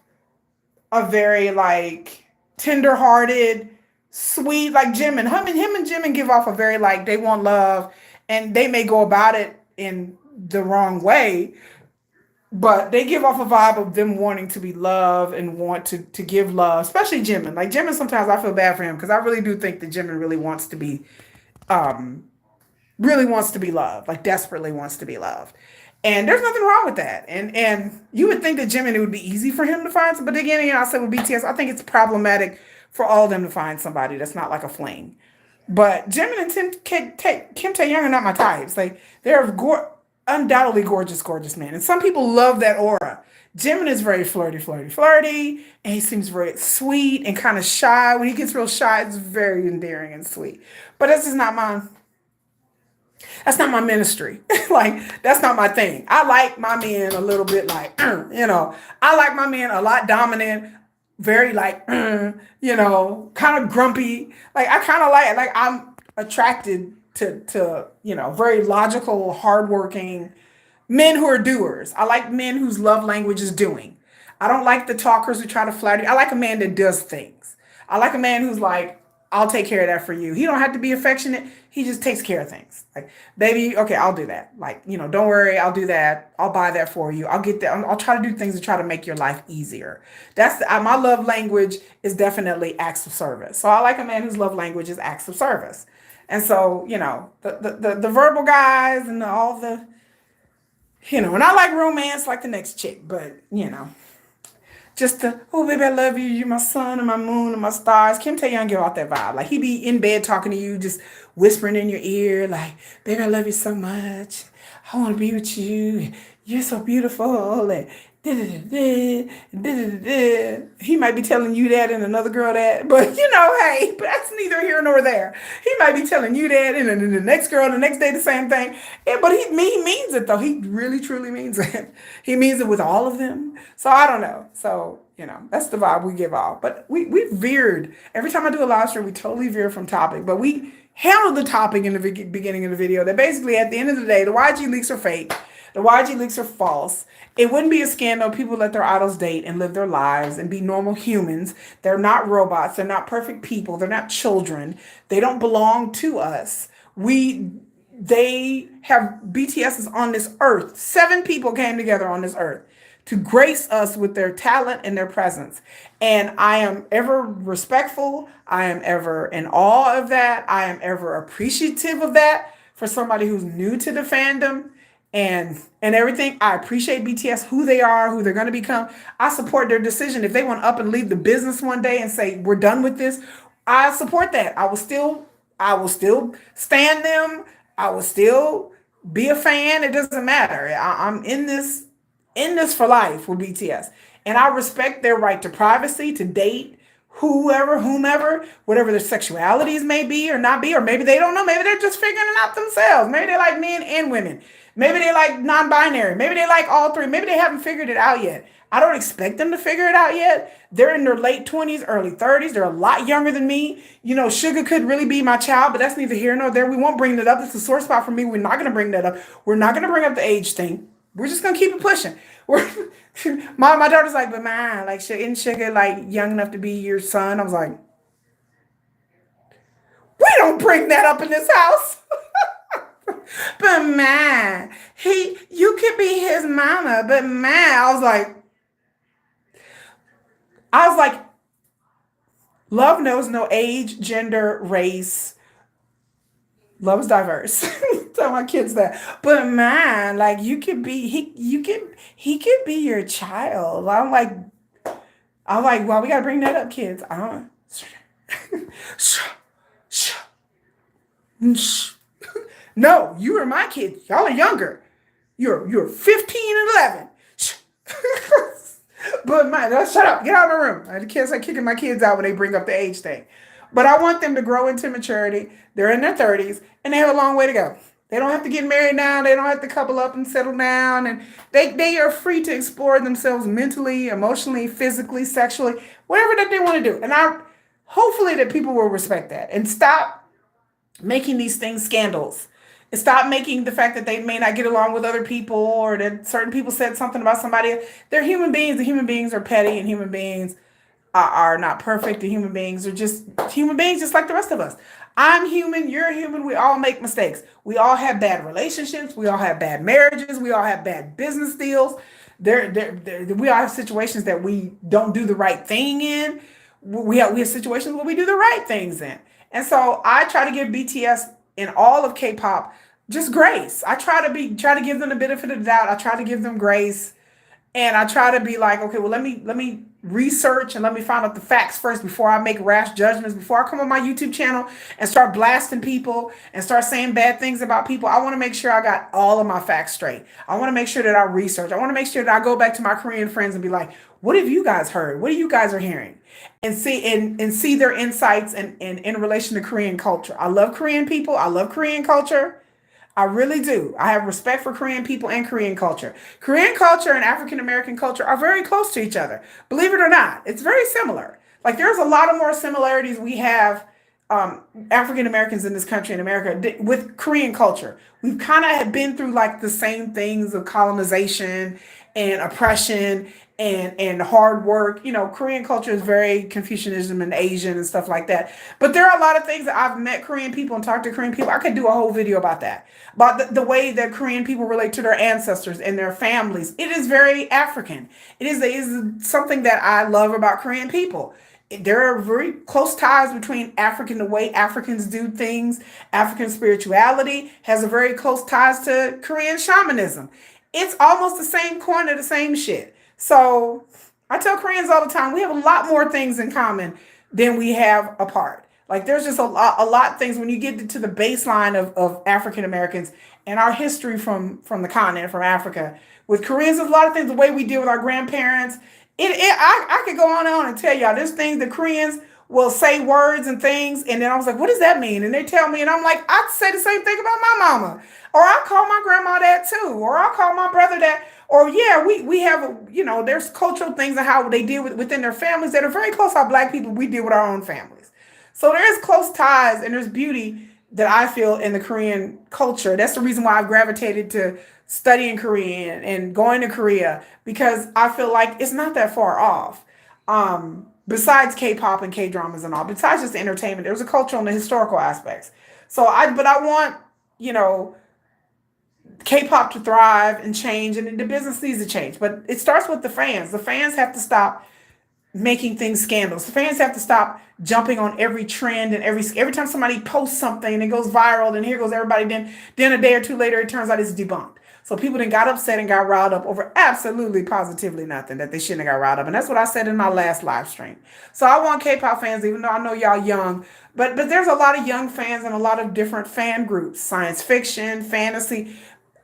a very like tender-hearted, sweet, like Jimin. Him and Jimin give off a very like they want love, and they may go about it in the wrong way, but they give off a vibe of them wanting to be loved and want to give love, especially Jimin. Like Jimin, sometimes I feel bad for him because I really do think that Jimin really wants to be loved, like desperately wants to be loved. And there's nothing wrong with that. And you would think that Jimin, it would be easy for him to find some, but again, I said with BTS, I think it's problematic for all of them to find somebody that's not like a fling. But Jimin and Kim Tae-young are not my types. Like they're undoubtedly gorgeous, gorgeous men. And some people love that aura. Jimin is very flirty, and he seems very sweet and kind of shy. When he gets real shy, it's very endearing and sweet. But that's not my ministry. Like that's not my thing. I like my men a little bit like, I like my men a lot dominant, very like, kind of grumpy. Like I kind of like I'm attracted to very logical, hardworking men who are doers. I like men whose love language is doing. I don't like the talkers who try to flatter. I like a man that does things. I like a man who's like, I'll take care of that for you. He don't have to be affectionate. He just takes care of things. Like, baby, okay, I'll do that. Like, don't worry, I'll do that. I'll buy that for you. I'll get that. I'll try to do things to try to make your life easier. My love language is definitely acts of service. So I like a man whose love language is acts of service. And so, the verbal guys and all the, and I like romance like the next chick, but, just the, oh, baby, I love you. You're my sun and my moon and my stars. Kim Tae-young give out that vibe. Like, he be in bed talking to you, just whispering in your ear, like, baby, I love you so much. I want to be with you. You're so beautiful. And da-da-da-da, da-da-da-da. He might be telling you that and another girl that, but, hey, but that's neither here nor there. He might be telling you that and then the next girl, the next day, the same thing. Yeah, but he means it, though. He really, truly means it. He means it with all of them. So I don't know. So, that's the vibe we give off. But we veered. Every time I do a live stream, we totally veer from topic. But we handled the topic in the beginning of the video that basically at the end of the day, the YG leaks are fake. The YG leaks are false. It wouldn't be a scandal if people let their idols date and live their lives and be normal humans. They're not robots. They're not perfect people. They're not children. They don't belong to us. They have BTS is on this earth. 7 people came together on this earth to grace us with their talent and their presence. And I am ever respectful. I am ever in awe of that. I am ever appreciative of that for somebody who's new to the fandom and everything. I appreciate BTS, who they are, who they're going to become. I support their decision. If they want to up and leave the business one day and say, we're done with this, I support that. I will still stand them. I will still be a fan. It doesn't matter. I'm in this for life with BTS. And I respect their right to privacy, to date whomever, whatever their sexualities may be or not be, or maybe they don't know. Maybe they're just figuring it out themselves. Maybe they like men and women. Maybe they like non-binary. Maybe they like all three. Maybe they haven't figured it out yet. I don't expect them to figure it out yet. They're in their late 20s, early 30s. They're a lot younger than me. Sugar could really be my child, but that's neither here nor there. We won't bring that up. It's a sore spot for me. We're not going to bring that up. We're not going to bring up the age thing. We're just going to keep it pushing. We're, my daughter's like, but man, like, isn't Sugar like young enough to be your son? I was like, we don't bring that up in this house. But man, you could be his mama. But man, I was like, love knows no age, gender, race. Love is diverse. Tell my kids that. But man, like you could be he could be your child. I'm like, well, we gotta bring that up, kids. I don't. No, you are my kids. Y'all are younger. You're 15 and 11. But shut up. Get out of my room. I can't start kicking my kids out when they bring up the age thing. But I want them to grow into maturity. They're in their 30s and they have a long way to go. They don't have to get married now. They don't have to couple up and settle down. And they are free to explore themselves mentally, emotionally, physically, sexually, whatever that they want to do. And hopefully that people will respect that and stop making these things scandals. And stop making the fact that they may not get along with other people or that certain people said something about somebody. They're human beings. The human beings are petty and human beings are not perfect. The human beings are just human beings, just like the rest of us. I'm human. You're human. We all make mistakes. We all have bad relationships. We all have bad marriages. We all have bad business deals. We all have situations that we don't do the right thing in. We have situations where we do the right things in. And so I try to give BTS in all of K-pop just grace. I try to give them the benefit of the doubt. I try to give them grace. And I try to be like, okay, well, let me research and let me find out the facts first before I make rash judgments, before I come on my YouTube channel and start blasting people and start saying bad things about people. I want to make sure I got all of my facts straight. I want to make sure that I research. I want to make sure that I go back to my Korean friends and be like, what have you guys heard? What are you guys are hearing? And see their insights and in relation to Korean culture. I love Korean people. I love Korean culture. I really do. I have respect for Korean people and Korean culture. Korean culture and African American culture are very close to each other. Believe it or not, it's very similar. Like there's a lot of more similarities we have African Americans in this country in America with Korean culture. We've kind of been through like the same things of colonization and oppression and hard work. Korean culture is very Confucianism and Asian and stuff like that. But there are a lot of things that I've met Korean people and talked to Korean people. I could do a whole video about that, about the way that Korean people relate to their ancestors and their families. It is very African. It is something that I love about Korean people. There are very close ties between the way Africans do things. African spirituality has a very close ties to Korean shamanism. It's almost the same coin of the same shit. So I tell Koreans all the time, we have a lot more things in common than we have apart. Like there's just a lot of things when you get to the baseline of African Americans and our history from the continent, from Africa. With Koreans, there's a lot of things, the way we deal with our grandparents. I could go on and tell y'all, there's things the Koreans will say words and things. And then I was like, what does that mean? And they tell me, and I'm like, I say the same thing about my mama. Or I'll call my grandma that too. Or I'll call my brother that. Or yeah, we have, there's cultural things and how they deal within their families that are very close to how Black people, we deal with our own families. So there is close ties and there's beauty that I feel in the Korean culture. That's the reason why I've gravitated to studying Korean and going to Korea, because I feel like it's not that far off. Besides K-pop and K-dramas and all, besides just the entertainment, there's a cultural and the historical aspects. But I want, K-pop to thrive and change, and the business needs to change. But it starts with the fans. The fans have to stop making things scandals. The fans have to stop jumping on every trend, and every time somebody posts something and it goes viral, and here goes everybody. Then a day or two later, it turns out it's debunked. So people then got upset and got riled up over absolutely positively nothing that they shouldn't have got riled up. And that's what I said in my last live stream. So I want K-pop fans, even though I know y'all young, but there's a lot of young fans and a lot of different fan groups, science fiction, fantasy,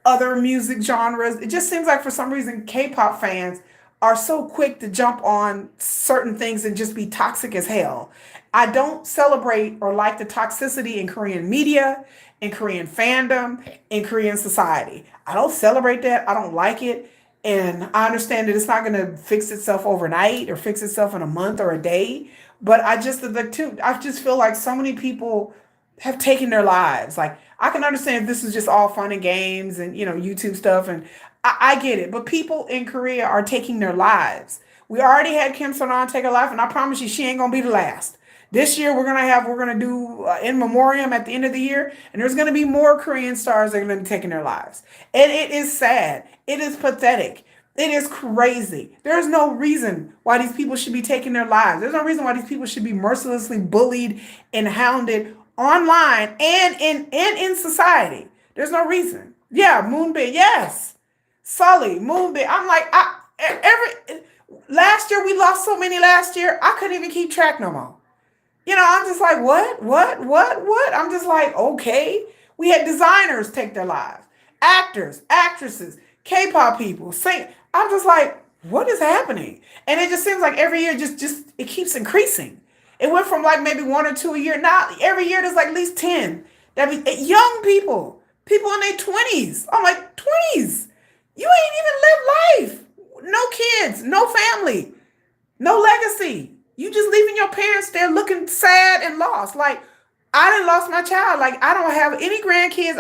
other music genres. It just seems like for some reason K-pop fans are so quick to jump on certain things and just be toxic as hell. I don't celebrate or like the toxicity in Korean media, in Korean fandom, in Korean society. I don't celebrate that. I don't like it. And I understand that it's not going to fix itself overnight or fix itself in a month or a day. But I just feel like so many people have taken their lives. Like, I can understand if this is just all fun and games and, YouTube stuff. And I get it. But people in Korea are taking their lives. We already had Kim Son-on take a life, and I promise you, she ain't going to be the last. This year, we're gonna do in memoriam at the end of the year, and there's gonna be more Korean stars that are gonna be taking their lives. And it is sad. It is pathetic. It is crazy. There's no reason why these people should be taking their lives. There's no reason why these people should be mercilessly bullied and hounded online and in society. There's no reason. Yeah, Moonbit, yes. Sully, Moonbit. I'm like, every last year we lost so many last year, I couldn't even keep track no more. I'm just like, what? I'm just like, okay. We had designers take their lives, actors, actresses, K-pop people, sing. I'm just like, what is happening? And it just seems like every year, just it keeps increasing. It went from like maybe one or two a year. Now every year there's like at least 10. That be young people in their 20s. I'm like, 20s. You ain't even lived life. No kids, no family, no legacy. You just leaving your parents there looking sad and lost. Like, I done lost my child. Like, I don't have any grandkids.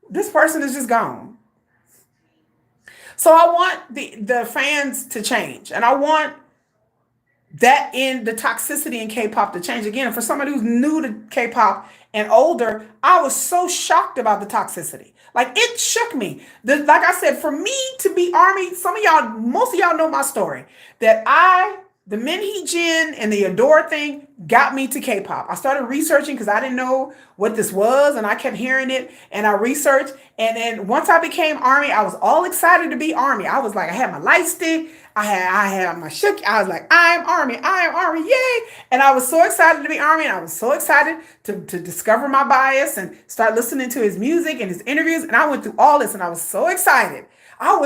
This person is just gone. So I want the fans to change. And I want that in the toxicity in K-pop to change again. For somebody who's new to K-pop and older, I was so shocked about the toxicity. Like, it shook me. Like I said, for me to be ARMY, most of y'all know my story. The Minhee Jin and the Adore thing got me to K-pop. I started researching because I didn't know what this was, and I kept hearing it, and I researched. And then once I became ARMY, I was all excited to be ARMY. I was like, I had my light stick. I had my shook. I was like, I am ARMY, yay! And I was so excited to be ARMY, and I was so excited to discover my bias and start listening to his music and his interviews. And I went through all this, and I was so excited. I'm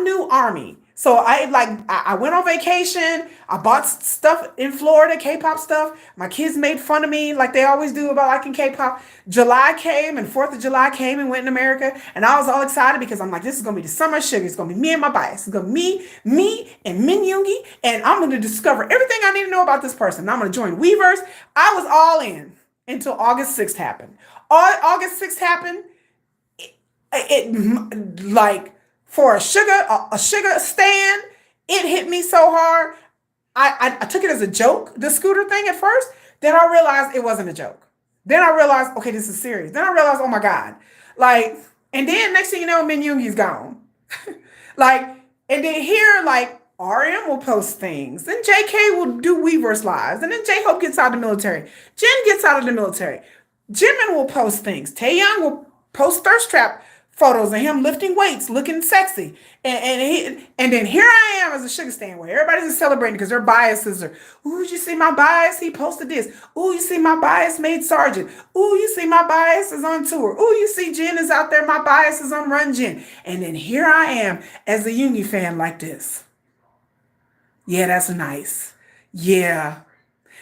new ARMY. So I went on vacation. I bought stuff in Florida, K-pop stuff. My kids made fun of me like they always do about liking K-pop. July came and 4th of July came and went in America. And I was all excited because I'm like, this is going to be the summer of sugar. It's going to be me and my bias. It's going to be me and Min Yoongi. And I'm going to discover everything I need to know about this person. And I'm going to join Weverse. I was all in until August 6th happened. August 6th happened. It like... For a sugar stand, it hit me so hard. I took it as a joke, the scooter thing at first. Then I realized it wasn't a joke. Then I realized, okay, this is serious. Then I realized, oh my God. Like, and then next thing you know, Min Yoongi's gone. And then here, RM will post things. Then JK will do Weverse lives. And then J-Hope gets out of the military. Jen gets out of the military. Jimin will post things. Taeyoung will post thirst trap photos of him lifting weights, looking sexy. And then here I am as a sugar stand where everybody's just celebrating because their biases are, ooh, you see my bias? He posted this. Ooh, you see my bias made Sergeant. Ooh, you see my bias is on tour. Ooh, you see Jen is out there. My bias is on Run Jen. And then here I am as a Yoongi fan like this. Yeah, that's nice. Yeah.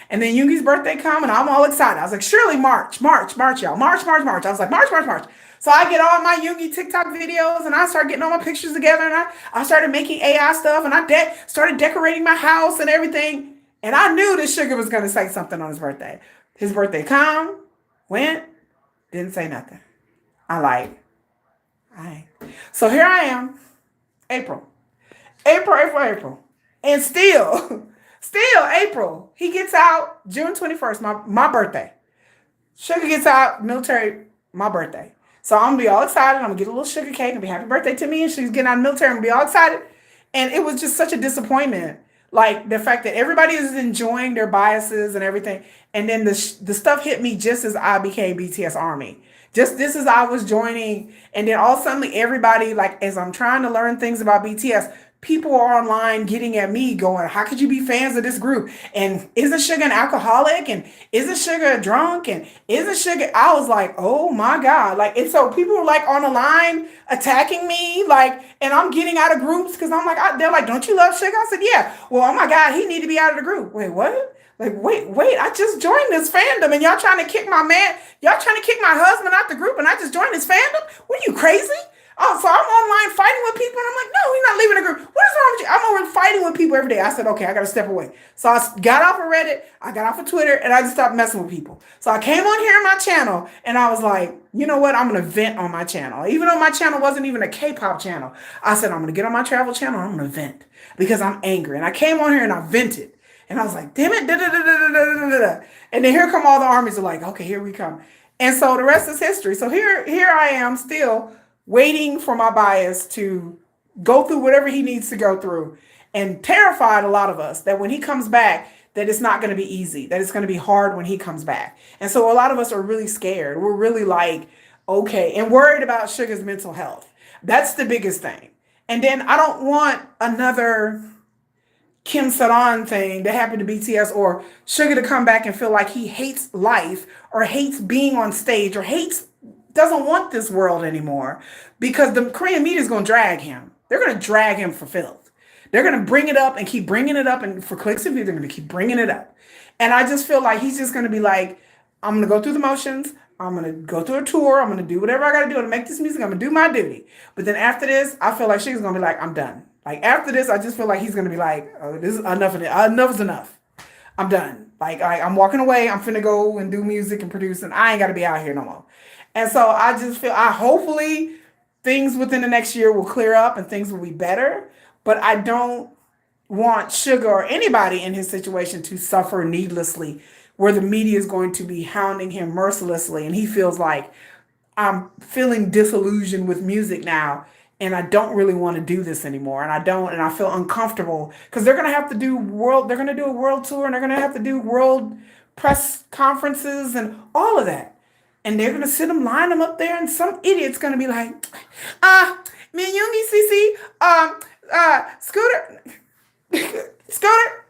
And then Yoongi's birthday come and I'm all excited. I was like, surely March, y'all. March. I was like, March. So I get all my Yoongi TikTok videos and I start getting all my pictures together and I started making AI stuff and I started decorating my house and everything. And I knew this sugar was going to say something on his birthday. His birthday come, went, didn't say nothing. All right. So here I am, April. And still April. He gets out June 21st, my birthday. Sugar gets out, military my birthday. So I'm gonna be all excited. I'm gonna get a little sugar cake and be happy birthday to me. And she's getting out of the military. I'm gonna be all excited. And it was just such a disappointment. Like the fact that everybody is enjoying their biases and everything. And then the stuff hit me just as I became BTS Army. Just this as I was joining. And then all suddenly everybody, like as I'm trying to learn things about BTS, people are online getting at me going, how could you be fans of this group? And isn't Sugar an alcoholic? And isn't Sugar a drunk? And isn't Sugar? I was like, oh my God. Like, and so people were like on the line attacking me, like, and I'm getting out of groups because I'm like, they're like, don't you love Sugar? I said, yeah. Well, oh my God, he need to be out of the group. Wait, what? Like, wait, I just joined this fandom and y'all trying to kick my man, y'all trying to kick my husband out the group and I just joined this fandom? What are you, crazy? Oh, so I'm online fighting with people, and I'm like, no, he's not leaving the group. What is wrong with you? I'm over fighting with people every day. I said, okay, I got to step away. So I got off of Reddit, I got off of Twitter, and I just stopped messing with people. So I came on here on my channel, and I was like, you know what? I'm going to vent on my channel. Even though my channel wasn't even a K-pop channel, I said, I'm going to get on my travel channel, and I'm going to vent because I'm angry. And I came on here, and I vented. And I was like, damn it, da, da, da, da, da, da, da. And then here come all the armies are like, okay, here we come. And so the rest is history. So here I am still waiting for my bias to go through whatever he needs to go through, and terrified a lot of us that when he comes back, that it's not going to be easy, that it's going to be hard when he comes back. And so a lot of us are really scared. We're really like, okay, and worried about Sugar's mental health. That's the biggest thing. And then I don't want another Kim Saran thing that happened to BTS, or Sugar to come back and feel like he hates life or hates being on stage or doesn't want this world anymore, because the Korean media is going to drag him. They're going to drag him for filth. They're going to bring it up and keep bringing it up, and for clicks and views, they're going to keep bringing it up. And I just feel like he's just going to be like, I'm going to go through the motions. I'm going to go through a tour. I'm going to do whatever I got to do to make this music. I'm going to do my duty. But then after this, I feel like she's going to be like, I'm done. Like after this, I just feel like he's going to be like, oh, this is enough of it. Enough is enough. I'm done. Like I'm walking away. I'm finna go and do music and produce, and I ain't got to be out here no more. And so I just feel, hopefully things within the next year will clear up and things will be better. But I don't want Sugar or anybody in his situation to suffer needlessly, where the media is going to be hounding him mercilessly. And he feels like, I'm feeling disillusioned with music now, and I don't really want to do this anymore. And I feel uncomfortable because they're going to have to do they're going to do a world tour, and they're going to have to do world press conferences and all of that. And they're going to line them up there, and some idiot's going to be like, me and Yoongi CC, Scooter, Scooter.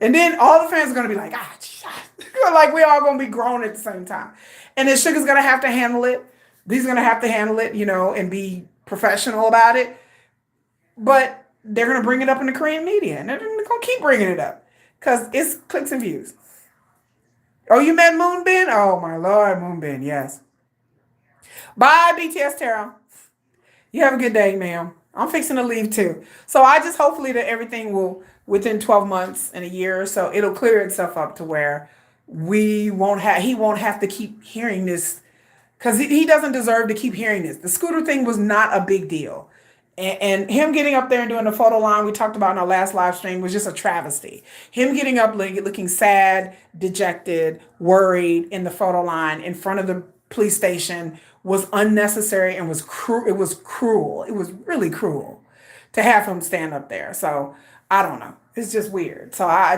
And then all the fans are going to be like, like we all going to be grown at the same time. And then Sugar's going to have to handle it. He's going to have to handle it, and be professional about it. But they're going to bring it up in the Korean media, and they're going to keep bringing it up because it's clicks and views. Oh, you met Moonbin? Oh, my Lord, Moonbin, yes. Bye, BTS Tara. You have a good day, ma'am. I'm fixing to leave, too. So I just hopefully that everything will, within 12 months and a year or so, it'll clear itself up to where he won't have to keep hearing this, because he doesn't deserve to keep hearing this. The Scooter thing was not a big deal. And him getting up there and doing the photo line we talked about in our last live stream was just a travesty. Him getting up looking sad, dejected, worried in the photo line in front of the police station was unnecessary and was cruel. It was cruel. It was really cruel to have him stand up there. So I don't know. It's just weird. So I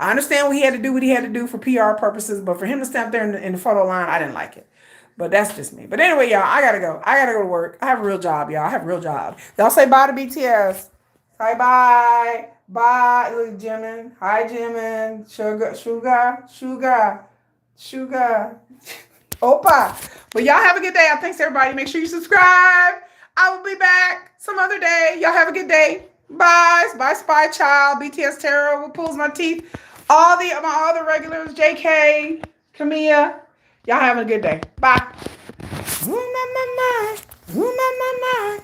understand what he had to do for PR purposes, but for him to stand there in the photo line, I didn't like it. But that's just me. But anyway, y'all, I gotta go. I gotta go to work. I have a real job, y'all. I have a real job. Y'all say bye to BTS. Say bye. Bye. Look, Jimin. Hi, Jimin. Sugar. Opa. But y'all have a good day. Thanks, everybody. Make sure you subscribe. I will be back some other day. Y'all have a good day. Bye. Bye, Spy Child. BTS Terror. Who pulls my teeth. My other regulars. JK. Camilla. Y'all having a good day. Bye. Ooh, my, my, my. Ooh, my, my, my.